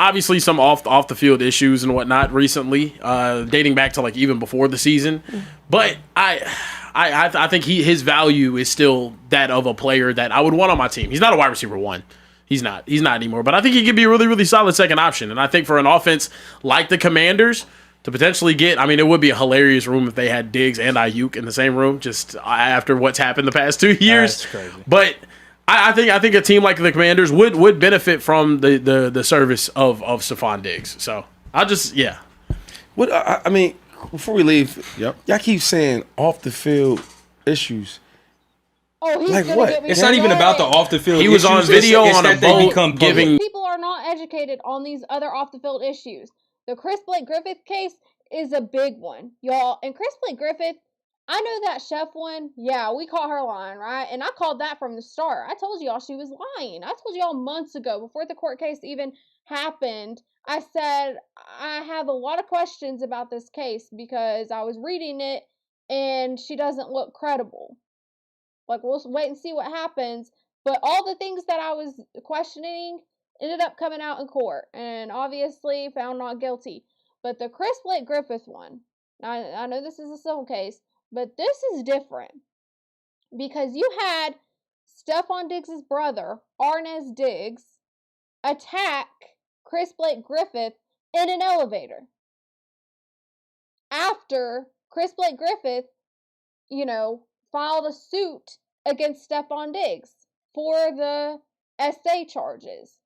Obviously, some off the field issues and whatnot recently, dating back to like even before the season. But I think his value is still that of a player that I would want on my team. He's not a wide receiver one. He's not anymore. But I think he could be a really, really solid second option. And I think for an offense like the Commanders to potentially get, I mean, it would be a hilarious room if they had Diggs and Ayuk in the same room just after what's happened the past 2 years. That's crazy. But I think a team like the Commanders would benefit from the service of Stefon Diggs. So I'll just What I mean, before we leave, y'all keep saying off the field issues. Oh, he's like gonna what? get me It's not even about the off the field. He was on video on a boat giving. People are not educated on these other off the field issues. The Chris Blake Griffith case is a big one, y'all. And Chris Blake Griffith, I know that chef one. Yeah, we caught her lying, right? And I called that from the start. I told y'all she was lying. I told y'all months ago, before the court case even happened, I said I have a lot of questions about this case because I was reading it and she doesn't look credible. Like, we'll wait and see what happens. But all the things that I was questioning ended up coming out in court and obviously found not guilty. But the Chris Blake Griffith one, I know this is a civil case, but this is different because you had Stefon Diggs' brother, Arnez Diggs, attack Chris Blake Griffith in an elevator. After Chris Blake Griffith, filed a suit against Stefon Diggs for the SA charges.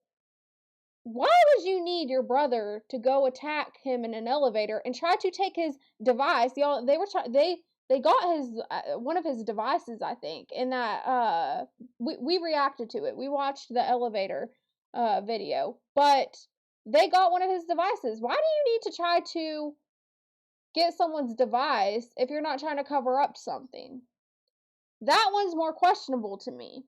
Why would you need your brother to go attack him in an elevator and try to take his device? Y'all, they got his one of his devices, I think, and that we reacted to it. We watched the elevator video, but they got one of his devices. Why do you need to try to get someone's device if you're not trying to cover up something? That one's more questionable to me.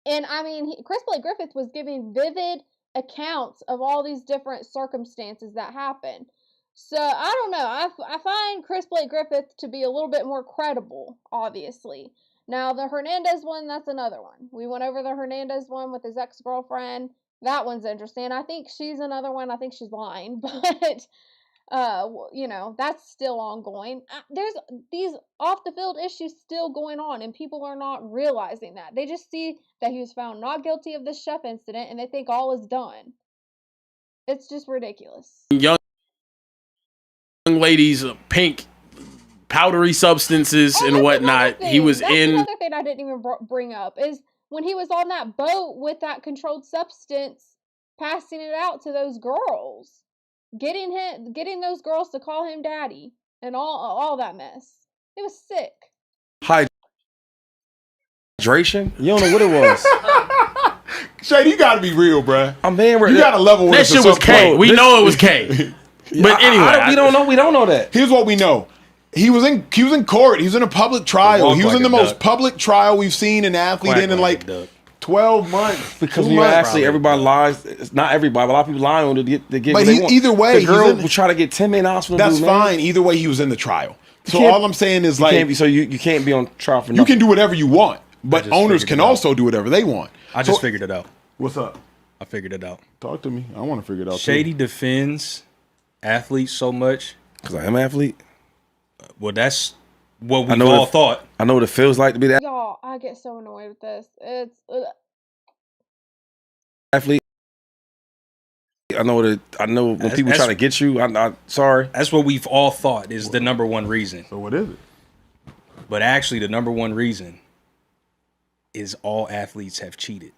And I mean, Chris Blake Griffith was giving vivid accounts of all these different circumstances that happened. So I don't know. I find Chris Blake Griffith to be a little bit more credible, obviously. Now the Hernandez one, that's another one. We went over the Hernandez one with his ex-girlfriend. That one's interesting. I think she's another one. I think she's lying, but that's still ongoing. There's these off the field issues still going on and people are not realizing that. They just see that he was found not guilty of this chef incident and they think all is done. It's just ridiculous. Young ladies, pink powdery substances and whatnot. He was That's another thing I didn't even bring up is when he was on that boat with that controlled substance, passing it out to those girls. Getting those girls to call him daddy and all that mess. It was sick. Hydration? You don't know what it was. Shady, you gotta be real, bruh. I'm being real. You gotta level with that us. shit was K. We know it was K. But anyway, we don't know that. Here's what we know. He was in court. He was in a public trial. He was in the most public trial we've seen an athlete in like 12 months. Because when you actually everybody lies, it's not everybody, but a lot of people lie on to get but what they want. Either way, the girl will try to get 10 million hospital. That's fine. Either way, he was in the trial. So all I'm saying is you can't be on trial for nothing. You can do whatever you want, but owners can also do whatever they want. I just figured it out. What's up? I figured it out. Talk to me. I want to figure it out. Shady defends athletes so much because I am an athlete. Well, that's what we've all thought. I know what it feels like to be that Y'all, I get so annoyed with this. It's athlete. I know when people try to get you. I'm sorry. That's what we've all thought is the number one reason. So what is it? But actually, the number one reason is all athletes have cheated.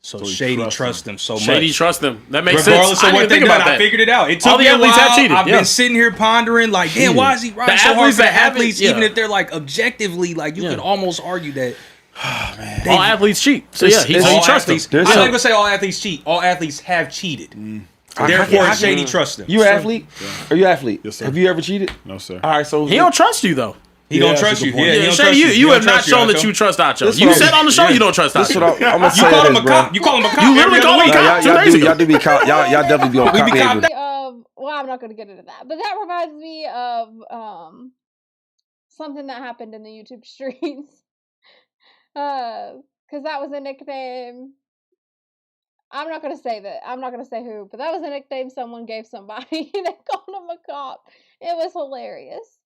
So Shady trusts them so much. Shady trusts them. That makes Regardless sense. of what they do, I figured it out. It took me a while. I've been sitting here pondering, like, damn, why is he riding so hard for the athletes? Even if they're like objectively, like you could almost argue that. Oh, man. All athletes cheat. So yeah, he trusts them. I'm not gonna say all athletes cheat. All athletes have cheated. Therefore, Shady trusts them. You an athlete? Are you an athlete? Yes, sir. Have you ever cheated? No, sir. All right, so he don't trust you though. He don't trust you. Yeah, Shady, you have not shown that you trust Acho. You said on the show you don't trust Acho. I'm gonna say you call him this, a cop. You call him a cop. You literally call him a cop 2 days ago. Y'all do be cop. Y'all definitely be on cop behavior. well, I'm not going to get into that, but that reminds me of something that happened in the YouTube streets. Because that was a nickname. I'm not going to say that. I'm not going to say who, but that was a nickname someone gave somebody. They called him a cop. It was hilarious.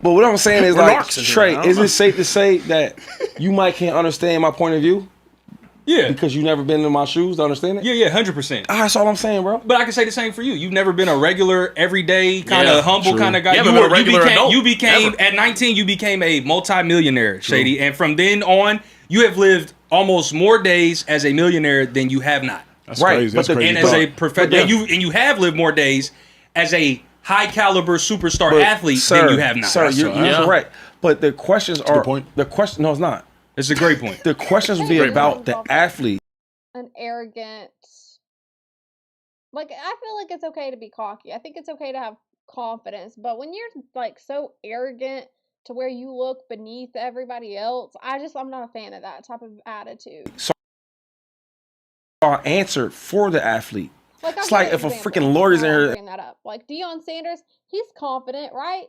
But what I'm saying is, like, Trey, is it safe to say that you might can't understand my point of view? Yeah. Because you've never been in my shoes to understand it? Yeah, 100%. That's all I'm saying, bro. But I can say the same for you. You've never been a regular, everyday, kind of humble kind of guy. You became at 19, you became a multi-millionaire, Shady. And from then on, you have lived almost more days as a millionaire than you have not. That's crazy. That's crazy. And as a professional, and you have lived more days as a high caliber superstar athlete than you have not. Sir, you're correct. But the questions are no, it's not. It's a great point. The questions will be about the athlete. An arrogant, like, I feel like it's okay to be cocky. I think it's okay to have confidence, but when you're like so arrogant to where you look beneath everybody else, I'm not a fan of that type of attitude. So our answer for the athlete. It's like if a freaking lawyer's in here. That up. Like Deion Sanders, he's confident, right?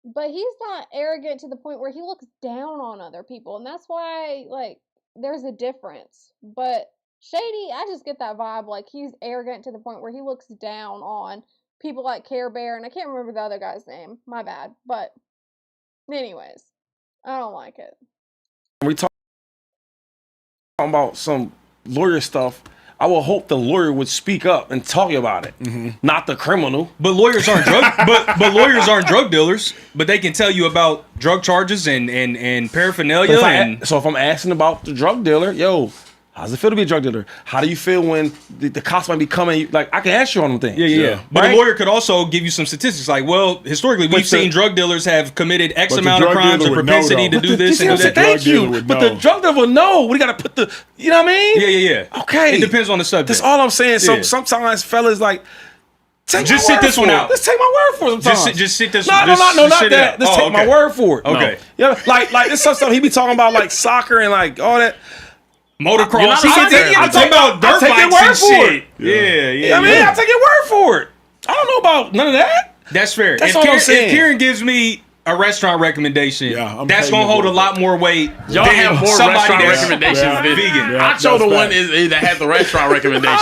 But he's not arrogant to the point where he looks down on other people. And that's why, like, there's a difference. But Shady, I just get that vibe, like, he's arrogant to the point where he looks down on people like Care Bear. And I can't remember the other guy's name. My bad. But anyways, I don't like it. We talking about some lawyer stuff. I would hope the lawyer would speak up and talk about it, not the criminal. But lawyers aren't but lawyers aren't drug dealers. But they can tell you about drug charges and paraphernalia. So if I'm asking about the drug dealer, yo, how's it feel to be a drug dealer? How do you feel when the cops might be coming? Like, I can ask you on them things. Yeah. But a lawyer could also give you some statistics. Like, well, historically, we've seen drug dealers have committed X amount of crimes and propensity to do this and do that. Thank you. But the drug dealer will know. We got to put the, you know what I mean? Yeah. Okay. It depends on the subject. That's all I'm saying. So sometimes fellas like, just sit this one out. Let's take my word for it sometimes. Just sit this No, one. not that. Let's take my word for it. Okay. Yeah, like this stuff he be talking about, like soccer and like all that. Motocross. I'm talking about dirt bikes and shit. Yeah. I mean, I'll take your word for it. I don't know about none of that. That's fair. That's all I'm saying. If Kieran gives me a restaurant recommendation, that's gonna hold a lot more weight. Y'all have more restaurant recommendations than vegan. Acho the one that had the restaurant recommendations.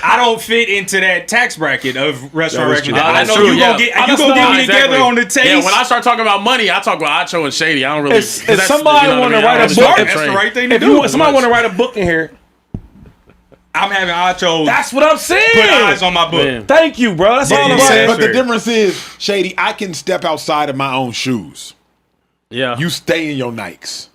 I don't fit into that tax bracket of restaurant recommendations. I know you gonna get me together on the taste. Yeah, when I start talking about money, I talk about Acho and Shady. I don't really. If somebody want to write a book, that's the right thing to do. If somebody want to write a book in here, I'm having Acho. That's what I'm saying. Put eyes on my book. Man. Thank you, bro. That's all I'm saying. But the difference is, Shady, I can step outside of my own shoes. Yeah. You stay in your Nikes.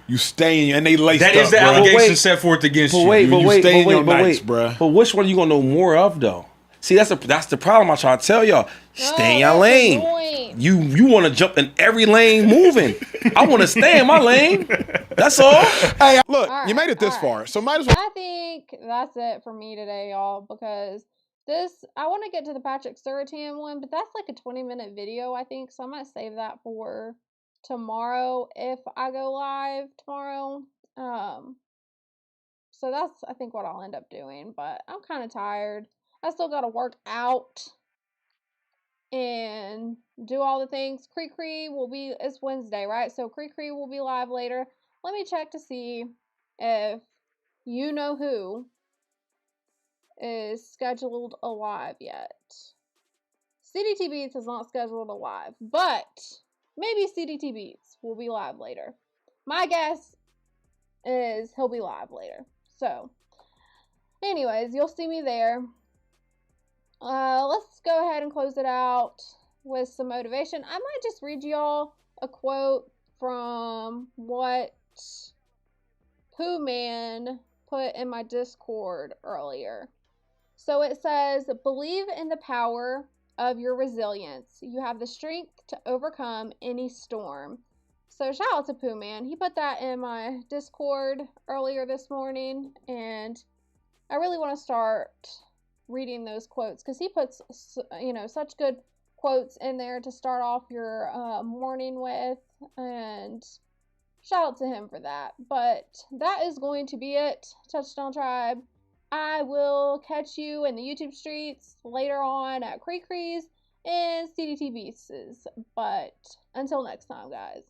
You stay in, and they laced up. That is the allegation set forth against you. You stay in your Nikes, bro. But which one are you gonna know more of, though? See, that's the problem I try to tell y'all. Stay in your lane. You want to jump in every lane moving. I want to stay in my lane. That's all. Hey, look, you made it this far, so might as well. I think that's it for me today, y'all, because I want to get to the Partick Surtain one, but that's like a 20-minute video, I think, so I might save that for tomorrow if I go live tomorrow. So that's, I think, what I'll end up doing, but I'm kind of tired. I still got to work out and do all the things. Cree it's Wednesday, right? So Cree will be live later. Let me check to see if you know who is scheduled alive yet. CDT Beats is not scheduled to live, but maybe CDT Beats will be live later. My guess is he'll be live later. So, anyways, you'll see me there. Let's go ahead and close it out with some motivation. I might just read y'all a quote from what Pooh Man put in my Discord earlier. So it says, believe in the power of your resilience. You have the strength to overcome any storm. So shout out to Pooh Man. He put that in my Discord earlier this morning, and I really want to start reading those quotes because he puts, you know, such good quotes in there to start off your morning with, and shout out to him for that. But that is going to be it, Touchdown Tribe. I will catch you in the YouTube streets later on at Creekrees and CDT Beasts. But until next time, guys.